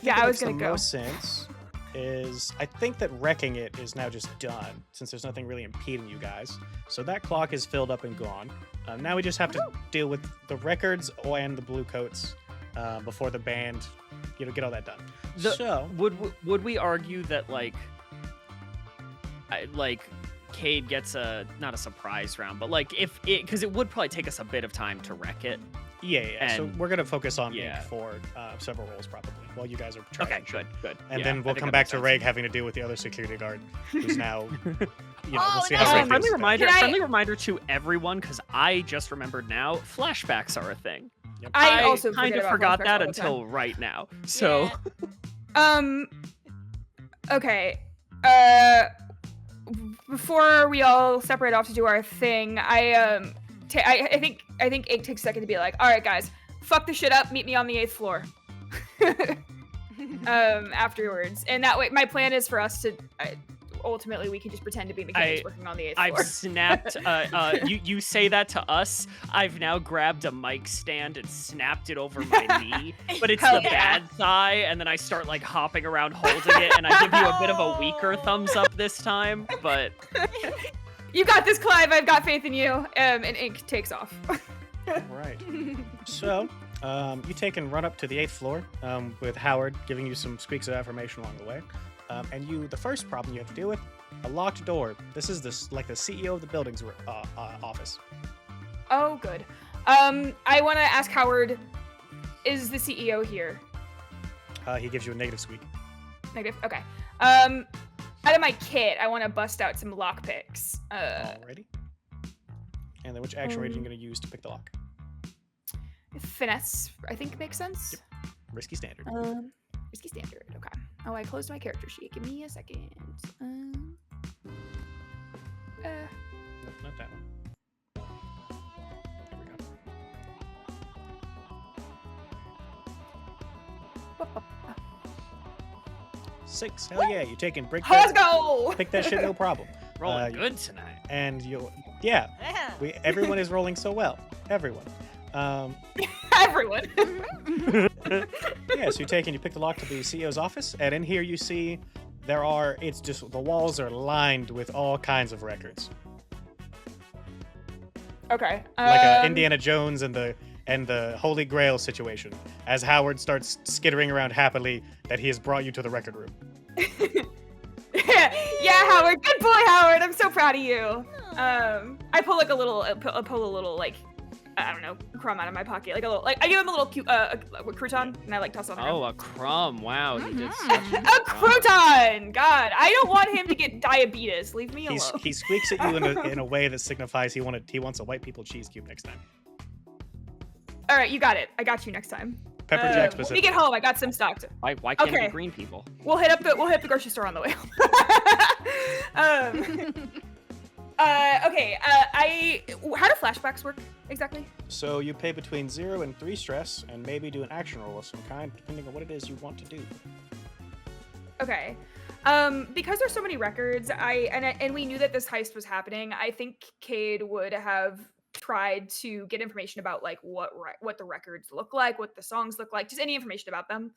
yeah, what I makes was gonna the go. most sense is I think that wrecking it is now just done since there's nothing really impeding you guys. So that clock is filled up and gone. Now we just have to deal with the records and the blue coats before the band, get all that done. So would we argue that like Cade gets not a surprise round, but like because it would probably take us a bit of time to wreck it. yeah. So And- we're gonna focus on yeah. Ink for several rolls probably while you guys are trying. Okay, good. And Yeah, then I we'll think come that back makes to sense. Reg having to deal with the other security guard, who's now, we'll Oh, see no. how Also, Reg friendly deals with that. reminder, Can I- friendly reminder to everyone, because I just remembered now, flashbacks are a thing. I also kind of forget forgot about that flashbacks all the until right now. So Okay. Before we all separate off to do our thing, I think Ig takes a second to be like, all right, guys, fuck this shit up. Meet me on the 8th floor. Afterwards, and that way, my plan is for us to. Ultimately, we can just pretend to be mechanics working on the 8th floor. I've snapped. You say that to us. I've now grabbed a mic stand and snapped it over my knee, but it's Hell the yeah. bad thigh, and then I start like hopping around holding it, and I give you a bit of a weaker thumbs up this time. But You got this, Clive. I've got faith in you. And Ink takes off. All right. So, you take and run up to the 8th floor with Howard giving you some squeaks of affirmation along the way. And the first problem you have to deal with, a locked door. This is the CEO of the building's office. Oh, good. I want to ask Howard, is the CEO here? He gives you a negative squeak. Negative. Okay. Out of my kit, I want to bust out some lockpicks. Alrighty. And then which action rating are you going to use to pick the lock? Finesse, I think makes sense. Yep. Risky standard. Risky standard. Okay. Oh, I closed my character sheet. Give me a second. No, not that one. There we go. Six. Hell yeah, you taking break. Let's go! Pick that shit, no problem. rolling good tonight. And yeah, Yeah. everyone is rolling so well. Everyone. Everyone. Yeah, so you pick the lock to the CEO's office, and in here you see it's just the walls are lined with all kinds of records, Okay. like Indiana Jones and the Holy Grail situation. As Howard starts skittering around happily, that he has brought you to the record room. Yeah, Howard. Good boy, Howard. I'm so proud of you. I pull like a little, like, I don't know, crumb out of my pocket. Like a little, like I give him a little crouton, and I like toss it on the ground. Oh, a crumb! Wow, he did. A crouton! God, I don't want him to get diabetes. Leave me alone. He squeaks at you in a way that signifies he wants a white people cheese cube next time. All right, you got it. I got you next time. Pepper jack When we specific. get home, I got some stock. Why can't it Okay. be green people? We'll hit up the grocery store on the way home. Okay. How do flashbacks work exactly? So you pay between 0 and 3 stress, and maybe do an action roll of some kind, depending on what it is you want to do. Okay. Because there's so many records, and we knew that this heist was happening. I think Cade would have tried to get information about like what the records look like, what the songs look like, just any information about them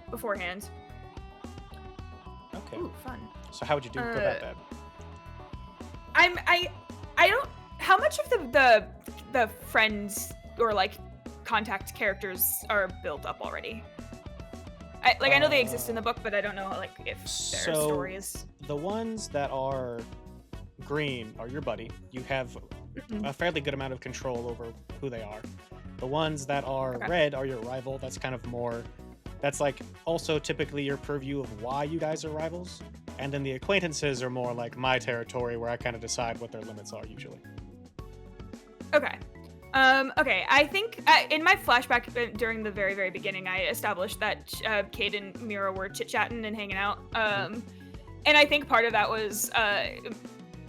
beforehand. Okay. Ooh, fun. So how would you go about that? I don't. How much of the friends or like contact characters are built up already? I know they exist in the book, but I don't know like if their story is. The ones that are green are your buddy. You have a fairly good amount of control over who they are. The ones that are red are your rival. That's kind of more. That's like also typically your purview of why you guys are rivals. And then the acquaintances are more like my territory where I kind of decide what their limits are usually. Okay. Okay, I think in my flashback during the very, very beginning, I established that Cade and Mira were chit-chatting and hanging out. And I think part of that was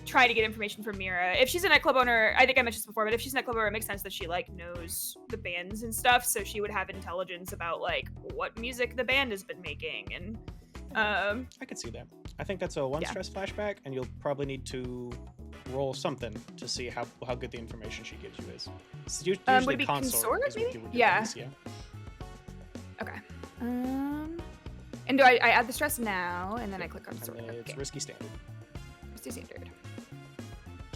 trying to get information from Mira. If she's a nightclub owner, I think I mentioned this before, but if she's a nightclub owner, it makes sense that she like knows the bands and stuff, so she would have intelligence about like what music the band has been making. And I could see that. I think that's a one-stress flashback, and you'll probably need to roll something to see how good the information she gives you is. It's usually would it be consort, is what maybe? you would Yeah. use, yeah. Okay. And do I add the stress now, and then I click on And sort? then it's Okay. risky standard. Risky standard.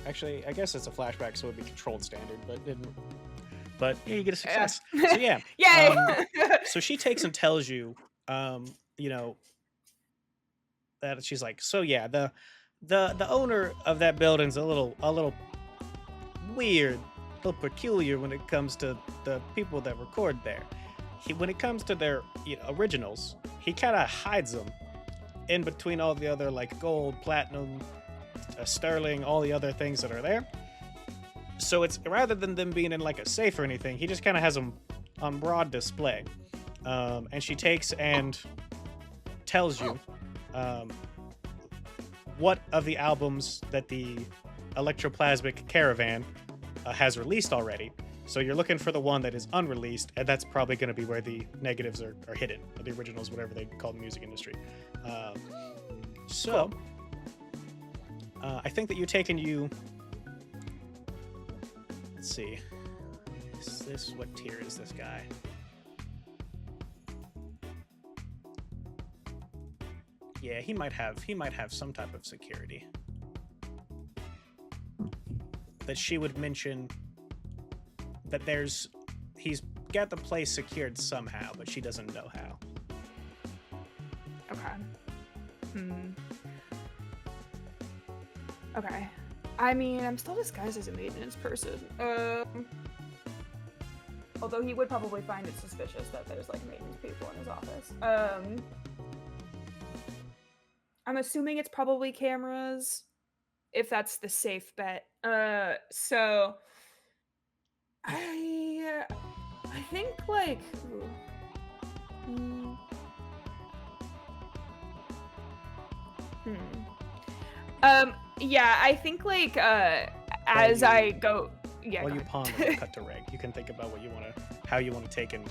Actually, I guess it's a flashback, so it would be controlled standard, but yeah, you get a success. So yeah. Yay! So she takes and tells you, you know, that she's like, so yeah, the owner of that building's a little weird, a little peculiar when it comes to the people that record there. When it comes to their originals, he kind of hides them in between all the other like gold, platinum, sterling, all the other things that are there. So it's rather than them being in like a safe or anything, he just kind of has them on broad display. And she takes and tells you what of the albums that the Electroplasmic Caravan has released already. So you're looking for the one that is unreleased, and that's probably going to be where the negatives are hidden, or the originals, whatever they call the music industry. I think that let's see. What tier is this guy? Yeah, he might have some type of security. That she would mention that he's got the place secured somehow, but she doesn't know how. Okay. Okay. I mean, I'm still disguised as a maintenance person. Although he would probably find it suspicious that there's like maintenance people in his office. I'm assuming it's probably cameras, if that's the safe bet. So I think like. Yeah, I think like as I go. Yeah. While go you ahead. pawn or cut to reg, you can think about how you want to take and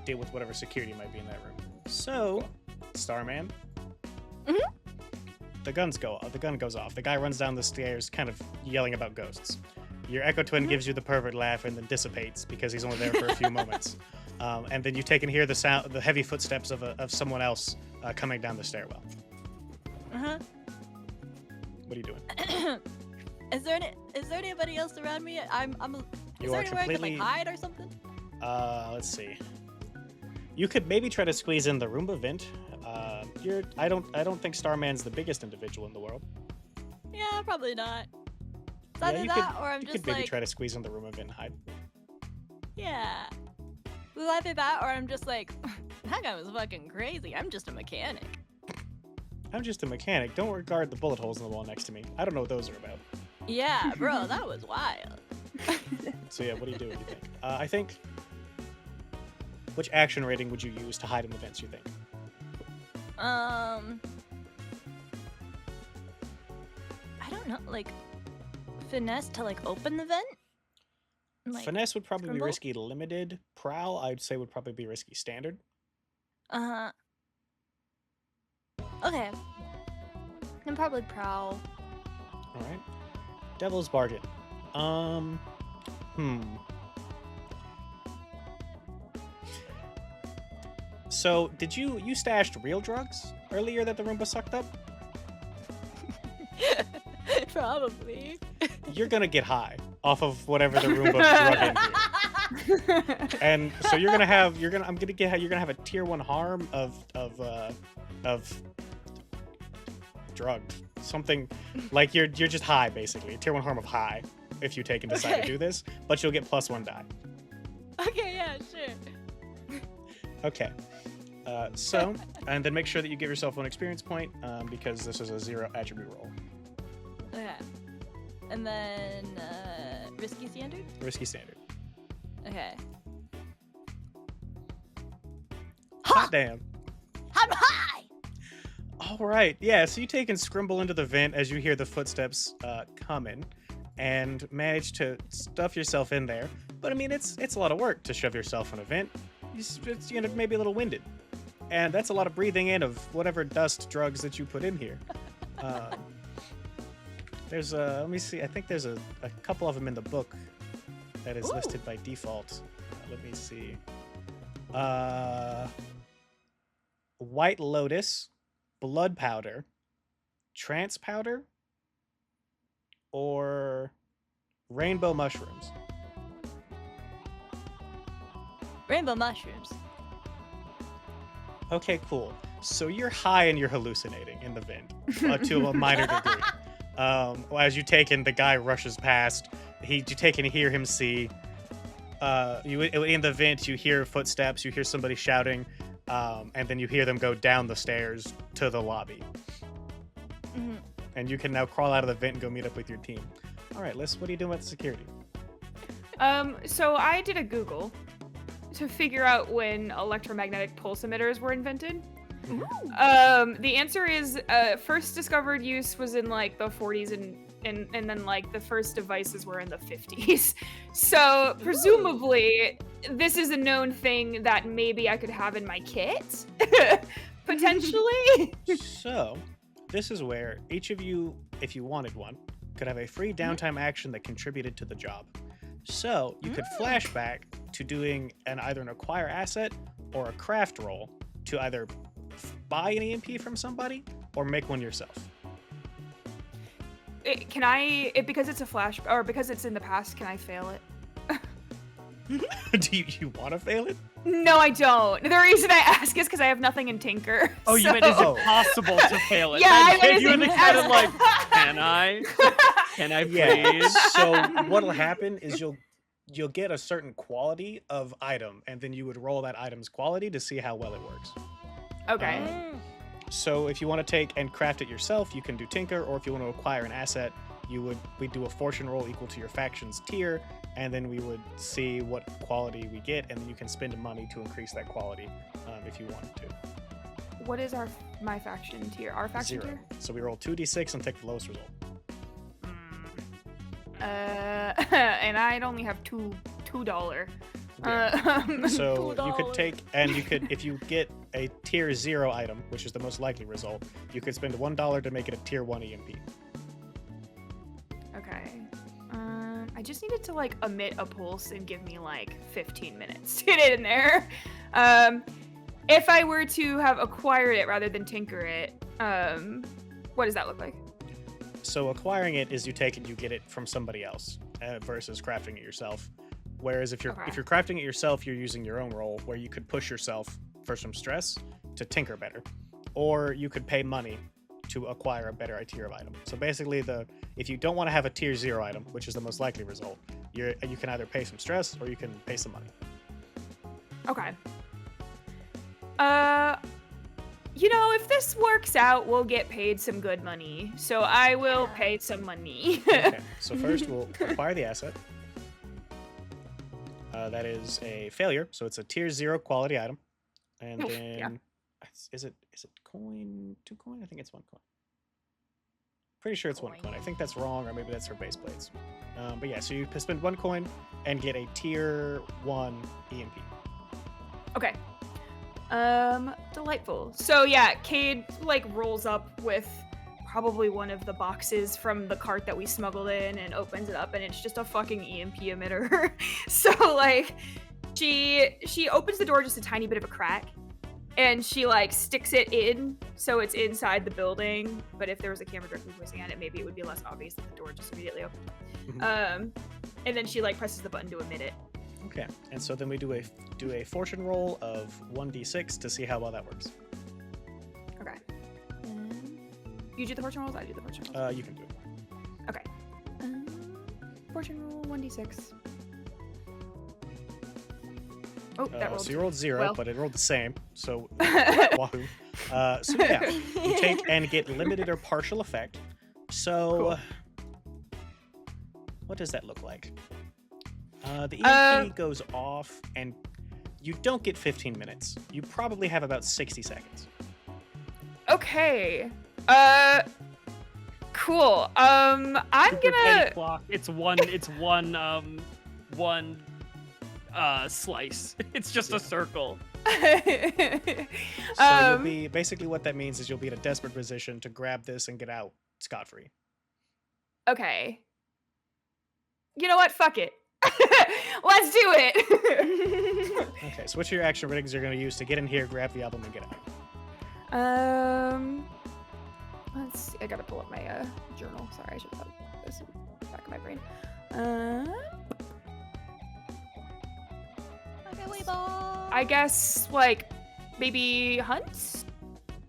deal with whatever security might be in that room. So, Starman. The gun goes off. The guy runs down the stairs, kind of yelling about ghosts. Your Echo Twin gives you the pervert laugh and then dissipates because he's only there for a few moments. And then you take and hear the heavy footsteps of someone else coming down the stairwell. What are you doing? Is there anybody else around me? Is there anywhere I could like hide or something? Let's see. You could maybe try to squeeze in the Roomba vent. I don't think Starman's the biggest individual in the world. Yeah, probably not. It's Yeah, either you that could, or I'm you just could maybe like, try to squeeze in the Roomba vent and hide. yeah. It's either that or I'm just like, that guy was fucking crazy. I'm just a mechanic. I'm just a mechanic. Don't regard the bullet holes in the wall next to me. I don't know what those are about. Yeah, bro, that was wild. So yeah, what do you do? What do you think? I think. Which action rating would you use to hide in the vents? You think? I don't know, like finesse to like open the vent. Like, Finesse would probably be scramble? risky limited. Prowl, I'd say, would probably be risky standard. Okay. Then probably prowl. All right. Devil's bargain. Hmm. So, did you stashed real drugs earlier that the Roomba sucked up? Probably. You're gonna get high off of whatever the Roomba drug in here. And so you're gonna have you're gonna have a tier 1 harm of drugged. Something like you're just high basically. Tier 1 harm of high if you take and decide to do this, but you'll get +1 die. Okay, yeah, sure. Okay. So, and then make sure that you give yourself 1 experience point because this is a 0 attribute roll. Okay. And then risky standard? Risky standard. Okay. Hot damn. I'm high. All right. Yeah, so you take and scrimble into the vent as you hear the footsteps coming and manage to stuff yourself in there. But I mean, it's a lot of work to shove yourself in a vent. It's maybe a little winded. And that's a lot of breathing in of whatever dust drugs that you put in here. There's let me see. I think there's a couple of them in the book that is listed by default. Let me see. White Lotus, blood powder, trance powder, or rainbow mushrooms. Rainbow mushrooms. Okay, cool. So you're high and you're hallucinating in the vent to a minor degree. As you take in, the guy rushes past. You take and hear him see. You in the vent, you hear footsteps. You hear somebody shouting, and then you hear them go down the stairs to the lobby. Mm-hmm. And you can now crawl out of the vent and go meet up with your team. All right, Liz, what are you doing with the security? So I did a Google to figure out when electromagnetic pulse emitters were invented. The answer is first discovered use was in like the 40s and then like the first devices were in the 50s. So presumably this is a known thing that maybe I could have in my kit potentially. So this is where each of you, if you wanted one, could have a free downtime action that contributed to the job. So you could flashback to doing either an acquire asset or a craft roll to either buy an EMP from somebody or make one yourself. Because it's a flash, or because it's in the past, can I fail it? Do you want to fail it? No, I don't. The reason I ask is because I have nothing in Tinker. Oh, you meant is Oh. it possible to fail it? Yeah, I Then meant you is would it have kind of as- like, can I? Can I Yeah. please? So what'll happen is you'll get a certain quality of item, and then you would roll that item's quality to see how well it works. Okay. So if you want to take and craft it yourself, you can do Tinker, or if you want to acquire an asset, we'd do a fortune roll equal to your faction's tier, and then we would see what quality we get, and then you can spend money to increase that quality if you wanted to. What is my faction tier? Our faction 0. tier? So we roll 2d6 and take the lowest result. And I'd only have $2. So you could $2. take, and you could, if you get a tier 0 item, which is the most likely result, you could spend $1 to make it a tier 1 EMP. Okay. I just needed to like emit a pulse and give me like 15 minutes to get it in there. If I were to have acquired it rather than tinker it, what does that look like? So acquiring it is you take it, you get it from somebody else versus crafting it yourself. Whereas if you're crafting it yourself, you're using your own roll where you could push yourself for some stress to tinker better, or you could pay money to acquire a better tier of item. So basically, if you don't want to have a tier 0 item, which is the most likely result, you can either pay some stress or you can pay some money. Okay. If this works out, we'll get paid some good money. So I will pay some money. Okay. So first, we'll acquire the asset. That is a failure, so it's a tier 0 quality item. And then, is it coin? 2 coin? I think it's 1 coin. Pretty sure it's 1 coin. I think that's wrong, or maybe that's for base plates. But yeah, so you spend 1 coin and get a tier 1 EMP. Okay. Delightful. So yeah, Cade like rolls up with probably one of the boxes from the cart that we smuggled in, and opens it up, and it's just a fucking EMP emitter. So like, she opens the door just a tiny bit of a crack, and she like sticks it in so it's inside the building. But if there was a camera directly facing at it, maybe it would be less obvious that the door just immediately opened. And then she like presses the button to emit it. Okay, and so then we do a fortune roll of 1d6 to see how well that works. Okay. You do the fortune rolls? I do the fortune rolls. You can do it. Okay. Fortune roll 1d6. Oh, that rolled. So you rolled 0, well. but it rolled the same. So wahoo. So yeah, you take and get limited or partial effect. So what does that look like? The EMP goes off, and you don't get 15 minutes. You probably have about 60 seconds. Okay. Cool. I'm Super penny gonna. clock. It's one slice. It's just a circle. So you'll be basically what that means is you'll be in a desperate position to grab this and get out scot-free. Okay. You know what? Fuck it. Let's do it. Okay, so what's your action ratings you're going to use to get in here, grab the album, and get out? Let's see. I gotta pull up my journal. Sorry, I should have this in the back of my brain. Okay, wait, ball. I guess like maybe hunt,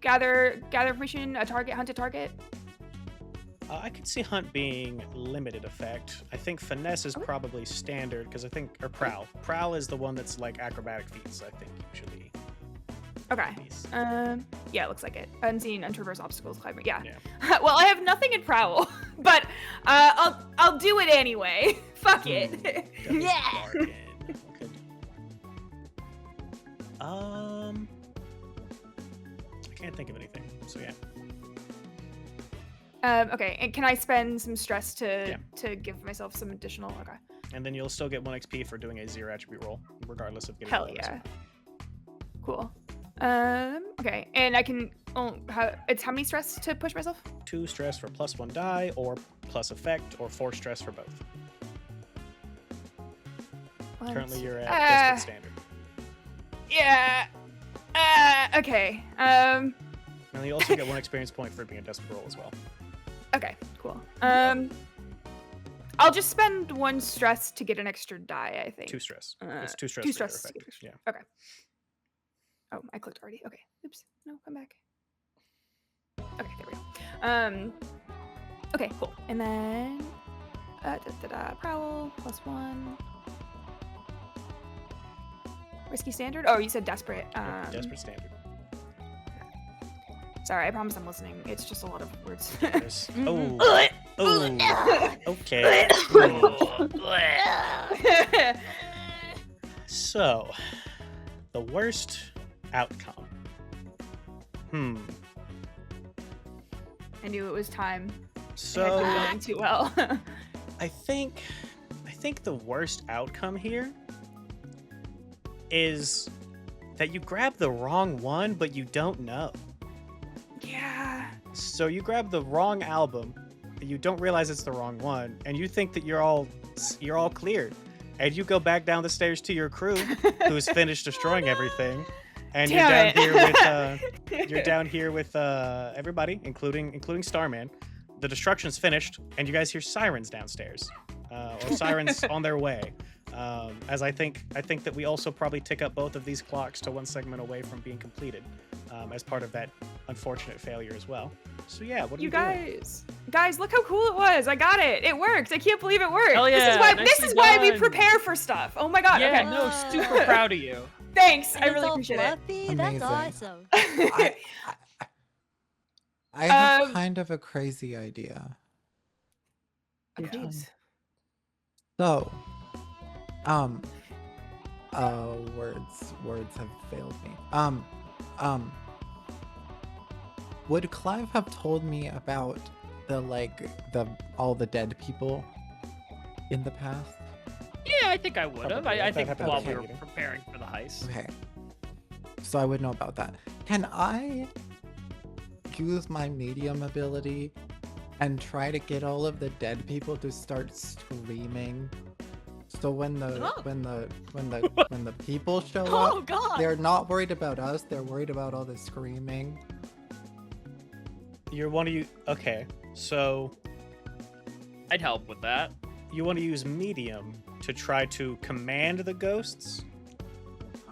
gather information, hunt a target. I could see hunt being limited effect. I think finesse is Okay. probably standard because or prowl. Prowl is the one that's like acrobatic feats. I think usually. Okay. These. Yeah, it looks like it. Unseen, untraversed obstacles, climbing. Yeah. Yeah. Well, I have nothing in prowl, but I'll do it anyway. Fuck it. Yeah. Okay. I can't think of anything. So yeah. Okay, and can I spend some stress to Yeah. give myself some additional? Okay. And then you'll still get 1 XP for doing a 0 attribute roll, regardless of getting Hell a bonus. yeah. Cool. Okay, and I can. It's how many stress to push myself? 2 stress for +1 die, or plus effect, or 4 stress for both. Currently, you're at desperate standard. Yeah. Okay. And you also get 1 experience point for being a desperate roll as well. Okay. Cool. I'll just spend 1 stress to get an extra die. I think. 2 stress. It's 2 stress. 2 for your stress. to get effect. extra- Yeah. Okay. Oh, I clicked already. Okay. Oops. No, come back. Okay, there we go. Okay, cool. And then prowl +1. Risky standard? Oh, you said desperate. Desperate standard. Sorry, I promise I'm listening. It's just a lot of words. There's- Mhm. Okay. So, the worst outcome. I knew it was time. So It had been going too well. I think the worst outcome here is that you grab the wrong one, but you don't know. Yeah. So you grab the wrong album, and you don't realize it's the wrong one, and you think that you're all cleared, and you go back down the stairs to your crew, who's finished destroying everything, and you're down here with everybody, including Starman. The destruction's finished, and you guys hear sirens downstairs, or sirens on their way. As I think that we also probably tick up both of these clocks to 1 segment away from being completed, as part of that unfortunate failure as well. So yeah, what are You we doing? guys, look how cool it was. I got it. It worked. I can't believe it worked. Hell This yeah, is why nicely we done. prepare for stuff. Oh my god. Yeah, Okay. no, super proud of you. Thanks. And I it's really all appreciate fluffy. That's Amazing. awesome. I have Um, kind of a crazy idea. it. Please. So, words have failed me. Would Clive have told me about all the dead people in the past? Yeah, I think I would have. Probably. I That think happened while at we the were beginning. preparing for the heist. Okay. So I would know about that. Can I use my medium ability and try to get all of the dead people to start screaming. So when the people show Oh up, God! they're not worried about us. They're worried about all the screaming. You want to use... Okay, so I'd help with that. you want to use medium to try to command the ghosts?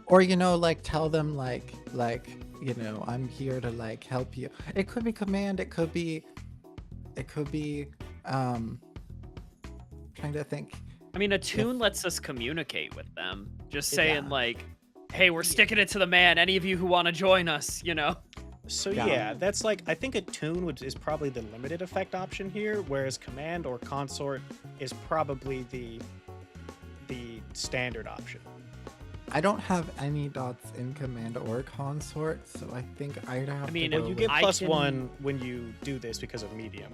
Or like tell them like I'm here to like help you. It could be command. It could be trying to think. I mean, a tune lets us communicate with them. Just saying Yeah. like, hey, we're sticking it to the man. Any of you who want to join us, So Yeah. yeah, that's like, I think a tune is probably the limited effect option here, whereas command or consort is probably the standard option. I don't have any dots in command or consort, so I think I'd have I mean, to if go You with... get I plus can- 1 when you do this because of medium.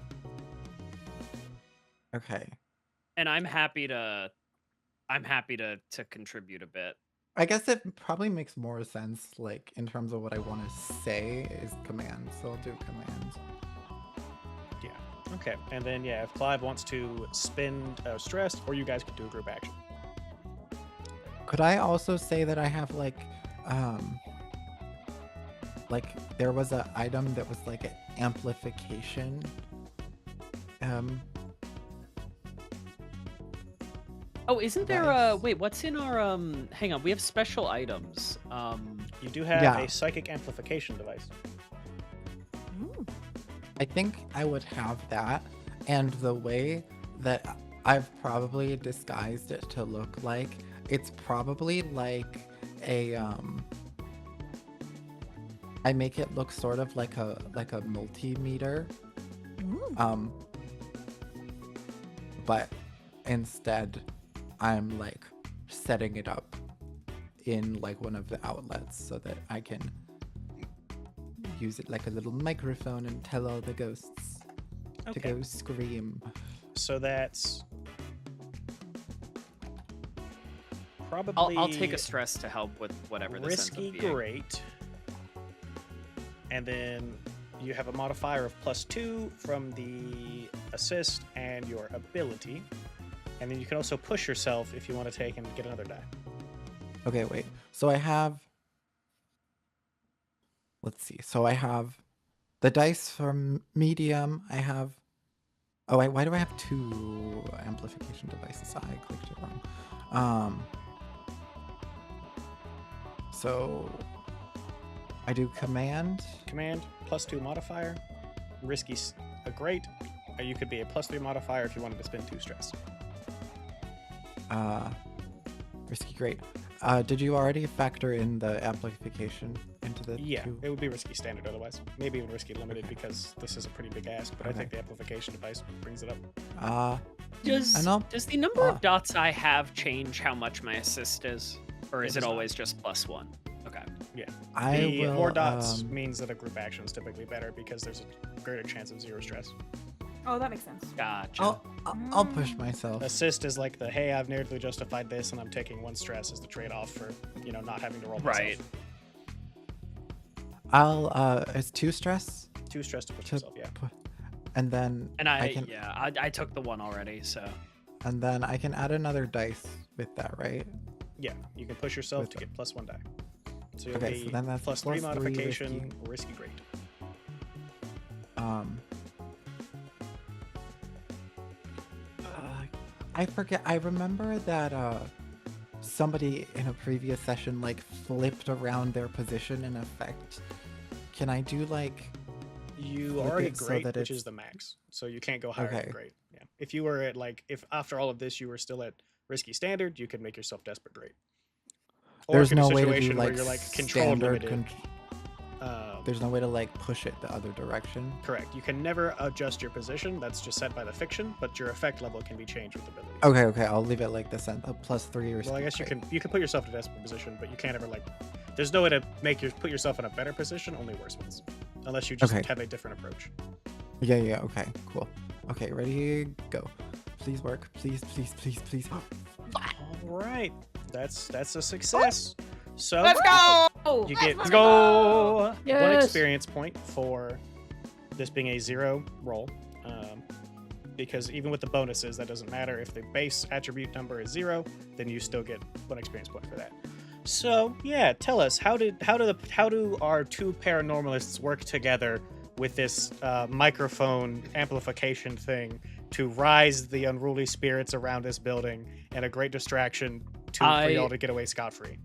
Okay. And I'm happy to contribute a bit. I guess it probably makes more sense, like, in terms of what I want to say is command, so I'll do command. Yeah. Okay. And then yeah, if Clive wants to spend stress, or you guys could do a group action. Could I also say that I have, like, there was an item that was, like, an amplification, Oh, isn't there Nice. wait, what's in our hang on, we have special items. You do have Yeah. a psychic amplification device. I think I would have that, and the way that I've probably disguised it to look like, it's probably like a I make it look sort of like a multimeter, but instead I'm like setting it up in like one of the outlets so that I can use it like a little microphone and tell all the ghosts to Okay. go scream. So that's probably I'll take a stress to help with whatever this ends up risky being. great. And then you have a modifier of +2 from the assist and your ability. And then you can also push yourself if you want to take and get another die. Okay, wait. So I have. Let's see. So I have the dice for medium. I have. Oh, why do I have 2 amplification devices? I clicked it wrong. So I do command. Command, +2 modifier. Risky great. Or you could be a +3 modifier if you wanted to spend 2 stress. Risky great. Did you already factor in the amplification into the Yeah, 2? it would be risky standard otherwise. Maybe even risky limited because this is a pretty big ask, but I think Okay. the amplification device brings it up. Does I know- does the number Ah. of dots I have change how much my assist is? Or It is does it not. always just +1? Okay. I The will. more dots means that a group action is typically better because there's a greater chance of 0 stress. Oh, that makes sense. Gotcha. I'll push myself. Assist is like the, hey, I've narratively justified this and I'm taking 1 stress as the trade-off for, not having to roll myself. Right. I'll. It's 2 stress. 2 stress to push To yourself, yeah. And then And I can I took the 1 already, so I can add another dice with that, right? Yeah, you can push yourself With to the- get +1 die. So you'll Okay, so be then that's +3 +3 modification, risky great. I forget. I remember that somebody in a previous session like flipped around their position in effect. Can I do like? You Flip already it so great, that which is it's- the max. So you can't go higher Okay. than great. Yeah. If you were at if after all of this you were still at risky standard, you could make yourself desperate great. Or There's if you're in no a way to do situation like where you're control standard. limited. There's no way to like push it the other direction. Correct. You can never adjust your position. That's just set by the fiction, but your effect level can be changed with abilities. Okay, I'll leave it like this then. A +3 or. Well, I guess you can put yourself in a desperate position, but you can't ever there's no way to put yourself in a better position, only worse ones. Unless you just Okay. have a different approach. Yeah. Okay, cool. Okay, ready, go. Please work. Please. All right. That's a success. So Let's go! you get Let's go. one Yes. experience point for this being a 0 roll, because even with the bonuses, that doesn't matter. If the base attribute number is 0, then you still get 1 experience point for that. So yeah, tell us how do our two paranormalists work together with this microphone amplification thing to rise the unruly spirits around this building and a great distraction for y'all to get away scot-free?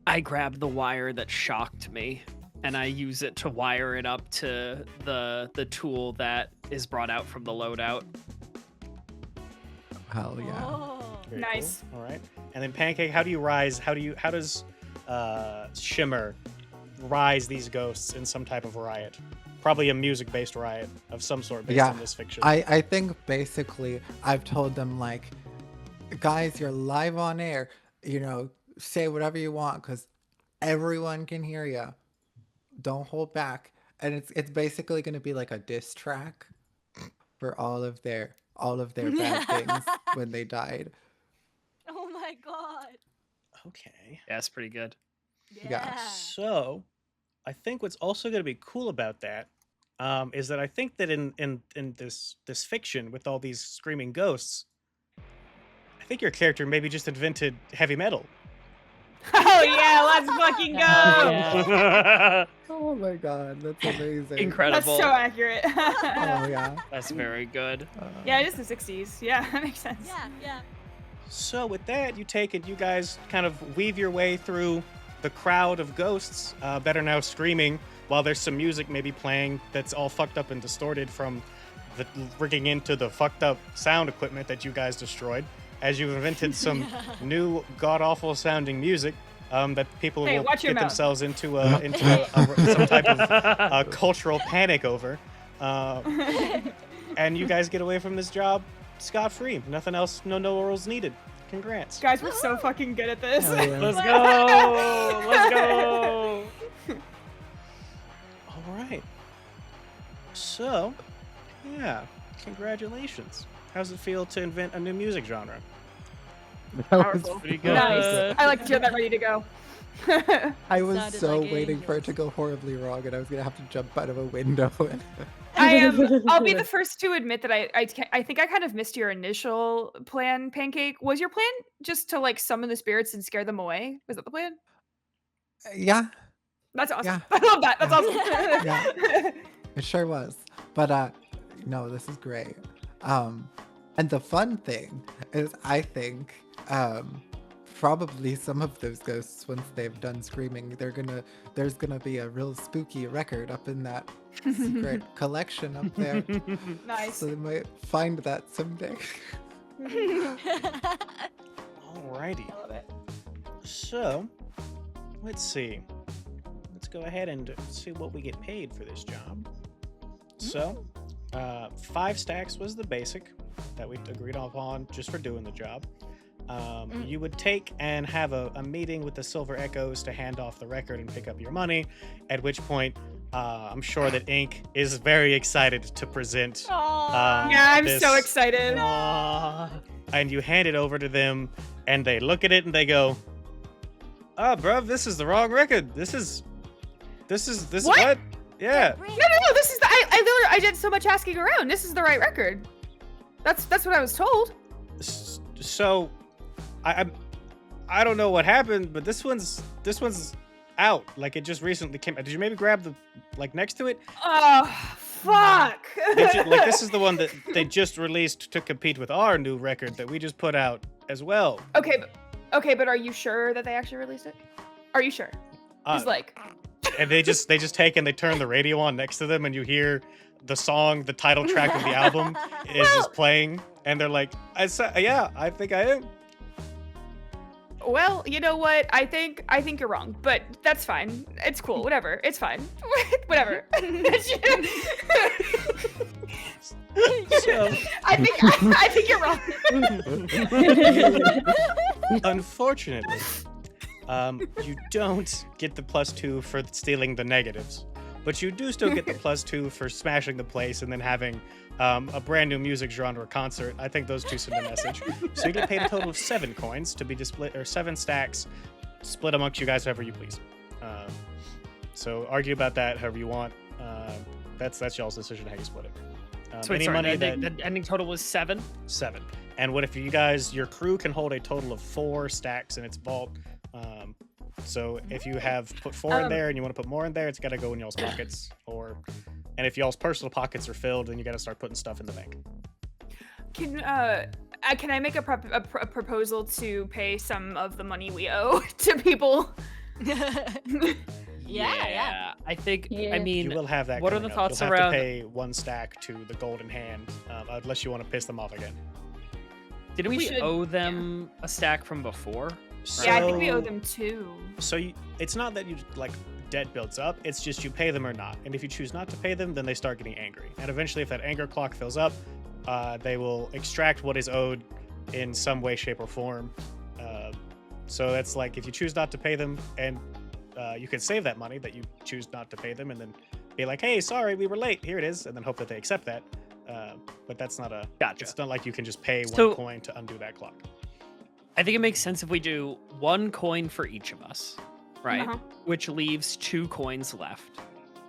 I grab the wire that shocked me and I use it to wire it up to the tool that is brought out from the loadout. Hell yeah. Oh. Very Nice. cool. All right. And then Pancake, how does Shimmer rise these ghosts in some type of riot? Probably a music-based riot of some sort based on this fiction. I think basically I've told them, like, guys, you're live on air. You know, say whatever you want because everyone can hear you. Don't hold back. And it's basically going to be like a diss track for all of their bad things when they died. Oh my god. Okay. Yeah, that's pretty good. Yeah. So, I think what's also going to be cool about that is that I think that in this fiction with all these screaming ghosts, I think your character maybe just invented heavy metal. Oh yeah, let's fucking go. Yeah. Oh my god, that's amazing. That's Incredible. so accurate. Oh yeah. That's very good. Yeah, it is the 60s. Yeah, that makes sense. Yeah, yeah. So with that, you guys kind of weave your way through the crowd of ghosts that are now screaming while there's some music maybe playing that's all fucked up and distorted from the rigging into the fucked up sound equipment that you guys destroyed, as you've invented some new god-awful sounding music that people will watch your get mouth. themselves into some type of cultural panic over. And you guys get away from this job scot-free. Nothing else, no rules needed. Congrats. Guys, we're so fucking good at this. Hell yeah. Let's go! Let's go! All right. So, yeah, congratulations. How's it feel to invent a new music genre? That was Powerful. Pretty good. Nice. I like to hear that ready to go. I was Sounded so like waiting for it to angels. go horribly wrong, and I was gonna have to jump out of a window. I'll be the first to admit that I think I kind of missed your initial plan, Pancake. Was your plan just to like summon the spirits and scare them away? Was that the plan? Yeah, That's awesome. Yeah. I love that. That's awesome. Yeah. it sure was. But no, this is great. And the fun thing is, I think probably some of those ghosts, once they've done screaming, there's gonna be a real spooky record up in that secret collection up there. Nice. So they might find that someday. Alrighty. I love it. So, let's see. Let's go ahead and see what we get paid for this job. So, 5 stacks was the basic that we agreed upon just for doing the job. You would take and have a meeting with the Silver Echoes to hand off the record and pick up your money, at which point I'm sure that Ink is very excited to present. Aw. Yeah, I'm this- so excited. And you hand it over to them, and they look at it and they go, "Ah, bruv, this is the wrong record. This is what? Yeah." No, this is the I did so much asking around. This is the right record. That's what I was told. So, I don't know what happened, but this one's out. Like, it just recently came. Did you maybe grab the next to it? Oh, fuck. Like, this is the one that they just released to compete with our new record that we just put out as well. Okay, but are you sure that they actually released it? Are you sure? It's like And they just take and they turn the radio on next to them, and you hear the song, the title track of the album is just playing, and they're like, "Yeah, I think I am." well, you know what? I think you're wrong, but that's fine. It's cool. Whatever. It's fine. Whatever. So, I think you're wrong. unfortunately, you don't get the +2 for stealing the negatives, but you do still get the +2 for smashing the place and then having a brand new music genre concert. I think those two send a message. So you get paid a total of 7 coins to be split, or 7 stacks split amongst you guys however you please. So argue about that however you want. that's y'all's decision how you split it. So Any sorry, money the ending total was 7. 7. And what if you guys, your crew can hold a total of 4 stacks in its vault. So if you have put 4 in there and you want to put more in there, it's got to go in y'all's pockets. And if y'all's personal pockets are filled, then you got to start putting stuff in the bank. Can I make a proposal to pay some of the money we owe to people? Yeah. I think. Yeah. I mean, You will have that. what are coming the up. thoughts You'll have around? to pay 1 stack to the Golden Hand, unless you want to piss them off again. Didn't we we should- owe them a stack from before? Yeah, I think we So- owe them 2. So it's not that you like debt builds up. It's just you pay them or not. And if you choose not to pay them, then they start getting angry. And eventually, if that anger clock fills up, they will extract what is owed in some way, shape, or form. So that's like if you choose not to pay them, and you can save that money that you choose not to pay them, and then be like, "Hey, sorry, we were late. Here it is," and then hope that they accept that. But that's not a. Gotcha. It's not like you can just pay So- 1 coin to undo that clock. I think it makes sense if we do 1 coin for each of us, right? Uh-huh. Which leaves 2 coins left.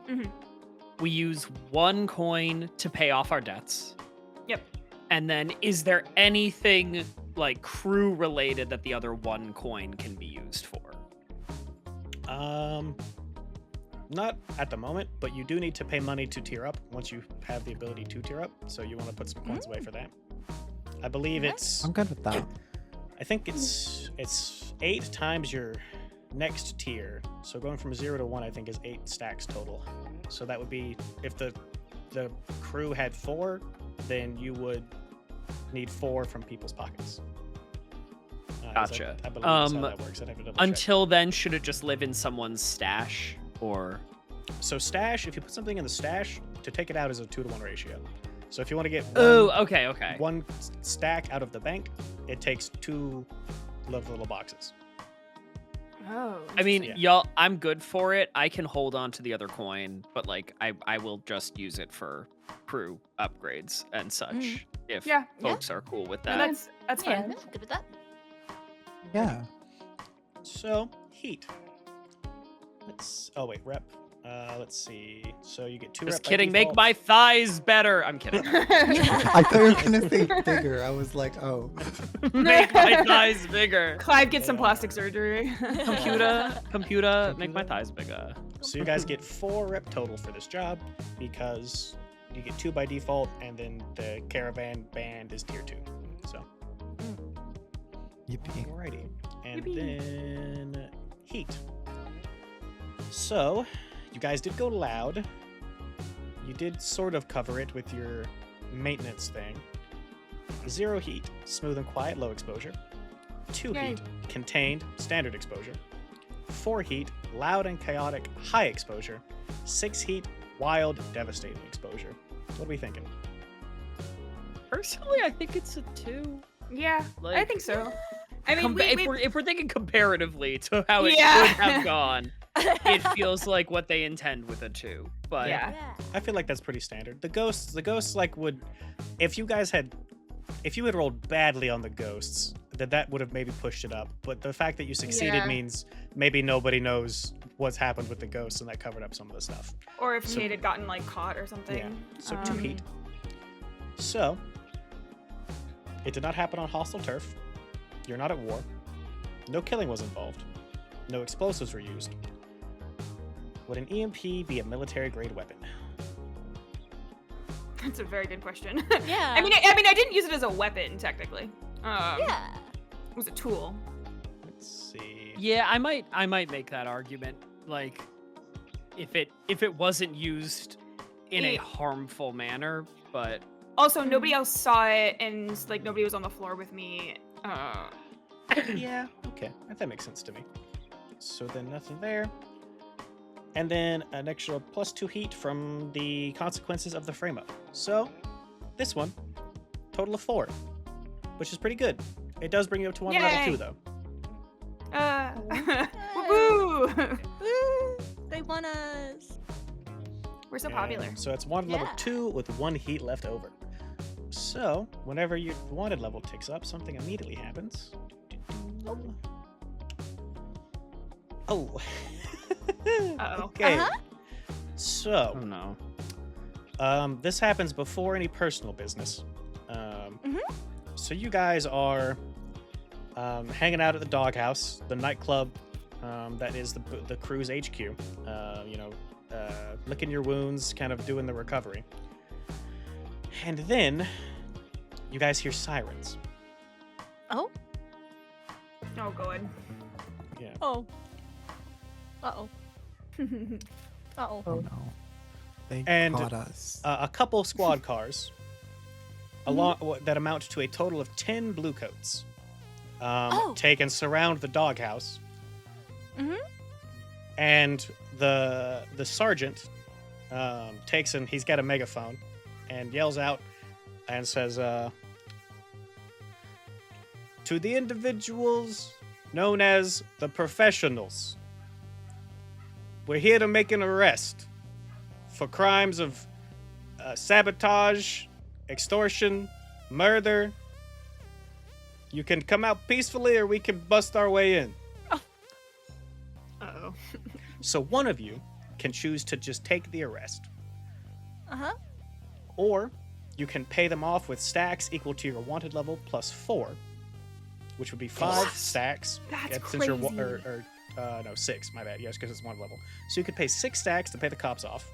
Mhm. We use 1 coin to pay off our debts. Yep. And then, is there anything like crew related that the other 1 coin can be used for? Not at the moment, but you do need to pay money to tier up once you have the ability to tier up. So you want to put some coins away for that. I believe it's. I'm good with that. I think it's 8 times your next tier. So going from 0 to 1, I think is 8 stacks total. So that would be if the crew had 4, then you would need 4 from people's pockets. Gotcha. I believe that's how that works. I'd have to double check. Until then, should it just live in someone's stash? Or So stash, if you put something in the stash, to take it out is a 2-to-1 ratio. So if you want to get okay. 1 stack out of the bank, it takes 2 little boxes. Oh. I mean, Yeah. y'all, I'm good for it. I can hold on to the other coin, but like I will just use it for crew upgrades and such if Yeah. folks are cool with No, that. that's Yeah. fine. Good with that. Yeah. So heat. Oh wait, rep. Let's see. So you get 2 Just rep by kidding. Make default. my thighs better. I'm kidding. I thought you were gonna say bigger. I was like, oh. Make my thighs bigger. Clive gets some Yeah. plastic surgery. Computer, make my thighs bigger. So you guys get 4 rep total for this job because you get 2 by default, and then the caravan band is tier 2. So Yippee. alrighty, and Yippee. then heat. So you guys did go loud. You did sort of cover it with your maintenance thing. 0 heat, smooth and quiet, low exposure. 2 Yay. heat, contained, standard exposure. 4 heat, loud and chaotic, high exposure. 6 heat, wild, devastating exposure. What are we thinking? Personally, I think it's a 2. Yeah, I Like- think so. I mean, if we're thinking comparatively to how it Yeah. could have gone, it feels like what they intend with a 2. But Yeah. Yeah. I feel like that's pretty standard. The ghosts like would, if you had rolled badly on the ghosts, that would have maybe pushed it up. But the fact that you succeeded Yeah. means maybe nobody knows what's happened with the ghosts, and that covered up some of the stuff. or if So- Nate had gotten like caught or something. Yeah. So 2 Um, heat. So it did not happen on hostile turf. You're not at war. No killing was involved. No explosives were used. Would an EMP be a military grade weapon? That's a very good question. Yeah. I mean, I didn't use it as a weapon technically. Yeah. It was a tool. Let's see. yeah, I might make that argument. Like, if it wasn't used in a It- harmful manner, but Also, nobody else saw it, and like nobody was on the floor with me. Yeah, okay. That makes sense to me. So then nothing there. And then an extra +2 heat from the consequences of the frame up. So this one, total of 4, which is pretty good. It does bring you up to 1 level Yay. 2 though. Woo! Woo! They want us. We're so popular. And so it's 1 level Yeah. 2 with 1 heat left over. So whenever your wanted level ticks up, something immediately happens. Oh. Uh-oh. Okay. Uh-huh. So oh no. This happens before any personal business. So you guys are hanging out at the doghouse, the nightclub that is the crew's HQ. Licking your wounds, kind of doing the recovery. And then you guys hear sirens. Oh. Oh, good. Yeah. Oh. Uh-oh. Uh-oh. Oh no. They And, caught us. A couple squad cars that amount to a total of 10 blue coats take and surround the doghouse. And the sergeant takes and he's got a megaphone and yells out and says, to the individuals known as the professionals, we're here to make an arrest for crimes of sabotage, extortion, murder. You can come out peacefully or we can bust our way in. Uh-oh. So one of you can choose to just take the arrest. Uh-huh. Or you can pay them off with stacks equal to your wanted level plus 4, which would be 5 stacks. That's Since you're crazy. no, 6, my bad. Yes, because it's 1 level. So you could pay 6 stacks to pay the cops off.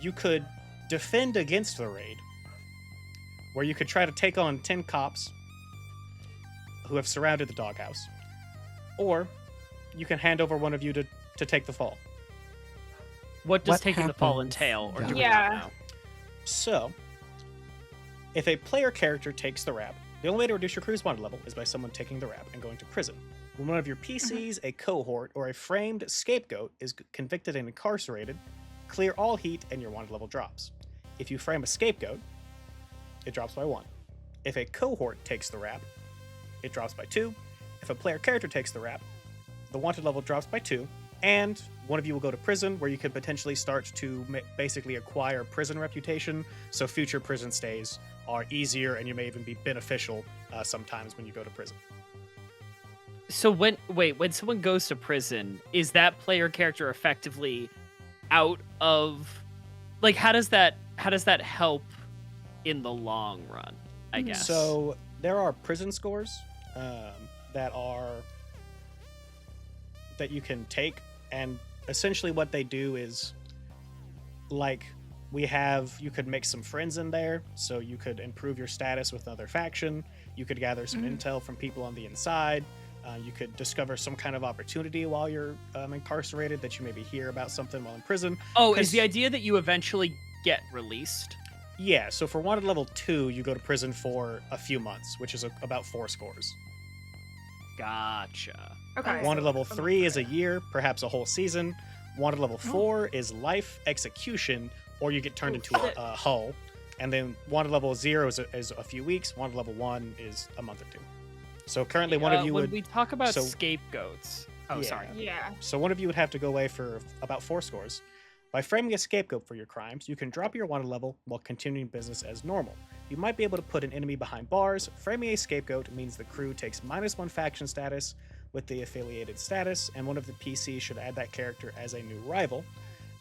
You could defend against the raid, where you could try to take on 10 cops who have surrounded the doghouse. Or you can hand over one of you to take the fall. What does What taking the fall happens- entail? Or do we Yeah. not know? So, if a player character takes the rap, the only way to reduce your crew's wanted level is by someone taking the rap and going to prison. When one of your PCs, a cohort, or a framed scapegoat is convicted and incarcerated, clear all heat and your wanted level drops. If you frame a scapegoat, it drops by 1. If a cohort takes the rap, it drops by 2. If a player character takes the rap, the wanted level drops by 2, and one of you will go to prison, where you could potentially start to basically acquire prison reputation, so future prison stays are easier, and you may even be beneficial sometimes when you go to prison. So when someone goes to prison, is that player character effectively out of, like, how does that help in the long run, I guess? So there are prison scores that you can take, and essentially what they do is, like, you could make some friends in there, so you could improve your status with another faction. You could gather some intel from people on the inside. You could discover some kind of opportunity while you're incarcerated, that you maybe hear about something while in prison. Oh, is 'Cause- the idea that you eventually get released? Yeah, so for wanted level 2, you go to prison for a few months, which is about 4 scores. Gotcha. Okay. Wanted level 3 is a year, perhaps a whole season. Wanted level 4 is life, execution, or you get turned into a hull. And then wanted level 0 is a few weeks. Wanted level 1 is a month or 2. So currently one of you when would... we talk about so- scapegoats. Oh, Yeah. sorry. Yeah. So one of you would have to go away for about 4 scores. By framing a scapegoat for your crimes, you can drop your wanted level while continuing business as normal. You might be able to put an enemy behind bars. Framing a scapegoat means the crew takes -1 faction status with the affiliated status, and one of the PCs should add that character as a new rival.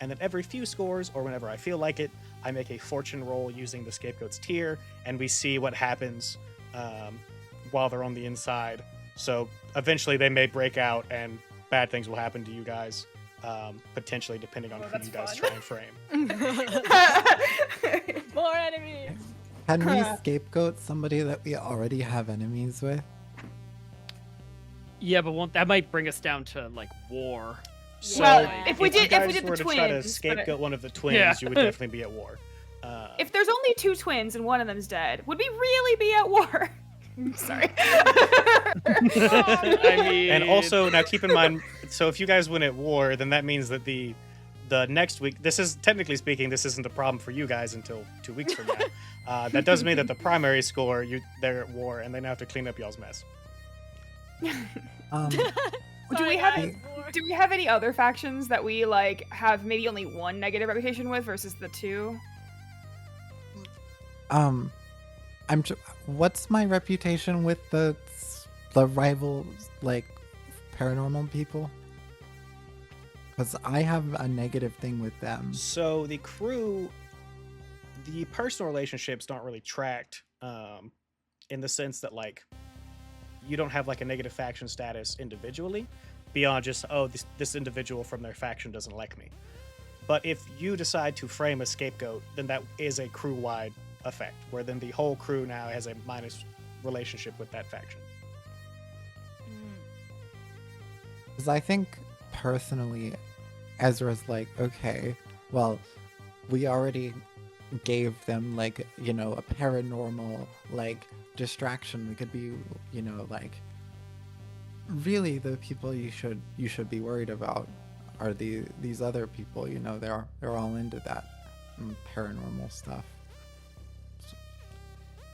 And then every few scores, or whenever I feel like it, I make a fortune roll using the scapegoat's tier, and we see what happens while they're on the inside. So eventually they may break out, and bad things will happen to you guys, potentially depending on who that's you guys fun. try and frame. More enemies. Can we scapegoat somebody that we already have enemies with? Yeah, but that might bring us down to, like, war. So Well, Yeah. if we you did guys the were to try to twins, but scapegoat one of the twins, Yeah. you would definitely be at war. if there's only 2 twins and one of them's dead, would we really be at war? Sorry. I mean, And also, now keep in mind, so if you guys win at war, then that means that the next week, this is, technically speaking, this isn't a problem for you guys until 2 weeks from now. That does mean that the primary score, they're at war, and they now have to clean up y'all's mess. Do we have Do we have any other factions that we like have maybe only 1 negative reputation with versus the 2? What's my reputation with the rival, like, paranormal people? Because I have a negative thing with them. So the crew, the personal relationships don't really tracked, in the sense that like you don't have like a negative faction status individually, beyond just this individual from their faction doesn't like me. But if you decide to frame a scapegoat, then that is a crew-wide effect, where then the whole crew now has a minus relationship with that faction. Because I think personally, Ezra's like, okay, well, we already gave them like, you know, a paranormal like distraction. We could be, you know, like really the people you should be worried about are these other people, you know, they're all into that paranormal stuff.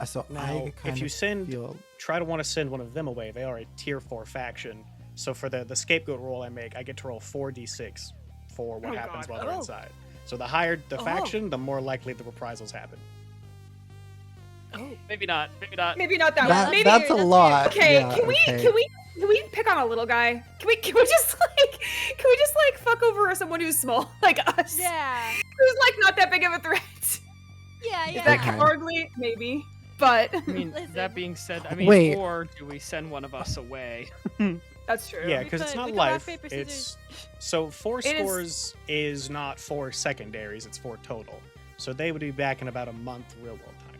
So Now, I if kind you of feel try to want to send one of them away, they are a tier 4 faction. So for the scapegoat roll I make, I get to roll 4d6 for what Oh, happens God. while they're Oh. inside. So the higher the Oh. faction, the more likely the reprisals happen. Maybe not. Maybe not. Maybe not that. that, one. Maybe. that's a that's weird. lot. Okay, Yeah, can okay. we pick on a little guy? Can we just like fuck over someone who's small like us? Yeah. Who's like not that big of a threat? Yeah, Is yeah. that Okay. cowardly? Maybe. But I mean, Listen. that being said, I mean, Wait. or do we send one of us away? that's true. Yeah, We because it's could- not we could rock, life. paper, It's so 4 It is- scores is not 4 secondaries. It's 4 total. So they would be back in about a month real world time.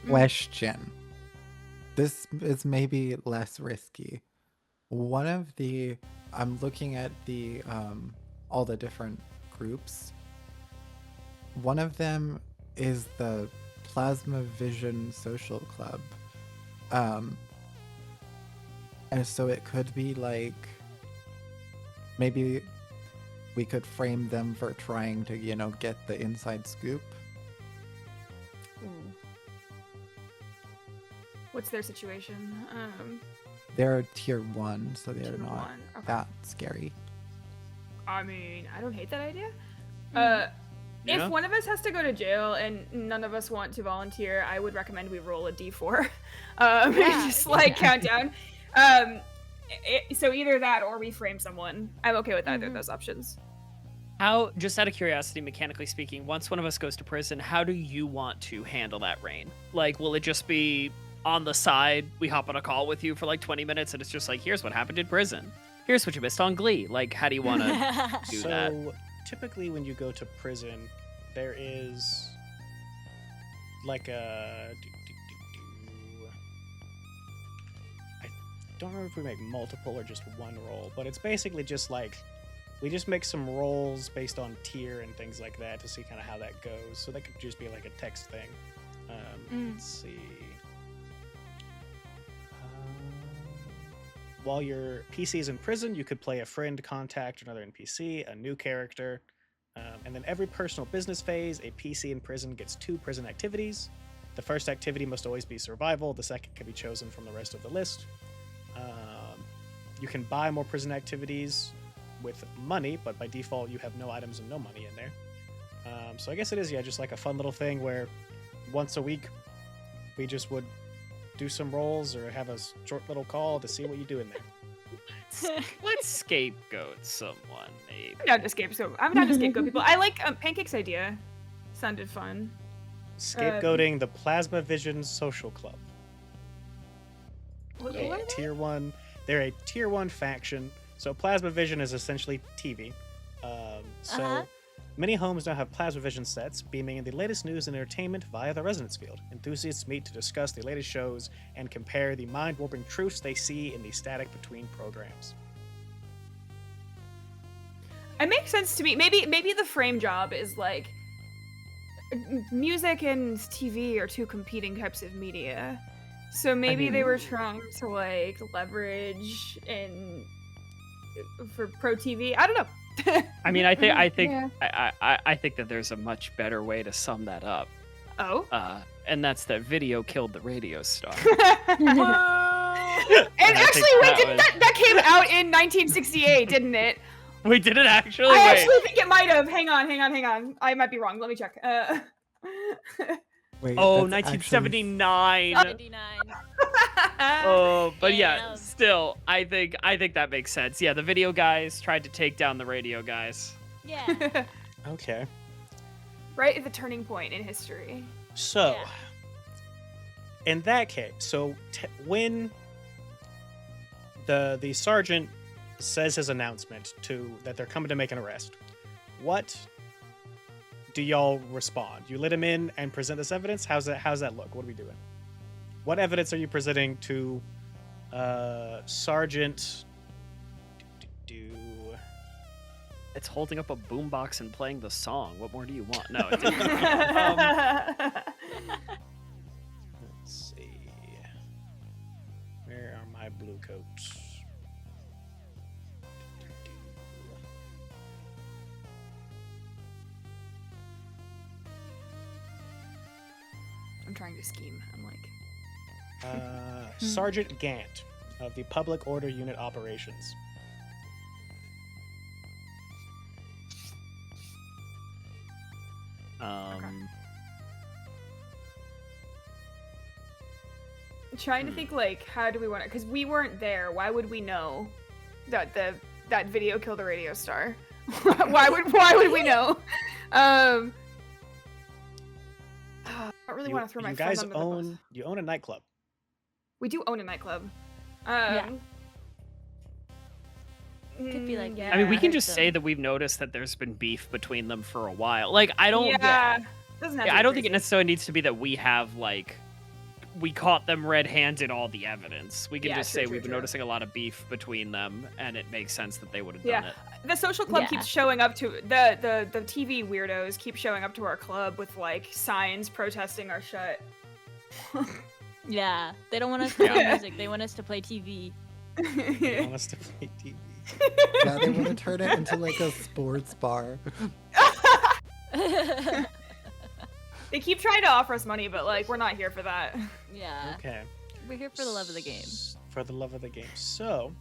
Question. This is maybe less risky. One of the I'm looking at the all the different groups. One of them is the Plasma Vision Social Club. And so it could be like maybe we could frame them for trying to, you know, get the inside scoop. What's their situation? They're tier 1, so they're Tier not one, okay. that scary. I mean, I don't hate that idea. Yeah. If one of us has to go to jail and none of us want to volunteer, I would recommend we roll a d4. Yeah, Just like yeah. countdown. So either that or we frame someone. I'm okay with either of those options. How, just out of curiosity, mechanically speaking, once one of us goes to prison, how do you want to handle that reign? Like, will it just be on the side, we hop on a call with you for like 20 minutes and it's just like, here's what happened in prison. Here's what you missed on Glee. Like, how do you want to do so that? typically when you go to prison, there is like a I don't remember if we make multiple or just one roll, but it's basically just like we just make some rolls based on tier and things like that to see kind of how that goes. So that could just be like a text thing. Let's see. While your PC is in prison, you could play a friend, contact another NPC, a new character, and then every personal business phase, a PC in prison gets 2 prison activities. The first activity must always be survival. The second can be chosen from the rest of the list. You can buy more prison activities with money, but by default you have no items and no money in there. So I guess it is, yeah, just like a fun little thing where once a week we just would do some rolls or have a short little call to see what you do in there. Let's scapegoat someone, maybe. I'm down to scapegoat people. I like Pancake's idea. Sounded fun. Scapegoating the Plasma Vision Social Club. What A are they? tier 1. They're a tier 1 faction. So Plasma Vision is essentially TV. Uh-huh. Many homes now have Plasma Vision sets, beaming in the latest news and entertainment via the resonance field. Enthusiasts meet to discuss the latest shows and compare the mind-warping truths they see in the static between programs. It makes sense to me. Maybe the frame job is like music and TV are 2 competing types of media. So maybe they were trying to like leverage in for pro TV. I don't know. I mean, I think Yeah. I think that there's a much better way to sum that up. Oh. And that's that video killed the radio star. And I actually, think wait, that didn't was- that came out in 1968, didn't it? We did it actually. I Wait. actually think it might have. Hang on. I might be wrong. Let me check. Wait, Oh, that's actually 1979. 79. Oh, but yeah, Damn. still, I think that makes sense. Yeah, the video guys tried to take down the radio guys. Yeah. Okay. Right at the turning point in history. So, Yeah. in that case, when the sergeant says his announcement that they're coming to make an arrest, what do y'all respond? You let him in and present this evidence? How's that look? What are we doing? What evidence are you presenting to Sergeant It's holding up a boombox and playing the song. What more do you want? No, it didn't. Let's see. Where are my blue coats? I'm trying to scheme. I'm like, Sergeant Gant of the Public Order Unit Operations. trying to think like, how do we want to? Because we weren't there. Why would we know that that video killed the radio star? why would we know? I don't really want to throw my You friend guys under the bus. own a nightclub. We do own a nightclub. Yeah. Could be like, yeah. I mean, we can hurt just them. say that we've noticed that there's been beef between them for a while. Like, I don't. Yeah. Doesn't have to I be don't think it crazy. necessarily needs to be that we have like we caught them red-handed all the evidence. We can Yeah, just true, say true, we've been true. noticing a lot of beef between them, and it makes sense that they would have Yeah. done it. The social club Yeah. keeps showing up to the TV weirdos keep showing up to our club with like signs protesting our shut. Yeah. They don't want us to play Yeah. music. They want us to play TV. They want us to play TV. Yeah, they want to turn it into like a sports bar. They keep trying to offer us money, but like we're not here for that. Yeah. Okay. We're here for the love of the game. For the love of the game. So,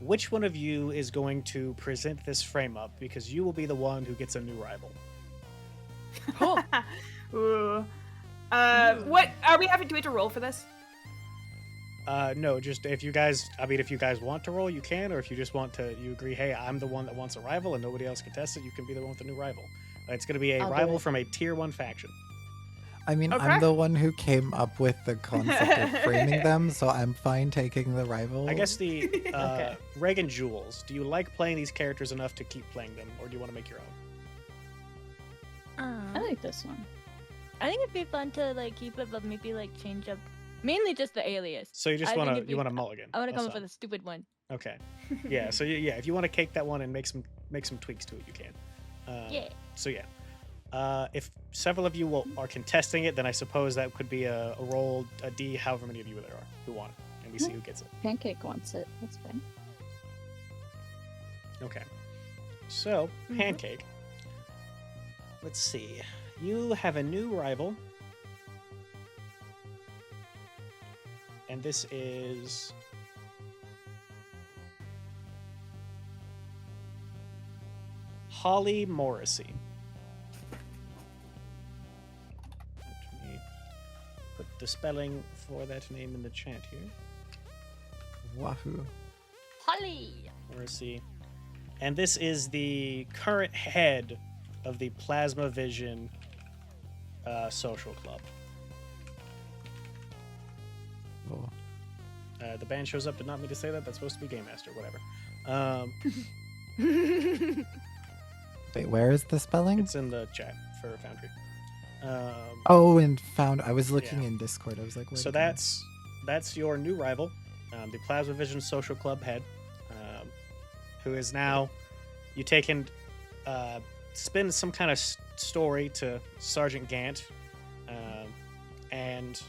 which one of you is going to present this frame up? Because you will be the one who gets a new rival. Ooh. What are we having? Do we have to roll for this? No, just if you guys want to roll, you can, or if you just want to, you agree, hey, I'm the one that wants a rival and nobody else contests it, you can be the one with the new rival. It's going to be a I'll do rival it. from a tier 1 faction. I mean, Okay. I'm the one who came up with the concept of framing them, so I'm fine taking the rival. I guess the Okay. Reagan Jules, do you like playing these characters enough to keep playing them, or do you want to make your own? I like this one. I think it'd be fun to like keep it, but maybe like change up. Mainly just the alias. So you just I think want it'd to you be- want to mulligan. I want to That's come up all. with a stupid one. Okay. Yeah. So yeah, if you want to cake that one and make some tweaks to it, you can. Yeah. So yeah. If several of you are contesting it, then I suppose that could be a roll, a D, however many of you there are who want it, and we see who gets it. Pancake wants it. That's fine. Okay. So, Mhm. Pancake. Let's see. You have a new rival. And this is Holly Morrissey. Let me put the spelling for that name in the chat here. Wahoo. Holly. Morrissey. And this is the current head of the Plasma Vision social club. Oh. The band shows up, did not mean to say that. That's supposed to be Game Master, whatever. Wait, where is the spelling? It's in the chat for Foundry. Oh, and found. I was looking Yeah. in Discord. I was like, where So to go? that's your new rival, the Plasma Vision social club head, who is now you take and spin some kind of story to Sergeant Gant, and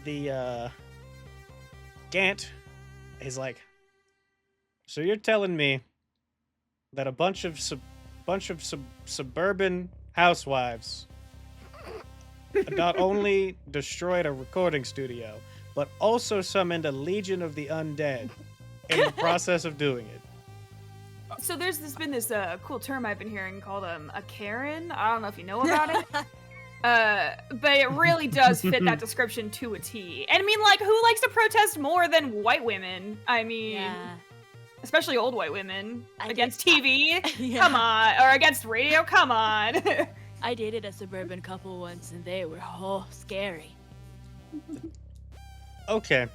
the Gant is like, so you're telling me that a bunch of suburban housewives not only destroyed a recording studio, but also summoned a legion of the undead in the process of doing it. So there's been this cool term I've been hearing called a Karen. I don't know if you know about it. But it really does fit that description to a T. And I mean, like, who likes to protest more than white women? I mean, Yeah. especially old white women I against did- TV. Yeah. Come on, or against radio. Come on. I dated a suburban couple once, and they were scary. Okay.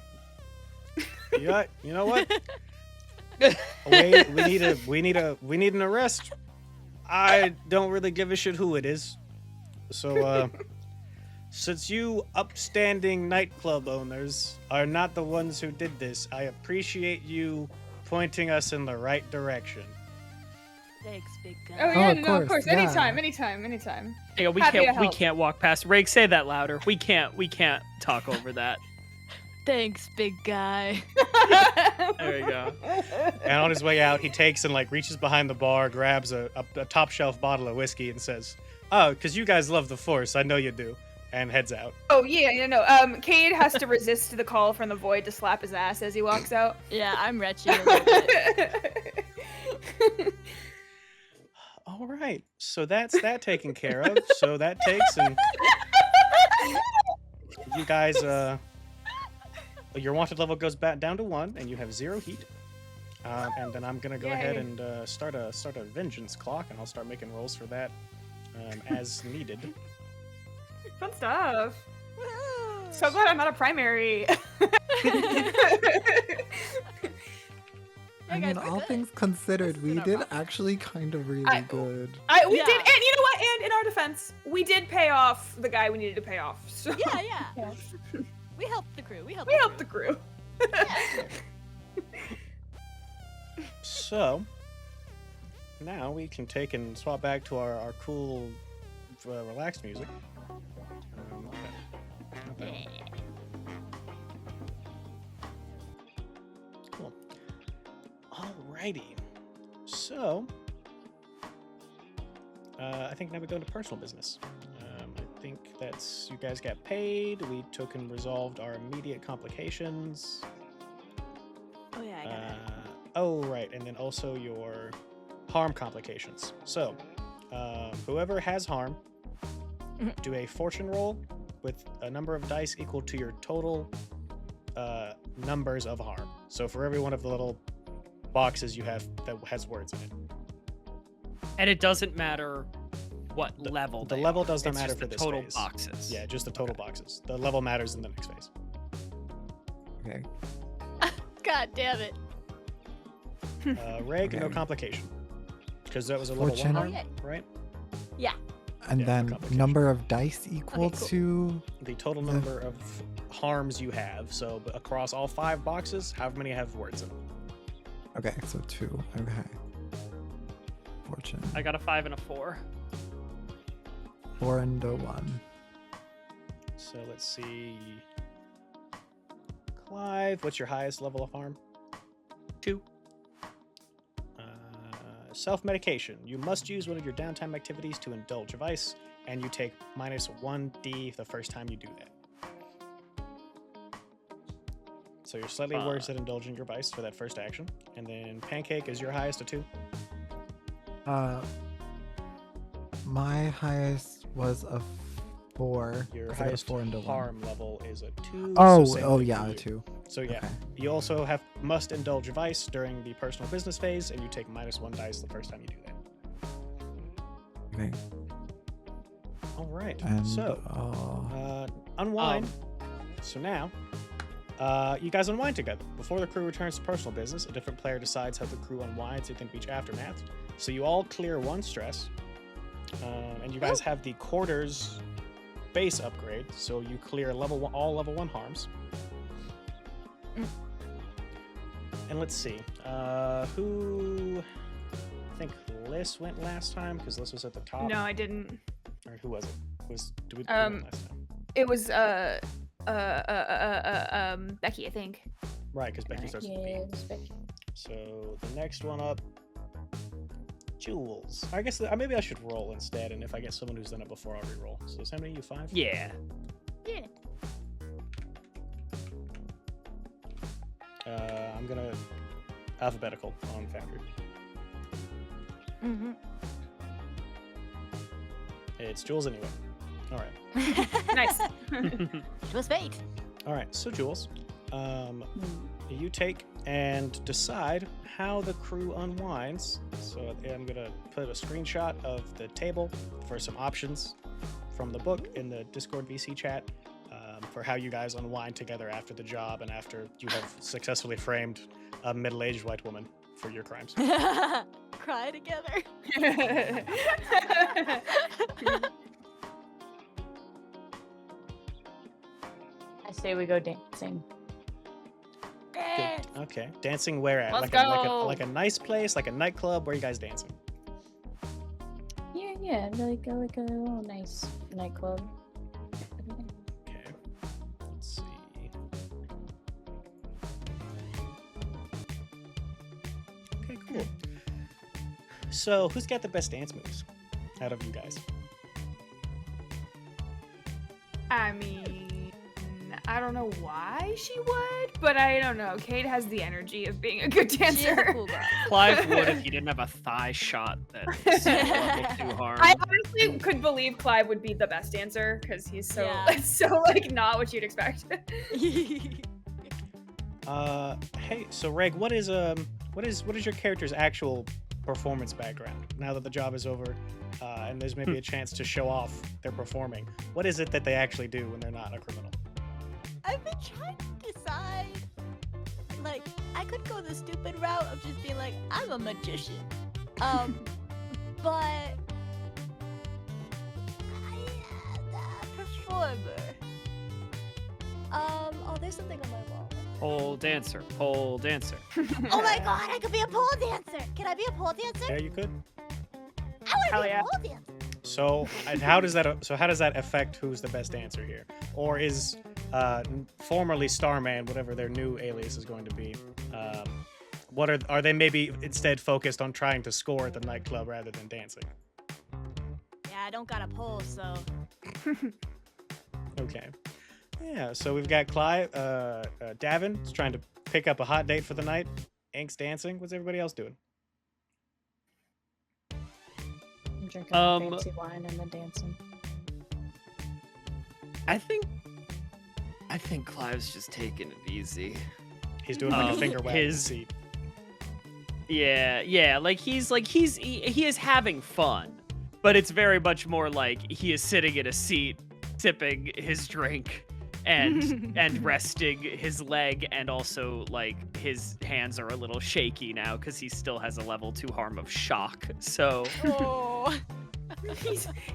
You know what? Wait, we need an arrest. I don't really give a shit who it is. So since you upstanding nightclub owners are not the ones who did this, I appreciate you pointing us in the right direction. Thanks, big guy. Oh yeah, of no, of course, course. yeah. Anytime. Hang on, we Happy to can't help. walk past. Rake, say that louder. We can't talk over that. Thanks, big guy. There we go. And on his way out, he takes and like reaches behind the bar, grabs a top shelf bottle of whiskey, and says, "Oh, because you guys love the Force, I know you do," and heads out. Oh yeah, no. Cade has to resist the call from the void to slap his ass as he walks out. Yeah, I'm retching a little bit. All right, so that's that taken care of. So that takes and you guys, your wanted level goes back down to 1, and you have 0 heat. And then I'm gonna go ahead Yay. and start a vengeance clock, and I'll start making rolls for that as needed. Fun stuff. So glad I'm not a primary. I mean, all things considered, we in our did pocket. actually kind of really I- good. We Yeah. did, and you know what? And in our defense, we did pay off the guy we needed to pay off. So Yeah. We helped the crew. we helped the crew. So now we can take and swap back to our cool, relaxed music. Okay. Not that one. Cool. Alrighty. So, I think now we go into personal business. I think that's you guys got paid. We took and resolved our immediate complications. Oh yeah, I got it. Oh, right, and then also your harm complications. So, whoever has harm, do a fortune roll with a number of dice equal to your total numbers of harm. So for every one of the little boxes you have that has words in it. And it doesn't matter what The- level. the they level are. does not It's matter just for the this total phase. boxes. Yeah, just the total boxes. The level matters in the next phase. Okay. God damn it. Reg, no Okay. complication. Because that was a level 1 Fortune. harm, Oh, right? And Yeah, then complication. number of dice equal cool. to. The total number of harms you have. So across all 5 boxes, how many have words in them? Okay, so 2. Okay. Fortune. I got a 5 and a 4. 4 and a 1. So let's see. Clive, what's your highest level of harm? 2. Self-medication. You must use one of your downtime activities to indulge a vice, and you take -1d the first time you do that. So you're slightly worse at indulging your vice for that first action. And then Pancake is your highest of 2. My highest was a 4. Your 'cause I got a highest 4 and a 1. harm level is a 2. Oh, so same oh thing yeah, for a you. 2. So yeah, Okay. you also must indulge a vice during the personal business phase, and you take -1 dice the first time you do that. Okay. All right. And So unwind. So now, you guys unwind together. Before the crew returns to personal business, a different player decides how the crew unwinds within each aftermath. So you all clear 1 stress, and you guys have the quarters base upgrade. So you clear all level 1 harms. And let's see, who? I think Liz went last time because Liz was at the top. No, I didn't. Or who was it? Who went Um, last time? It was Becky, I think. Right, because Becky starts with a B. Yes, Becky. So the next one up, Jules. I guess maybe I should roll instead, and if I get someone who's done it before, I'll re-roll. So how many you 5? Yeah. Yeah. I'm gonna alphabetical on Foundry. Mm-hmm. It's Jules anyway. All right. Nice. It was fate. All right. So Jules, you take and decide how the crew unwinds. So I'm gonna put a screenshot of the table for some options from the book in the Discord VC chat for how you guys unwind together after the job and after you have successfully framed a middle-aged white woman for your crimes. Cry together. I say we go dancing. Good. Okay. Dancing where at? Let's like go. like a nice place, like a nightclub. Where are you guys dancing? Yeah, like a little nice nightclub. Everything. Okay. Let's see. Okay, cool. So, who's got the best dance moves out of you guys? I mean, I don't know why she would, but I don't know. Kate has the energy of being a good She is a dancer. cool girl. Clive would if he didn't have a thigh shot that level 2 harm. I honestly could believe Clive would be the best dancer because he's so Yeah. so like not what you'd expect. Hey, so Reg, what is your character's actual performance background? Now that the job is over, and there's maybe a chance to show off their performing, what is it that they actually do when they're not a criminal? I've been trying to decide. Like, I could go the stupid route of just being like, I'm a magician. But I am a performer. Oh, there's something on my wall. Pole dancer, pole dancer. Oh my god, I could be a pole dancer. Can I be a pole dancer? Yeah, you could. I want to Hell be yeah. a pole dancer. So how does that affect who's the best dancer here? Or is formerly Starman, whatever their new alias is going to be, are they maybe instead focused on trying to score at the nightclub rather than dancing? Yeah, I don't got a pole, so. Okay. Yeah, so we've got Clive, Davin is trying to pick up a hot date for the night. Ink's dancing. What's everybody else doing? I'm drinking my fancy wine and then dancing. I think Clive's just taking it easy. He's doing like a finger wag in his his- seat. Yeah, like he is having fun, but it's very much more like he is sitting in a seat, sipping his drink, and resting his leg, and also like his hands are a little shaky now because he still has a level 2 harm of shock. So Oh.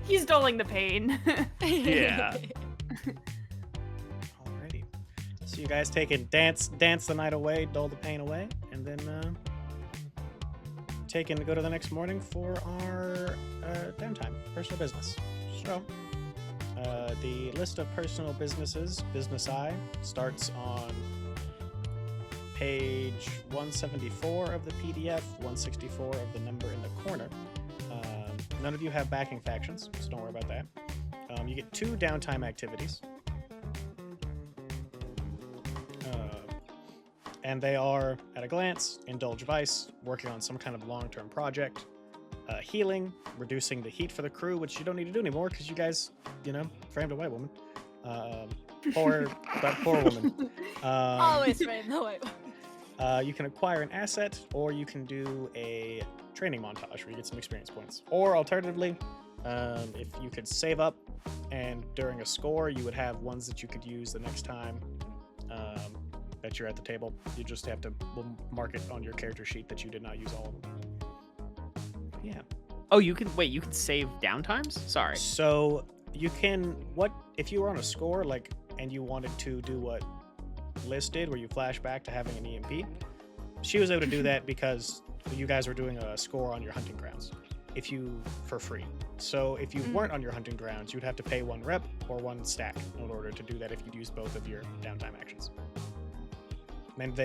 he's dulling the pain. yeah. Alrighty. So you guys take and dance the night away, dull the pain away, and then take and go to the next morning for our downtime, personal business. So the list of personal businesses, Business I, starts on page 174 of the PDF, 164 of the number in the corner. None of you have backing factions, so don't worry about that. You get 2 downtime activities. And they are, at a glance, indulge vice, working on some kind of long-term project, healing, reducing the heat for the crew, which you don't need to do anymore because you guys, framed a white woman. Poor woman. Always frame the way. You can acquire an asset, or you can do a training montage where you get some experience points. Or alternatively, if you could save up, and during a score, you would have ones that you could use the next time that you're at the table. You just have to mark it on your character sheet that you did not use all of them. Yeah. Oh, you can save downtimes? Sorry. So you can, if you were on a score, and you wanted to do what Liz did, where you flash back to having an EMP, she was able to do that because you guys were doing a score on your hunting grounds for free. So if you weren't on your hunting grounds, you'd have to pay 1 rep or 1 stack in order to do that if you'd use both of your downtime actions. And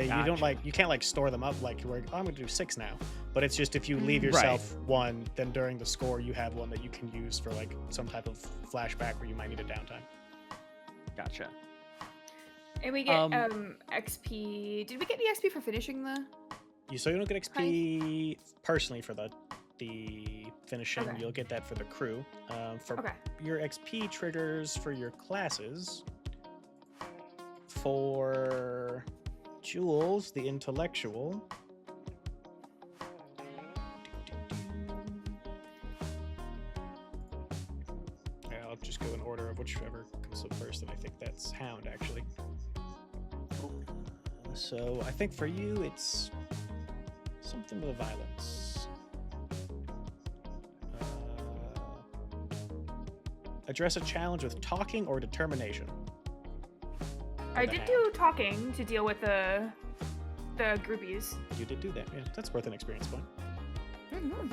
you can't store them up like you're I'm gonna do 6 now. But it's just if you leave yourself 1, then during the score you have 1 that you can use for some type of flashback where you might need a downtime. Gotcha. And we get XP. Did we get the XP for finishing the? So you don't get XP personally for the the finishing. Okay. You'll get that for the crew. For Okay. your XP triggers for your classes, for Jules, the intellectual. I'll just go in order of whichever comes up first, and I think that's Hound, actually. So I think for you, it's something with violence. Address a challenge with talking or determination. I the did Hound. do talking to deal with the groupies. You did do that. Yeah, that's worth an experience point. Mm-hmm.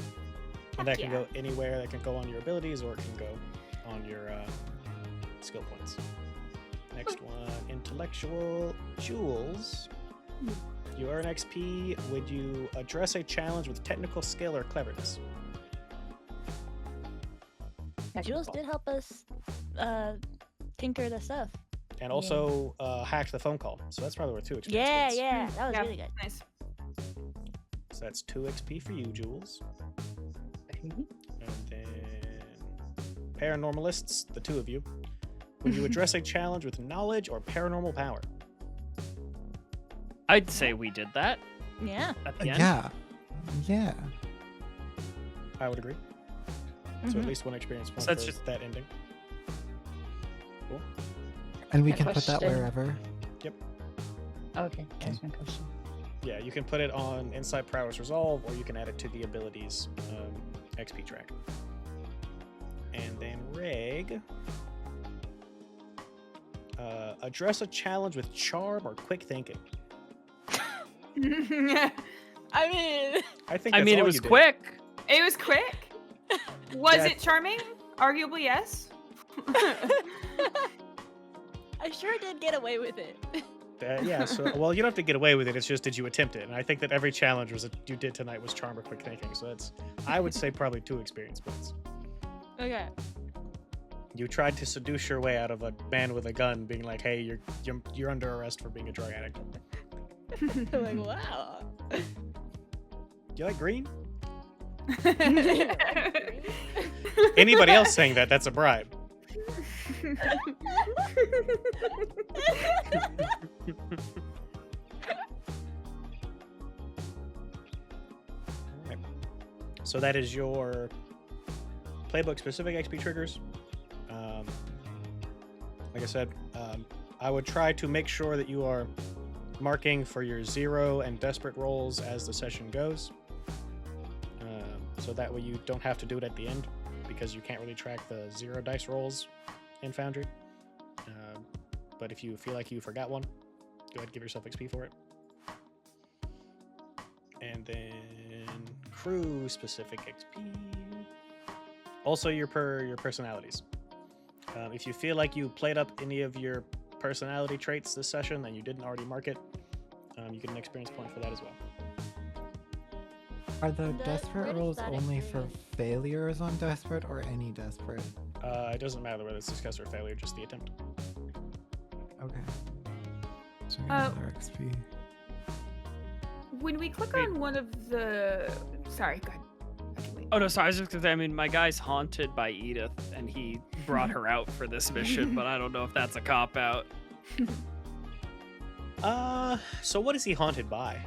And that can go anywhere. That can go on your abilities, or it can go on your skill points. Next one, intellectual. Jules, you earn XP. Would you address a challenge with technical skill or cleverness? Jules did help us tinker the stuff. And also hack the phone call. So that's probably worth 2 experience Yeah, points. yeah, that was Yeah. really good. Nice. So that's 2 XP for you, Jules. And then paranormalists, the 2 of you. Would you address a challenge with knowledge or paranormal power? I'd say we did that Yeah. at the end. Yeah. I would agree. So at least 1 experience point So that's for just- that ending. Cool. And we A can put that question. wherever. Okay, that's my question. Yeah, you can put it on Insight Prowess Resolve, or you can add it to the abilities XP track. And then Reg. Address a challenge with charm or quick thinking. It I mean, I think. I That's mean, it all was you did. quick. was quick. Was Yeah. it charming? Arguably, yes. I sure did get away with it. Yeah. So, well, you don't have to get away with it. It's just, did you attempt it? And I think that every challenge you did tonight was charm or quick thinking. So that's, I would say, probably 2 experience points. Okay. You tried to seduce your way out of a man with a gun, being like, "Hey, you're under arrest for being a drug addict." I'm like, wow. You like green? Anybody else saying that, that's a bribe. Alright. So that is your playbook specific XP triggers. Like I said, I would try to make sure that you are marking for your 0 and desperate rolls as the session goes. So that way you don't have to do it at the end, because you can't really track the 0 dice rolls in Foundry. But if you feel like you forgot one, go ahead and give yourself XP for it. And then crew specific XP. Also your personalities. If you feel like you played up any of your personality traits this session and you didn't already mark it, you get an experience point for that as well. Are the Where desperate does rolls that only for experience? failures on desperate or any desperate? It doesn't matter whether it's success or failure, just the attempt. Okay. So Uh, another XP. When we click Wait. on one of the, sorry, go ahead. I can wait. Oh no, sorry. I was just gonna say. I mean, my guy's haunted by Edith, and he brought her out for this mission, but I don't know if that's a cop out. So what is he haunted by?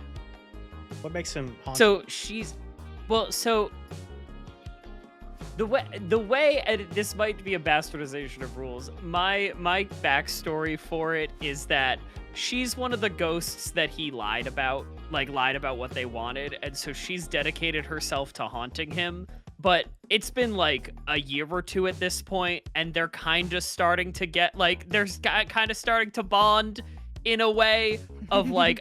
What makes him haunted? So she's, well, so the way, and this might be a bastardization of rules. My backstory for it is that she's one of the ghosts that he lied about what they wanted, and so she's dedicated herself to haunting him. But it's been like a year or 2 at this point, and they're kind of starting to get kind of starting to bond in a way of like,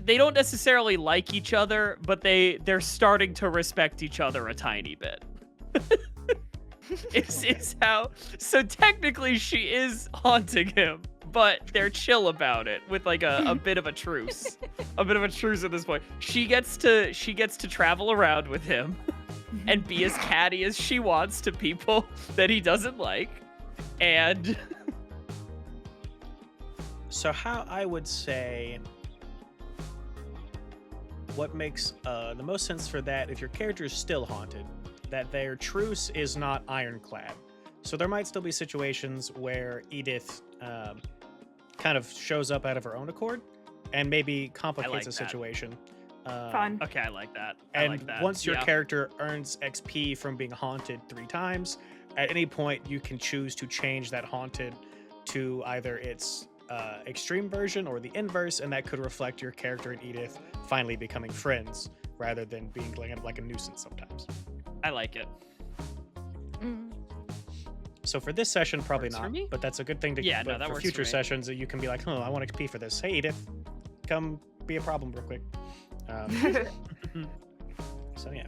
they don't necessarily like each other, but they're starting to respect each other a tiny bit. It's how, so technically she is haunting him, but they're chill about it with like a bit of a truce. A bit of a truce at this point. She gets to travel around with him and be as catty as she wants to people that he doesn't like. And So how I would say what makes the most sense for that, if your character is still haunted, that their truce is not ironclad. So there might still be situations where Edith kind of shows up out of her own accord and maybe complicates like a that. situation. Fun. Okay, I like that. I And like that. once your Yeah. character earns XP from being haunted 3 times, at any point you can choose to change that haunted to either its extreme version or the inverse, and that could reflect your character and Edith finally becoming friends rather than being like a nuisance sometimes. I like it. Mm. So for this session, probably Works for not, me. but that's a good thing to Yeah, but no, that for works future for me. sessions, you can be like, I want XP for this. Hey, Edith, come be a problem real quick. So yeah.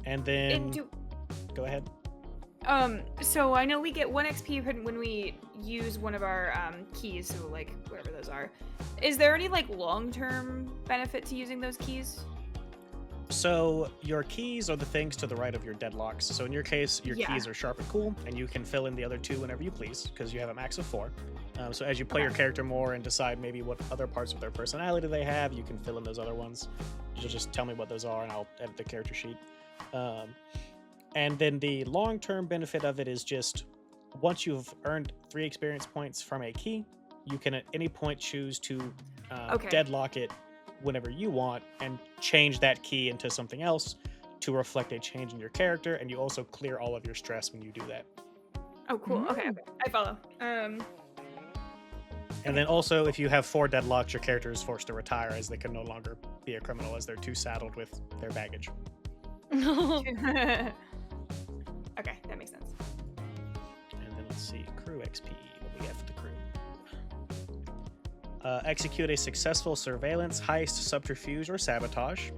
And then And go ahead. so I know we get 1 XP when we use one of our keys, so like wherever those are. Is there any like long-term benefit to using those keys? So your keys are the things to the right of your deadlocks. So in your case, your Yeah. keys are sharp and cool, and you can fill in the other 2 whenever you please, because you have a max of 4. So as you play your character more and decide maybe what other parts of their personality they have, you can fill in those other ones. You'll just tell me what those are, and I'll edit the character sheet. And then the long-term benefit of it is just once you've earned 3 experience points from a key, you can at any point choose to deadlock it whenever you want and change that key into something else to reflect a change in your character, and you also clear all of your stress when you do that. Oh, cool. Okay, I follow. And then also, if you have 4 deadlocks, your character is forced to retire as they can no longer be a criminal as they're too saddled with their baggage. Okay, that makes sense. And then let's see, crew XP. What we got for the crew? Execute a successful surveillance, heist, subterfuge, or sabotage.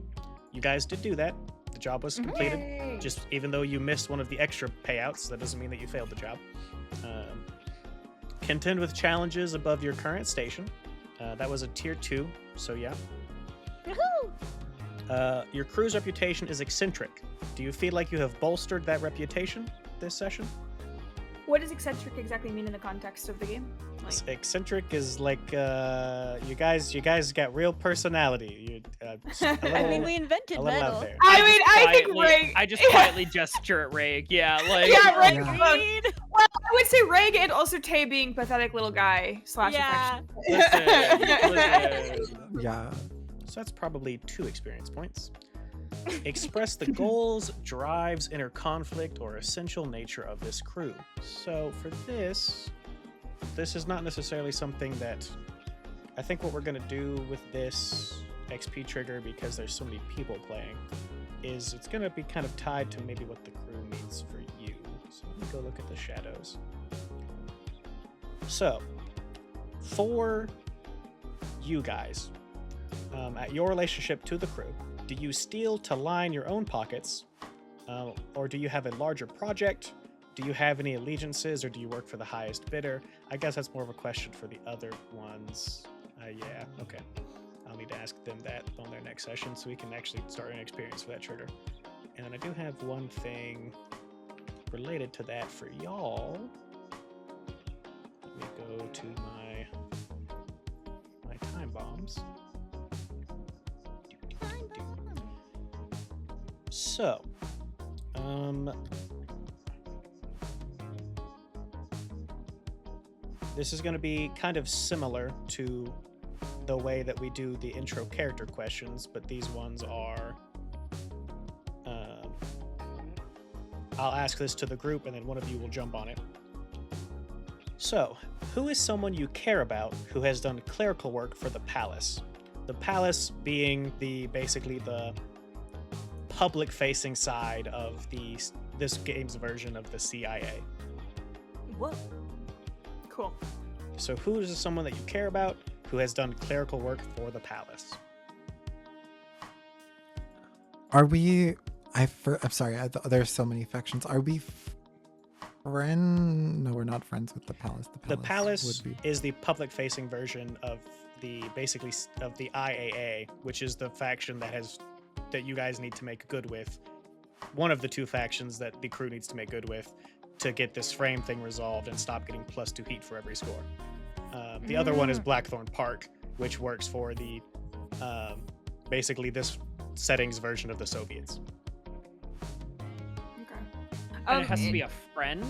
You guys did do that. The job was completed. Yay. Just even though you missed one of the extra payouts, that doesn't mean that you failed the job. Contend with challenges above your current station. That was a tier 2, so yeah. Woohoo! Your crew's reputation is eccentric. Do you feel like you have bolstered that reputation this session? What does eccentric exactly mean in the context of the game? Like, Eccentric is like you guys got real personality. I mean, we invented a little out metal. there. I mean, I think Quietly- Ray. I just quietly gesture at Ray. Yeah, like Yeah, Ray. Yeah. Agreed. Well, I would say Ray and also Tay being pathetic little guy / Yeah. Listen. Yeah. So that's probably 2 experience points. Express the goals, drives, inner conflict, or essential nature of this crew. So for this is not necessarily something that I think what we're going to do with this XP trigger, because there's so many people playing, is it's going to be kind of tied to maybe what the crew means for you. So let me go look at the shadows. So for you guys, at your relationship to the crew, do you steal to line your own pockets, or do you have a larger project? Do you have any allegiances, or do you work for the highest bidder? I guess that's more of a question for the other ones. Yeah, okay. I'll need to ask them that on their next session so we can actually start an experience for that trigger. And then I do have one thing related to that for y'all. Let me go to my time bombs. So, this is going to be kind of similar to the way that we do the intro character questions, but these ones are, I'll ask this to the group and then one of you will jump on it. So, who is someone you care about who has done clerical work for the palace? The palace being basically the public-facing side of this game's version of the CIA. Whoa. Cool. So who is someone that you care about who has done clerical work for the palace? Are we? I'm sorry. There's so many factions. Are we friend? No, we're not friends with the palace. The palace would be. is the public-facing version of the IAA, which is the faction that you guys need to make good with. One of the 2 factions that the crew needs to make good with to get this frame thing resolved and stop getting +2 heat for every score. The other one is Blackthorn Park, which works for the Basically this setting's version of the Soviets. Okay. And it has to be a friend.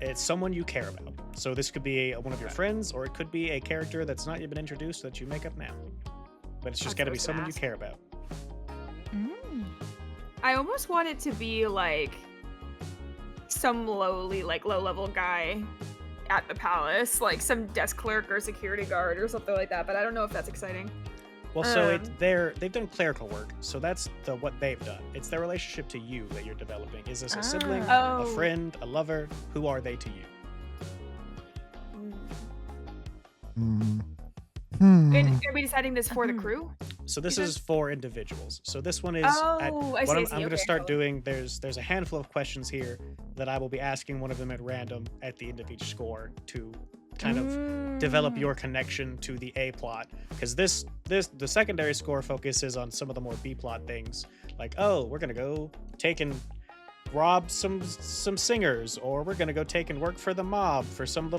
It's someone you care about. So this could be one of your friends, or it could be a character that's not yet been introduced that you make up now. But it's just got to be someone you care about. I almost want it to be like some lowly, like low-level guy at the palace, like some desk clerk or security guard or something like that. But I don't know if that's exciting. Well, so they've done clerical work, so that's what they've done. It's their relationship to you that you're developing. Is this a sibling, a friend, a lover? Who are they to you? And are we deciding this for the crew? So this is for individuals. So this one is I see. I'm going to start doing. There's a handful of questions here that I will be asking one of them at random at the end of each score to kind of develop your connection to the A plot, because the secondary score focuses on some of the more B plot things, like, oh, we're gonna go take and rob some singers, or we're gonna go take and work for the mob for some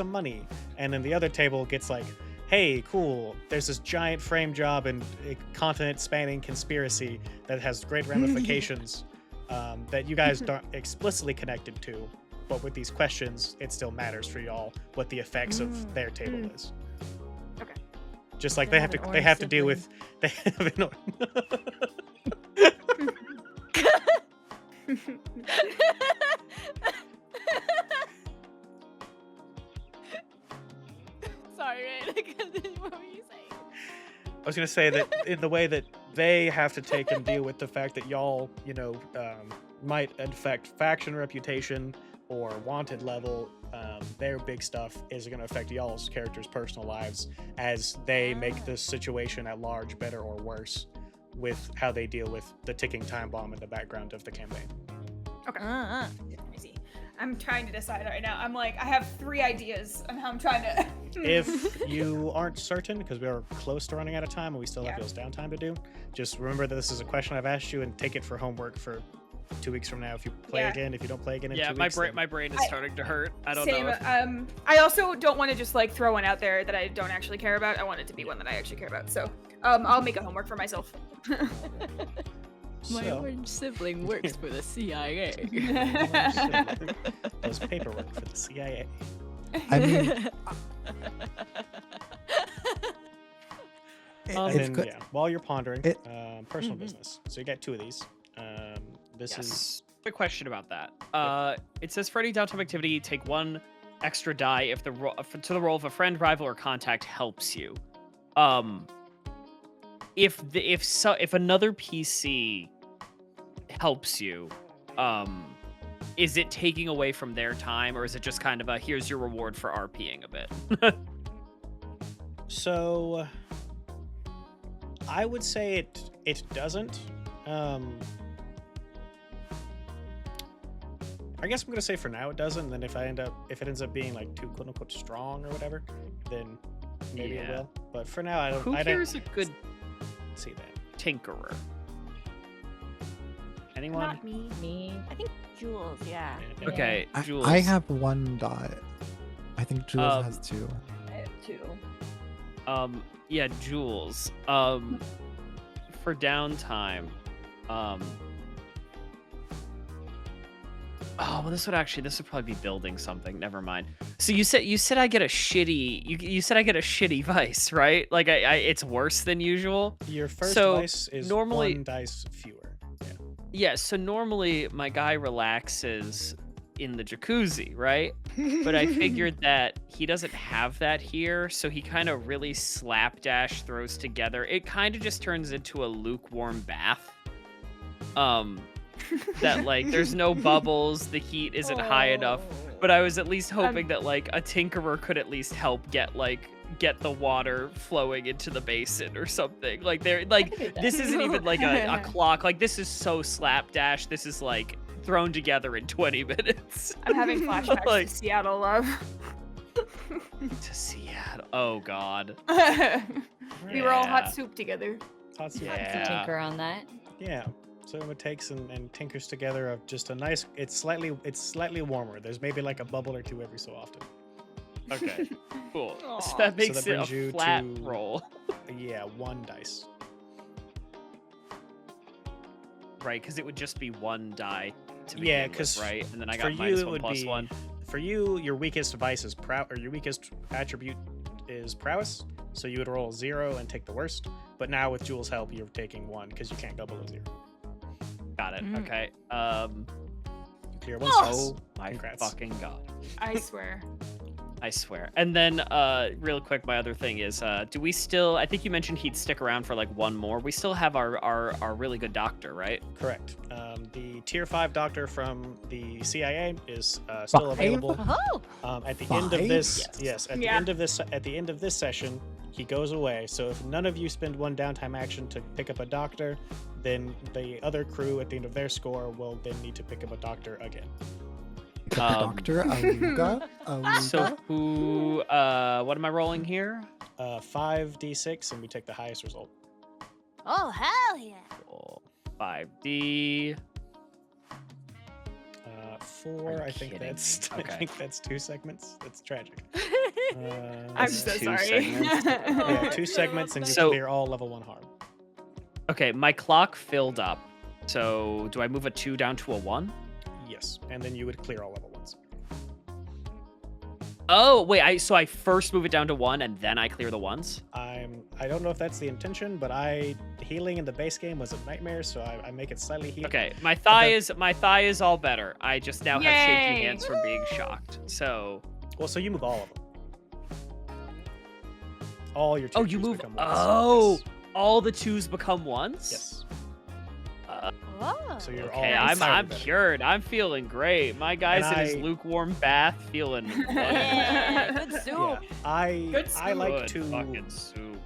money. And then the other table gets like, hey, cool, there's this giant frame job and a continent spanning conspiracy that has great ramifications that you guys aren't explicitly connected to. But with these questions, it still matters for y'all what the effects of their table is. Okay. Just like they have to deal with Sorry, right? What were you saying? I was gonna say that in the way that they have to take and deal with the fact that y'all, might affect faction reputation or wanted level, their big stuff is going to affect y'all's characters' personal lives as they make the situation at large better or worse with how they deal with the ticking time bomb in the background of the campaign. Okay. I see. I'm trying to decide right now. I'm like, I have 3 ideas on how I'm trying to. If you aren't certain, because we are close to running out of time and we still have those downtime to do, just remember that this is a question I've asked you and take it for homework for 2 weeks from now. If you play again, if you don't play again in 2 weeks. My brain is starting to hurt. I don't Same, know. I also don't want to just like throw one out there that I don't actually care about. I want it to be one that I actually care about. So I'll make a homework for myself. My orange sibling works for the CIA. Does paperwork for the CIA. I mean, And then, while you're pondering, personal business. So you got 2 of these. This is quick question about that. It says for any downtime activity, take 1 extra die if the to the role of a friend, rival, or contact helps you. If another PC helps you, is it taking away from their time, or is it just kind of a here's your reward for RPing a bit? So I would say it doesn't. I guess I'm gonna say for now it doesn't. And then if it ends up being like too quote unquote strong or whatever, then maybe it will. But for now, I don't. Who here's a good see that tinkerer? Anyone? Not me. Me. I think Jules, yeah. Okay, Jules. I have 1 dot. I think Jules has 2. I have 2. Yeah, Jules. For downtime, oh, well, this would probably be building something. Never mind. So you said I get a shitty. You said I get a shitty vice, right? Like it's worse than usual. Your first dice is normally 1 dice fewer. Yeah. So normally my guy relaxes in the jacuzzi, right? But I figured that he doesn't have that here, so he kind of really slapdash throws together. It kind of just turns into a lukewarm bath. That like there's no bubbles, the heat isn't high enough. But I was at least hoping that like a tinkerer could at least help get the water flowing into the basin or something. Like this isn't even like a clock. Like this is so slapdash. This is like thrown together in 20 minutes. I'm having flashbacks to Seattle, love. To Seattle. Oh God. We were all hot soup together. Hot soup. Yeah. Tinker on that. Yeah. So it takes and tinkers together of just a nice. It's slightly warmer. There's maybe like a bubble or 2 every so often. Okay. Cool. So that makes it a flat roll. Yeah, 1 dice. Right, because it would just be 1 die to Yeah, begin with, 'cause right? And then I For got you, it -1 would plus be 1. for you. Your weakest device is or your weakest attribute is prowess. So you would roll 0 and take the worst. But now with Jules' help, you're taking 1 because you can't go below 0. Got it. Mm. Okay. You clear 1 Oh stress. my Congrats. fucking god. I swear. I swear. And then, real quick, my other thing is, do we still? I think you mentioned he'd stick around for like 1 more. We still have our really good doctor, right? Correct. The tier 5 doctor from the CIA is still 5? available. Oh, At the end of 5? this, yes, at the Yeah. end of this session, he goes away. So if none of you spend 1 downtime action to pick up a doctor, then the other crew at the end of their score will then need to pick up a doctor again. Doctor Aluga. So who? What am I rolling here? 5d6, and we take the highest result. oh hell yeah! Roll 5d. 4. Are I you think kidding that's. me? I Okay. think that's 2 segments. That's tragic. I'm That's so 2 sorry. segments. Yeah, Oh, 2 segments, and you So- clear all level 1 harm. Okay, my clock filled up. So do I move a 2 down to a 1? Yes, and then you would clear all level 1s. Oh wait, so I first move it down to 1 and then I clear the 1s. I don't know if that's the intention, but healing in the base game was a nightmare, so I make it slightly heal. Okay, my thigh is all better. I just now have shaky Yay. hands from being shocked. So Well, so you move all of them. All your oh, tier you 2s move. become 1s. Oh, Yes. all the 2s become 1s. Yes. Whoa. So you're Okay, all I'm entirely better. cured. I'm feeling great. My guy's And in his I- lukewarm bath, feeling Yeah, good soup. Yeah, I Good like good to fucking soup.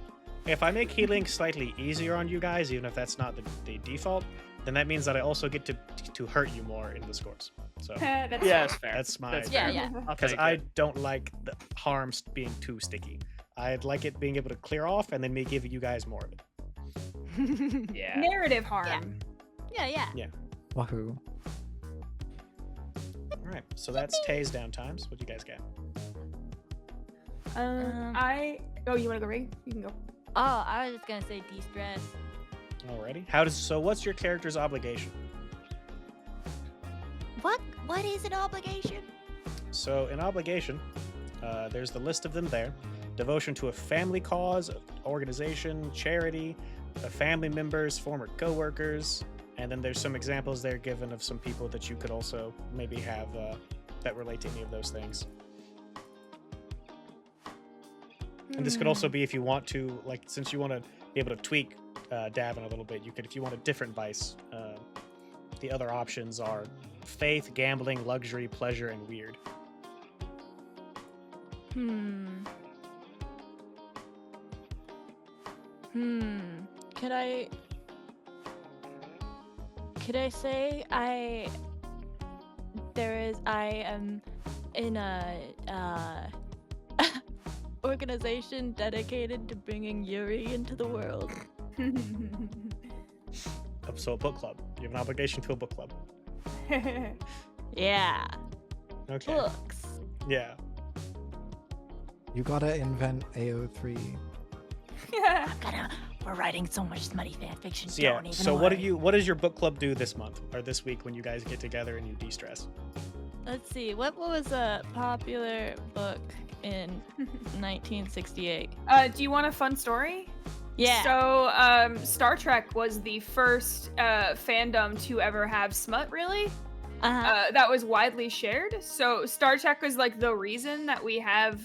if I make healing slightly easier on you guys, even if that's not the default, then that means that I also get to hurt you more in the scores. So That's Yeah, it's fair. that's my That's Yeah, fair. yeah. I'll because take I it. don't like the harms being too sticky. I'd like it being able to clear off and then me give you guys more of it. Yeah. narrative harm. Yeah. Wahoo. All right, so that's Tay's downtimes. What do you guys got? Oh, you wanna go, Rig? You can go. Oh, I was just gonna say de-stress. Alrighty. So what's your character's obligation? What is an obligation? So in obligation, there's the list of them there. Devotion to a family cause, organization, charity, family members, former co-workers, and then there's some examples there given of some people that you could also maybe have that relate to any of those things. And this could also be if you want to, like, since you want to be able to tweak Davin a little bit, you could, if you want a different vice, the other options are faith, gambling, luxury, pleasure, and weird. Could I say I am in a organization dedicated to bringing Yuri into the world. So a book club. You have an obligation to a book club. Yeah. Okay. Books. Yeah. You gotta invent AO3. We're writing so much smutty fan fiction. So yeah. Don't even So worry. what does your book club do this month or this week when you guys get together and you de-stress? Let's see. What was a popular book in 1968? Do you want a fun story? Yeah. So, Star Trek was the first fandom to ever have smut, really. That was widely shared. So, Star Trek was like the reason that we have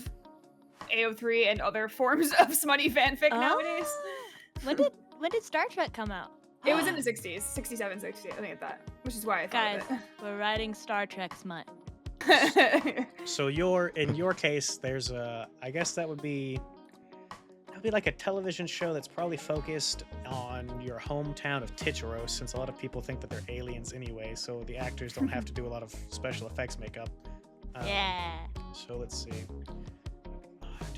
AO3 and other forms of smutty fanfic nowadays. When did Star Trek come out? It was in the 60s, 67, 60, I think at that, which is why I Guys, thought we're writing Star Trek smut. of it. So in your case, there's I guess that would be like a television show that's probably focused on your hometown of Tichteros, since a lot of people think that they're aliens anyway, so the actors don't have to do a lot of special effects makeup. Yeah. So let's see.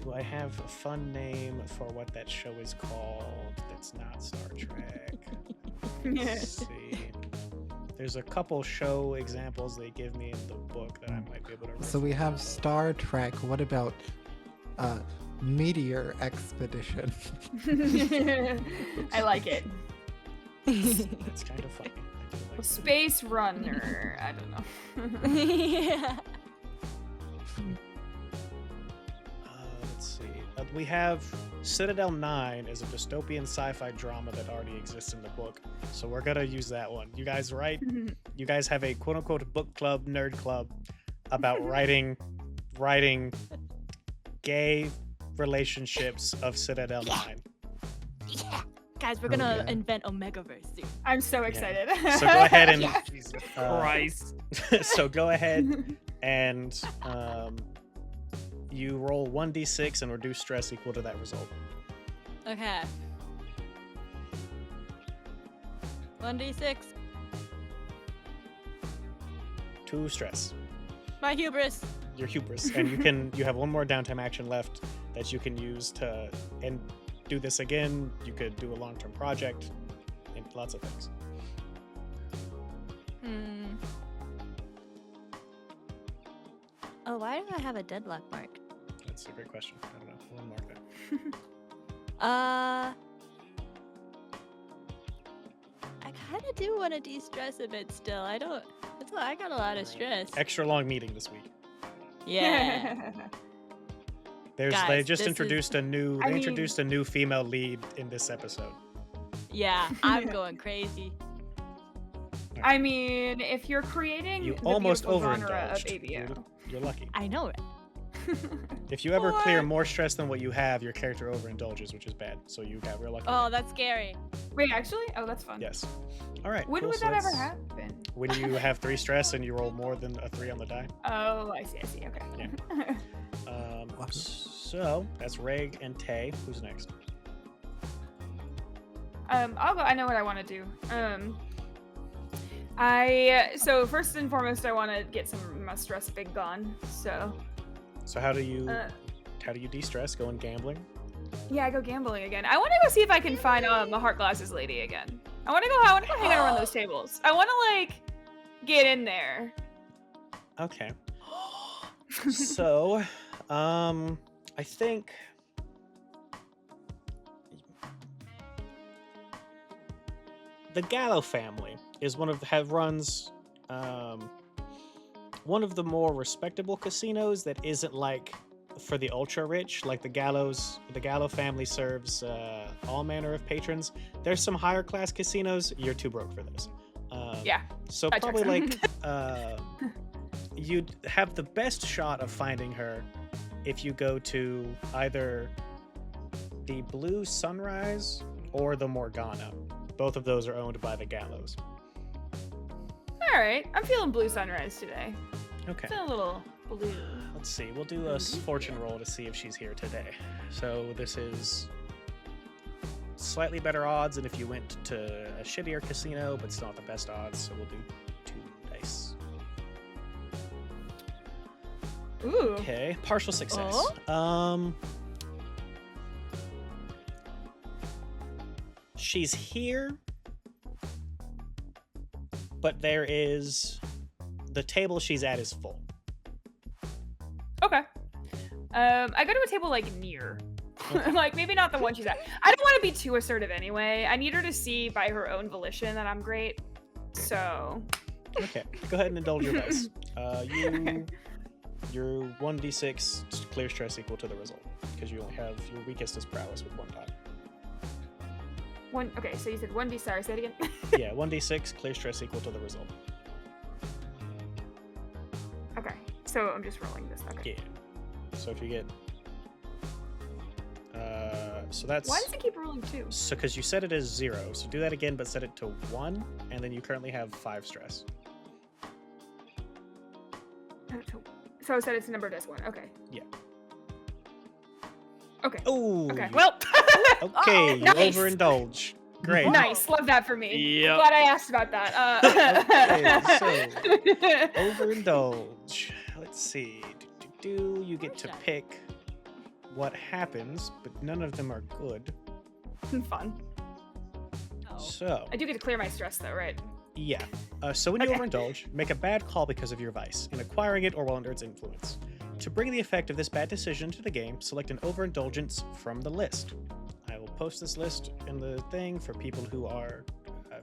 Do I have a fun name for what that show is called that's not Star Trek? Let's see. There's a couple show examples they give me in the book that I might be able to So we have refer to. Star Trek. What about Meteor expedition. I like it. It's kind of funny. I do like that. Space runner. I don't know. Yeah. Let's see. We have Citadel 9 is a dystopian sci-fi drama that already exists in the book, so we're gonna use that one. You guys write. You guys have a quote-unquote book club, nerd club, about writing gay relationships of Citadel 9. Yeah. Guys, we're Oh, gonna yeah. invent Omegaverse soon. I'm so excited. So go ahead and Jesus Uh, Christ. so go ahead and you roll 1d6 and reduce stress equal to that result. Okay. 1d6. 2 stress. My hubris. Your hubris, and you have one more downtime action left that you can use to and do this again. You could do a long-term project and lots of things. Oh, why do I have a deadlock mark? That's a great question. I don't know. We'll mark that. I kind of do want to de-stress a bit still. I got a lot of stress. Extra long meeting this week. Yeah. They Guys, just this is- introduced a new I they mean- introduced a new female lead in this episode. Yeah, I'm going crazy. I mean, if you're creating You the almost beautiful genre of overindulged. ABO. You're lucky. I know it. If you ever clear What? more stress than what you have, your character overindulges, which is bad. So you got real lucky. Oh, that's scary. Wait, actually? Oh, that's fun. Yes. All right. When cool. would So that ever that's happen? When you have 3 stress and you roll more than a 3 on the die. Oh, I see, okay. Yeah. So that's Reg and Tay. Who's next? I'll go. I know what I want to do. So first and foremost, I want to get some of my stress big gone. So, So how do you uh, de-stress? Going gambling? yeah, I go gambling again. I want to go see if I can find the heart glasses lady again. I want to go hang out around those tables. I want to like get in there. Okay. So, I think the Gallo family is runs one of the more respectable casinos that isn't like for the ultra rich. Like the Gallo family serves all manner of patrons. There's some higher class casinos. You're too broke for those. Yeah, So that probably checks like you'd have the best shot of finding her if you go to either the Blue Sunrise or the Morgana. Both of those are owned by the Gallows. All right. I'm feeling blue sunrise today. Okay. Feeling a little blue. Let's see. We'll do a fortune roll to see if she's here today. So this is slightly better odds than if you went to a shittier casino, but still not the best odds. So we'll do 2 dice. Ooh. Okay. Partial success. She's here, but the table she's at is full. Okay. I go to a table like near. Like maybe not the one she's at. I don't want to be too assertive anyway. I need her to see by her own volition that I'm great. So Okay, go ahead and indulge your dice. Your 1d6 clear stress equal to the result, because you only have your weakest is prowess with 1 die. okay, so you said 1d, sorry, say it again. Yeah, 1d6 clear stress equal to the result. Okay, so I'm just rolling this. Okay. Yeah. So if you get, so that's. Why does it keep rolling 2? So because you set it as 0, so do that again, but set it to 1, and then you currently have 5 stress. So I said it's numbered as 1. Okay. Yeah. Okay. Oh. Okay. Well. Okay, you nice. overindulge. Great. Nice. Love that for me. Yep. Glad I asked about that. Overindulge. Let's see. You get to pick what happens, but none of them are good. Fun. So, I do get to clear my stress though, right? yeah. So when you Okay. overindulge, make a bad call because of your vice, in acquiring it or while under its influence. To bring the effect of this bad decision to the game, select an overindulgence from the list. I will post this list in the thing for people who are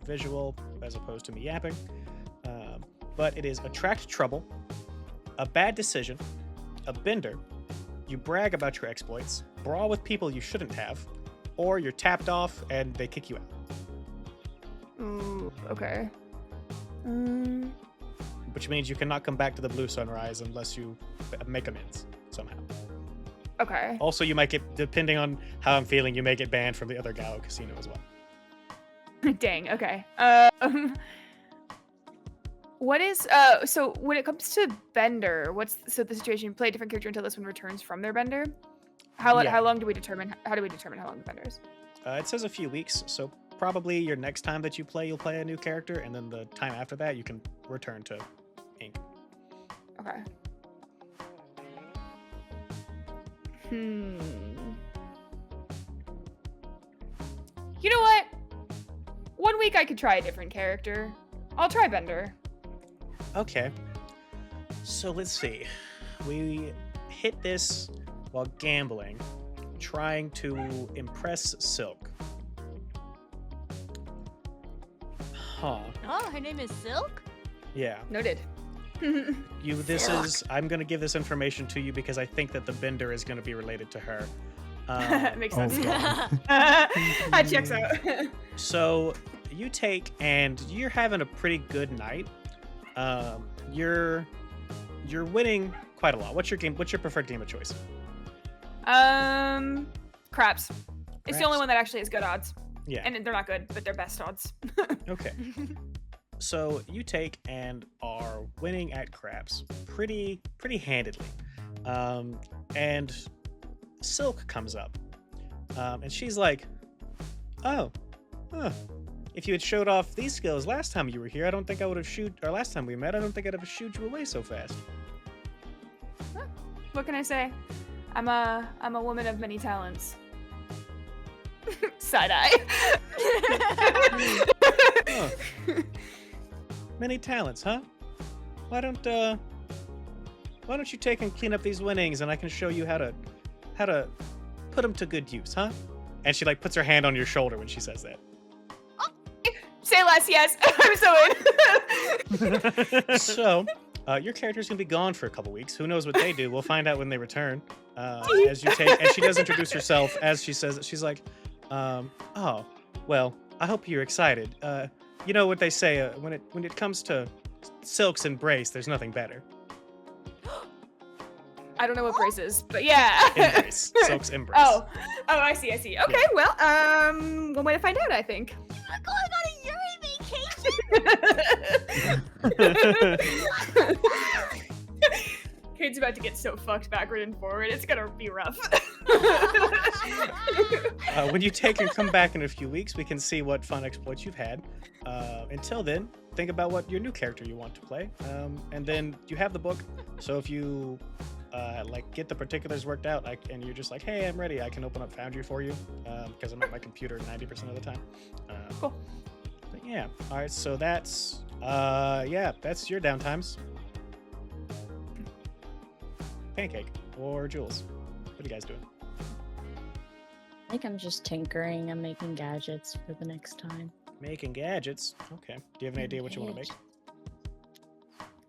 visual as opposed to me yapping. But it is attract trouble, a bad decision, a bender, you brag about your exploits, brawl with people you shouldn't have, or you're tapped off and they kick you out. Ooh, okay. Which means you cannot come back to the Blue Sunrise unless you make amends somehow. Okay. Also, you might get, depending on how I'm feeling, you may get banned from the other Gallo casino as well. Dang, okay. What is so when it comes to bender, what's the situation? You play a different character until this one returns from their bender? How long do we determine how long the bender is? It says a few weeks, so probably your next time that you play, you'll play a new character, and then the time after that, you can return to Ink. Okay. You know what? 1 week I could try a different character. I'll try Bender. Okay. So let's see. We hit this while gambling, trying to impress Silk. Huh. Oh, her name is Silk? Yeah. Noted. I'm gonna give this information to you because I think that the bender is gonna be related to her. Makes Oh, sense. God. That checks out. So you take, and you're having a pretty good night. You're winning quite a lot. What's your preferred game of choice? Craps. It's the only Craps. one that actually has good odds. Yeah. And they're not good, but they're best odds. Okay. So you take and are winning at craps pretty handedly. And Silk comes up. And she's like, oh, huh. If you had showed off these skills last time you were here, I don't think I would have or last time we met, I don't think I'd have shooed you away so fast. What can I say? I'm a woman of many talents. Side eye. Huh. Many talents, huh? Why don't you take and clean up these winnings, and I can show you how to put them to good use, huh? And she like puts her hand on your shoulder when she says that. Say less, yes. I'm so in. So, your character's gonna be gone for a couple weeks. Who knows what they do? We'll find out when they return. As you take, and she does introduce herself as she says it. She's like, oh, well, I hope you're excited. You know what they say, when it comes to Silk's embrace, there's nothing better. I don't know what brace is, but yeah. Embrace. Silk's embrace. Oh, I see. Okay, well, one way to find out, I think. I'm going on a Yuri vacation! Kate's about to get so fucked backward and forward. It's gonna be rough. When you take and come back in a few weeks, we can see what fun exploits you've had. Until then, think about what your new character you want to play. And then you have the book, so if you get the particulars worked out, and you're just like, hey, I'm ready, I can open up Foundry for you, because I'm at my computer 90% of the time. Cool. But yeah, all right, so that's your downtimes. Pancake or Jules, what are you guys doing? I think I'm just tinkering. I'm making gadgets for the next time. Making gadgets. Okay. Do you have an idea what you want to make?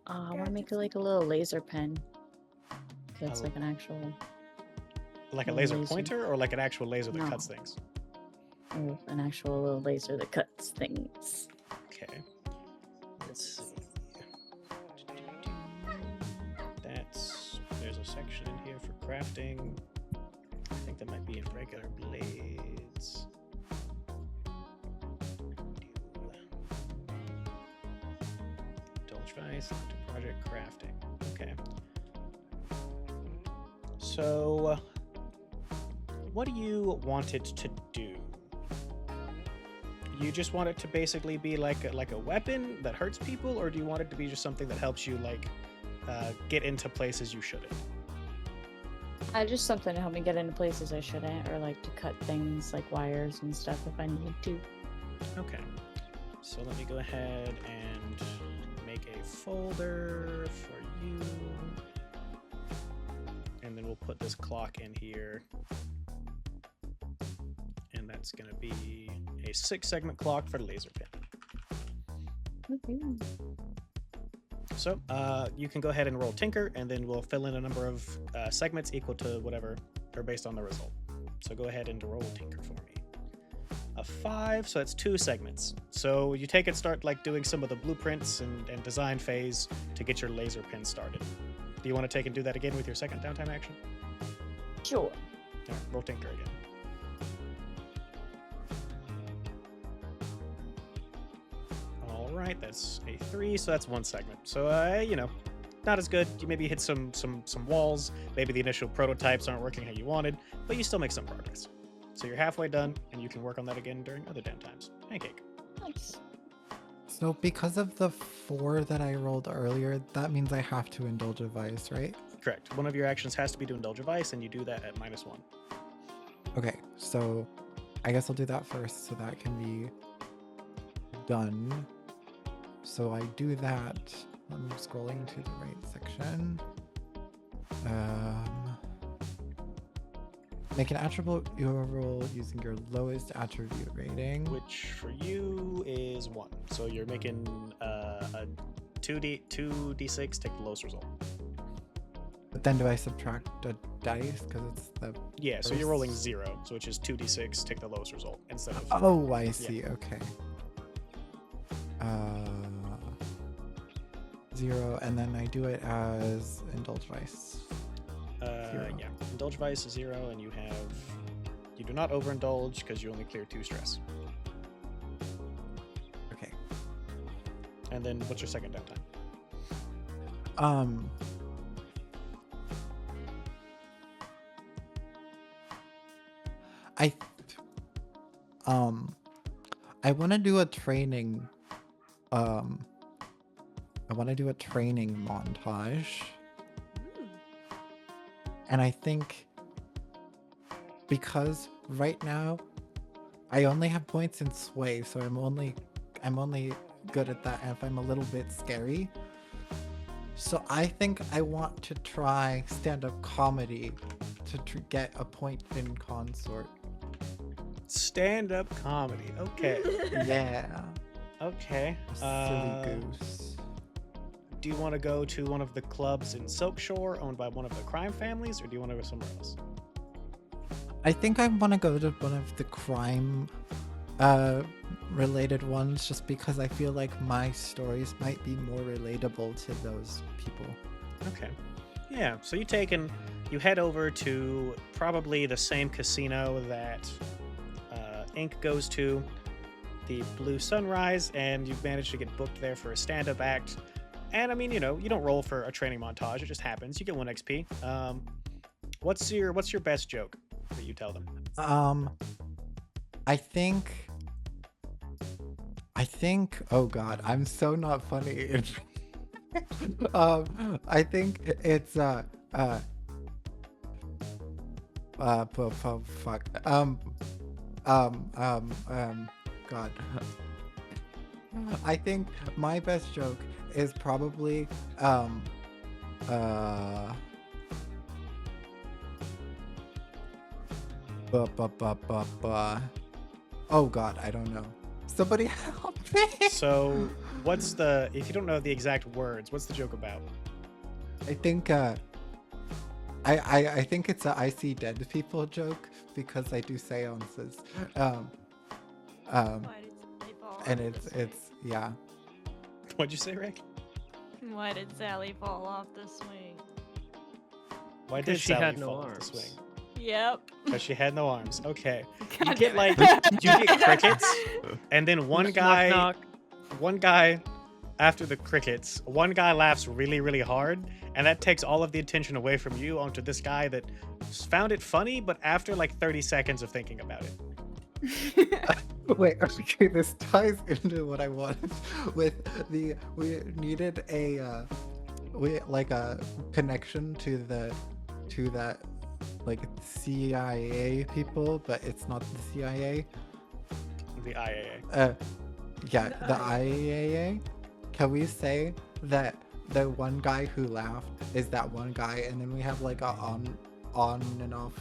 I want to make like a little laser pen. That's Oh. like an actual, Like a A laser laser. pointer or like an actual laser that No. cuts things? little laser that cuts things. Okay. Let's see. There's a section in here for crafting. I think that might be in regular blades. Indulge Vice, to project crafting. Okay. So, what do you want it to do? You just want it to basically be like a weapon that hurts people, or do you want it to be just something that helps you get into places you shouldn't? Just something to help me get into places I shouldn't, or like to cut things like wires and stuff if I need to. Okay. So let me go ahead and make a folder for you. then we'll put this clock in here. And that's going to be a 6-segment clock for the laser pin. Woohoo. So you can go ahead and roll Tinker, and then we'll fill in a number of segments equal to whatever, or based on the result. So go ahead and roll Tinker for me. A 5, so that's 2 segments. So you take and start like doing some of the blueprints and design phase to get your laser pin started. Do you want to take and do that again with your second downtime action? Sure. All right, roll Tinker again. All right, that's a 3, so that's 1 segment. So you know, not as good. You maybe hit some walls. Maybe the initial prototypes aren't working how you wanted, but you still make some progress. So you're halfway done, and you can work on that again during other downtimes. Pancake. Nice. So because of the 4 that I rolled earlier, that means I have to indulge a vice, right? Correct. One of your actions has to be to indulge a vice, and you do that at -1. Okay, so I guess I'll do that first so that can be done. So I do that. I'm scrolling to the right section. Make an attribute roll using your lowest attribute rating. Which for you is 1. So you're making a 2d6, take the lowest result. But then do I subtract a dice because it's the Yeah, so you're rolling 0, so which is 2d6, take the lowest result instead of. Oh, I see. Okay. 0, and then I do it as indulge vice. 0. Yeah, indulge vice is 0, and you do not overindulge because you only clear 2 stress. Okay. And then what's your second downtime? I want to do a training. I want to do a training montage. And I think because right now I only have points in sway, so I'm only good at that if I'm a little bit scary. So I think I want to try stand-up comedy to get a point in consort. Stand-up comedy. Okay. Yeah. Okay. Silly goose. Do you want to go to one of the clubs in Silkshore owned by one of the crime families, or do you want to go somewhere else? I think I want to go to one of the crime related ones just because I feel like my stories might be more relatable to those people. Okay. Yeah, so you head over to probably the same casino that Ink goes to, the Blue Sunrise, and you've managed to get booked there for a stand-up act. And I mean, you don't roll for a training montage, it just happens. You get 1 XP. What's your best joke that you tell them? I think oh god, I'm so not funny. I think it's fuck. God. I think my best joke is probably oh god, I don't know. Somebody help me. So, if you don't know the exact words, what's the joke about? I think I think it's a I see dead people joke because I do seances. And it's yeah. What'd you say, Rick? Why did Sally fall off the swing? Why did Because she Sally had no fall off the arms. swing? Yep. Because she had no arms. Okay. You God get damn it. you get crickets, and then one guy after the crickets, one guy laughs really, really hard, and that takes all of the attention away from you onto this guy that found it funny, but after like 30 seconds of thinking about it. Wait, okay, this ties into what I wanted with we needed a connection to that like CIA people, but it's not the CIA. The IAA. Yeah, the IAA. Can we say that the one guy who laughed is that one guy, and then we have like a on and off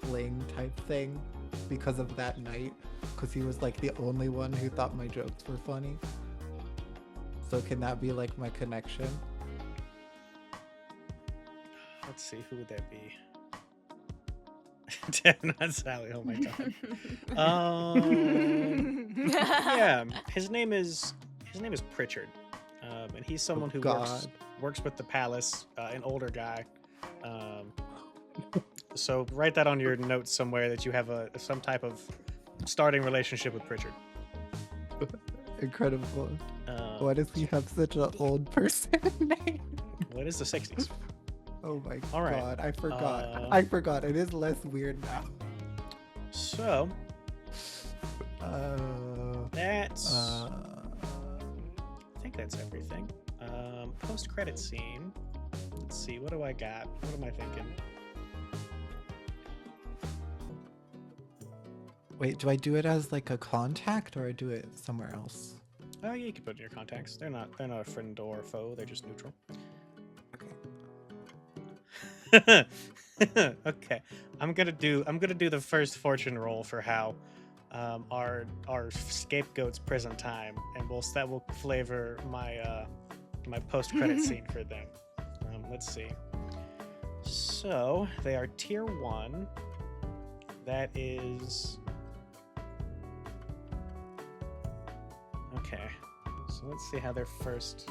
fling type thing because of that night, because he was like the only one who thought my jokes were funny. So can that be like my connection? Let's see, who would that be? Not Sally. Oh my god. Yeah, his name is Pritchard, and he's someone who works with the palace. An older guy. So write that on your notes somewhere that you have some type of starting relationship with Pritchard. Incredible. Why does he have such an old person name? What is the 60s? Oh my All right. god, I forgot. It is less weird now. So that's I think that's everything. Post-credit scene. Let's see, what do I got? What am I thinking? Wait, do I do it as like a contact or I do it somewhere else? Oh yeah, you can put it in your contacts. They're not a friend or a foe, they're just neutral. Okay. I'm gonna do the first fortune roll for how our scapegoat's prison time, and that will flavor my my post-credit scene for them. Let's see. So they are tier 1. That is okay. So let's see how their first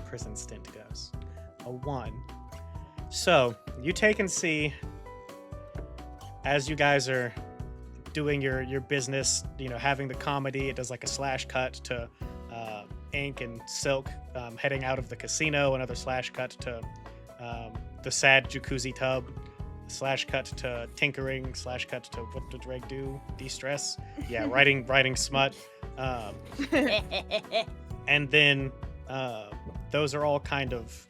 prison stint goes. A 1. So you take and see as you guys are doing your business, you know, having the comedy. It does like a slash cut to Ink and Silk heading out of the casino. Another slash cut to the sad jacuzzi tub. Slash cut to tinkering. Slash cut to what did Reg do? De-stress. Yeah, writing smut. And then those are all kind of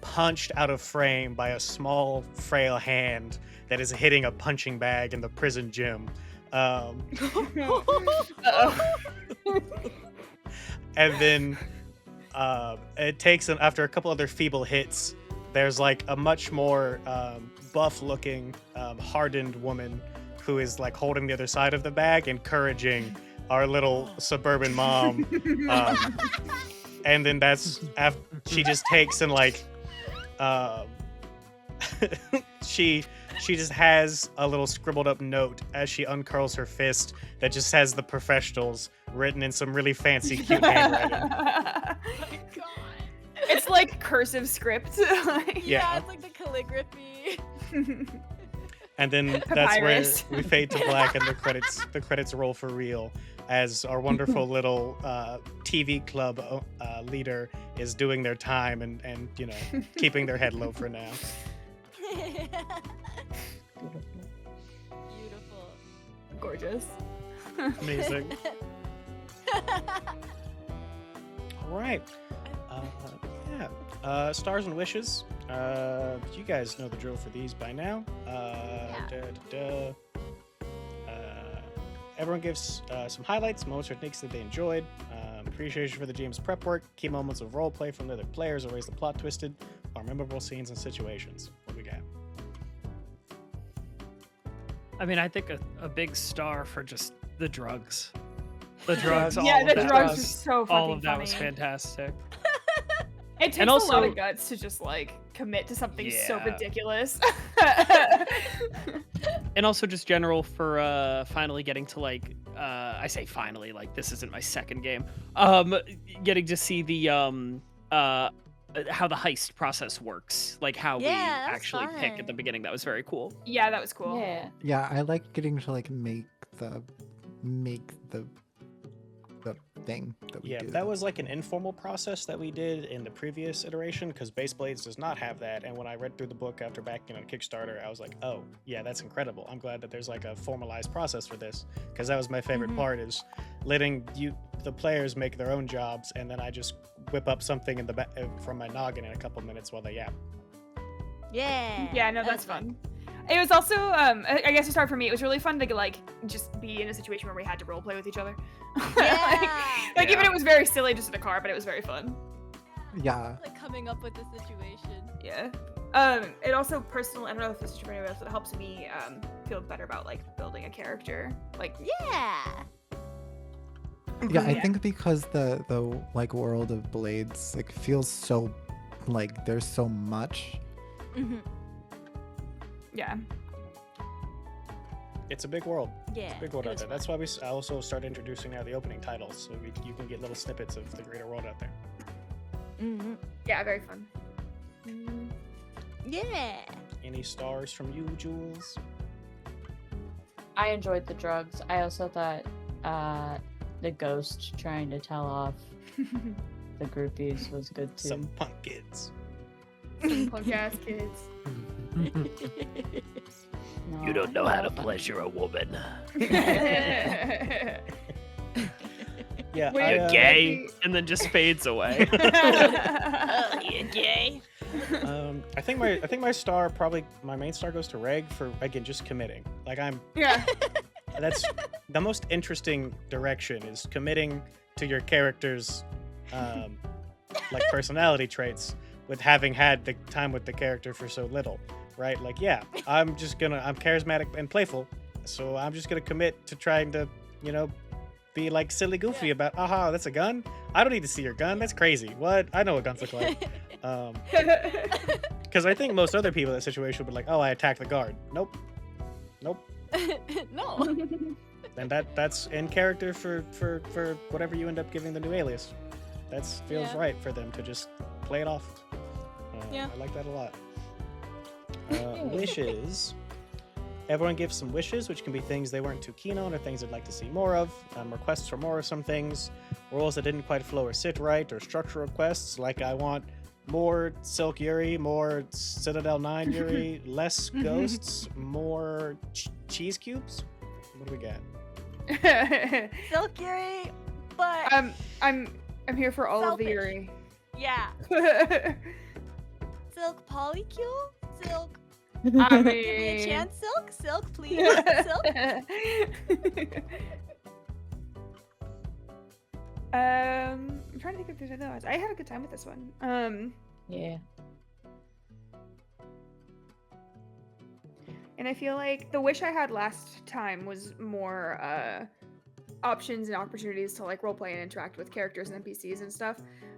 punched out of frame by a small, frail hand that is hitting a punching bag in the prison gym. And then it takes them, after a couple other feeble hits, there's like a much more buff-looking, hardened woman who is like holding the other side of the bag, encouraging our little suburban mom. And then that's after she just takes and like she just has a little scribbled up note as she uncurls her fist that just has the professionals written in some really fancy cute handwriting. It's like cursive script. Yeah, it's like the calligraphy. And then that's where Papyrus. we fade to black and the credits roll for real as our wonderful little TV club leader is doing their time and you know, keeping their head low for now. Beautiful. Gorgeous. Amazing. All right. Yeah. Stars and wishes. You guys know the drill for these by now. Everyone gives some highlights, moments or techniques that they enjoyed. Appreciation for the GM's prep work, key moments of roleplay from the other players or ways the plot twisted, or memorable scenes and situations. What we got? I mean, I think a big star for just the drugs. The drugs, all Yeah, of the that drugs was, are so fucking all of that funny. was fantastic. It takes And a also- lot of guts to just like commit to something so Yeah. ridiculous. And also just general for finally getting to like I say finally, like this isn't my second game. Getting to see the how the heist process works, like how we Yeah, that's actually pick at the fun. beginning. That was very cool. Yeah, that was cool. Yeah. Yeah, I like getting to like make the thing that we Yeah, do. that was like an informal process that we did in the previous iteration because Base Blades does not have that. And when I read through the book after backing on Kickstarter, I was like, oh, yeah, that's incredible. I'm glad that there's like a formalized process for this because that was my favorite part is letting the players make their own jobs and then I just whip up something in the from my noggin in a couple minutes while they yap. Yeah. Yeah, no, that's fun. It was also, I guess to start for me, it was really fun to like just be in a situation where we had to roleplay with each other. Yeah. Like even it was very silly just in a car, but it was very fun. Yeah. Like coming up with the situation. Yeah. It also personally, I don't know if this is true for anybody else, but it helps me feel better about like building a character. Like, Yeah. Yeah, I think because the like world of Blades like feels so like there's so much. Mm-hmm. yeah. It's a big world. Yeah. Big world it out was there. That's why I also started introducing now the opening titles, so you can get little snippets of the greater world out there. Mm-hmm. Yeah, very fun. Yeah. Any stars from you, Jules? I enjoyed the drugs. I also thought the ghost trying to tell off the groupies was good too. Some punk kids. Some punk ass kids. No, You don't know how to fun. pleasure a woman. Yeah, Wait, I, You're gay, and then just fades away. Oh, you gay? I think my star probably my main star goes to Reg for again just committing. Like Yeah. that's the most interesting direction is committing to your character's like personality traits with having had the time with the character for so little, right? Like yeah, I'm charismatic and playful, so I'm just gonna commit to trying to be like silly goofy about aha that's a gun. I don't need to see your gun. That's crazy. What? I know what guns look like. Because I think most other people in that situation would be like, oh, I attacked the guard. Nope. No. And that's in character for whatever you end up giving the new alias. That feels Yeah. right for them to just play it off. Yeah. I like that a lot. Wishes. Everyone gives some wishes, which can be things they weren't too keen on or things they'd like to see more of. Requests for more of some things. Roles that didn't quite flow or sit right, or structural requests like I want more Silk Yuri, more Citadel 9 Yuri, less ghosts, more cheese cubes. What do we got? Silk Yuri, but I'm here for all of the Selfish. Yuri. yeah. Silk Polycule? Silk. I Give me a mean, chance, Silk? Silk, please. Silk? I'm trying to think if there's anything else. I had a good time with this one. Yeah. And I feel like the wish I had last time was more options and opportunities to like roleplay and interact with characters and NPCs and stuff.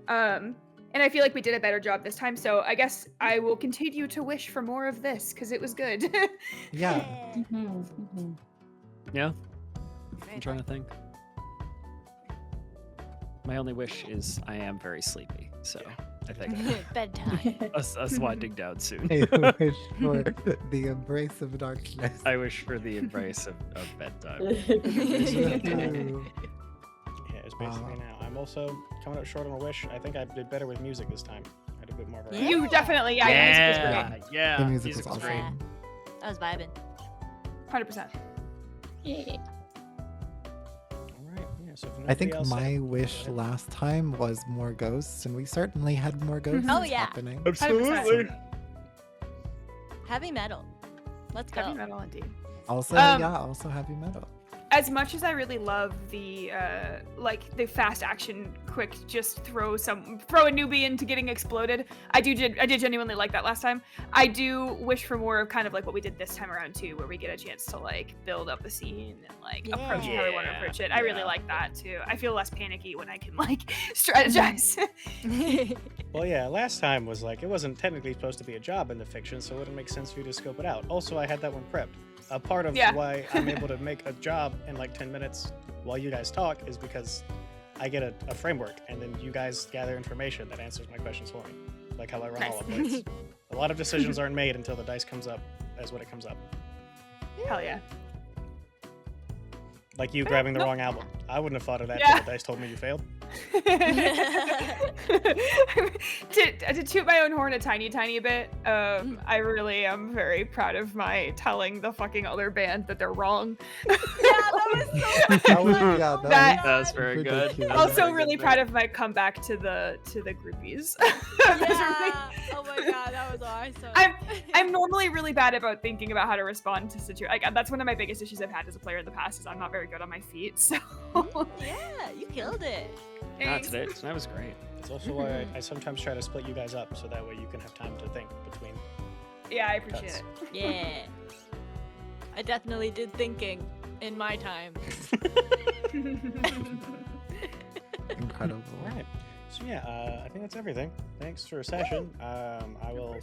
And I feel like we did a better job this time, so I guess I will continue to wish for more of this because it was good. Yeah. Yeah, I'm trying to think. My only wish is I am very sleepy, so I think Bedtime. us winding down soon. I wish for the embrace of darkness. I wish for the embrace of bedtime. Ooh. Yeah, it's basically now. I'm also coming up short on a wish. I think I did better with music this time. I did a bit more variety. You definitely, yeah, your music was great. Yeah, The music music was was great. awesome. I was vibing. 100%. Yeah. All right. Yeah. So if I nobody think else my wish ahead. last time was more ghosts, and we certainly had more ghosts Oh, yeah. happening. Absolutely. Heavy metal. Let's go. Heavy metal indeed. Also, also heavy metal. As much as I really love the like the fast action, quick, just throw a newbie into getting exploded. I did genuinely like that last time. I do wish for more of kind of like what we did this time around too, where we get a chance to like build up a scene and like approach it how we want to Yeah. approach it. I really like that too. I feel less panicky when I can like strategize. Well, yeah. Last time was like it wasn't technically supposed to be a job in the fiction, so it wouldn't make sense for you to scope it out. Also, I had that one prepped. A part of Yeah. why I'm able to make a job in like 10 minutes while you guys talk is because I get a framework and then you guys gather information that answers my questions for me. Like how I run all of Nice. it. A lot of decisions aren't made until the dice comes up as what it comes up. Hell yeah. Like you grabbing the Nope. wrong album. I wouldn't have thought of that Yeah. till the dice told me you failed. to toot my own horn a tiny bit, I really am very proud of my telling the fucking other band that they're wrong. Yeah, that was so That was, fun. yeah, Oh my that- That was God. very good. ridiculous. That was a Also very good really bit. proud of my comeback to the groupies. Yeah. Oh my god, that was awesome. I'm normally really bad about thinking about how to respond to situations. Like that's one of my biggest issues I've had as a player in the past is I'm not very good on my feet. So Yeah, you killed it. Thanks. Tonight was great. It's also why I sometimes try to split you guys up so that way you can have time to think between. Yeah, I appreciate Cuts. it. Yeah. I definitely did thinking in my time. Incredible. All right. So yeah, I think that's everything. Thanks for a session. I will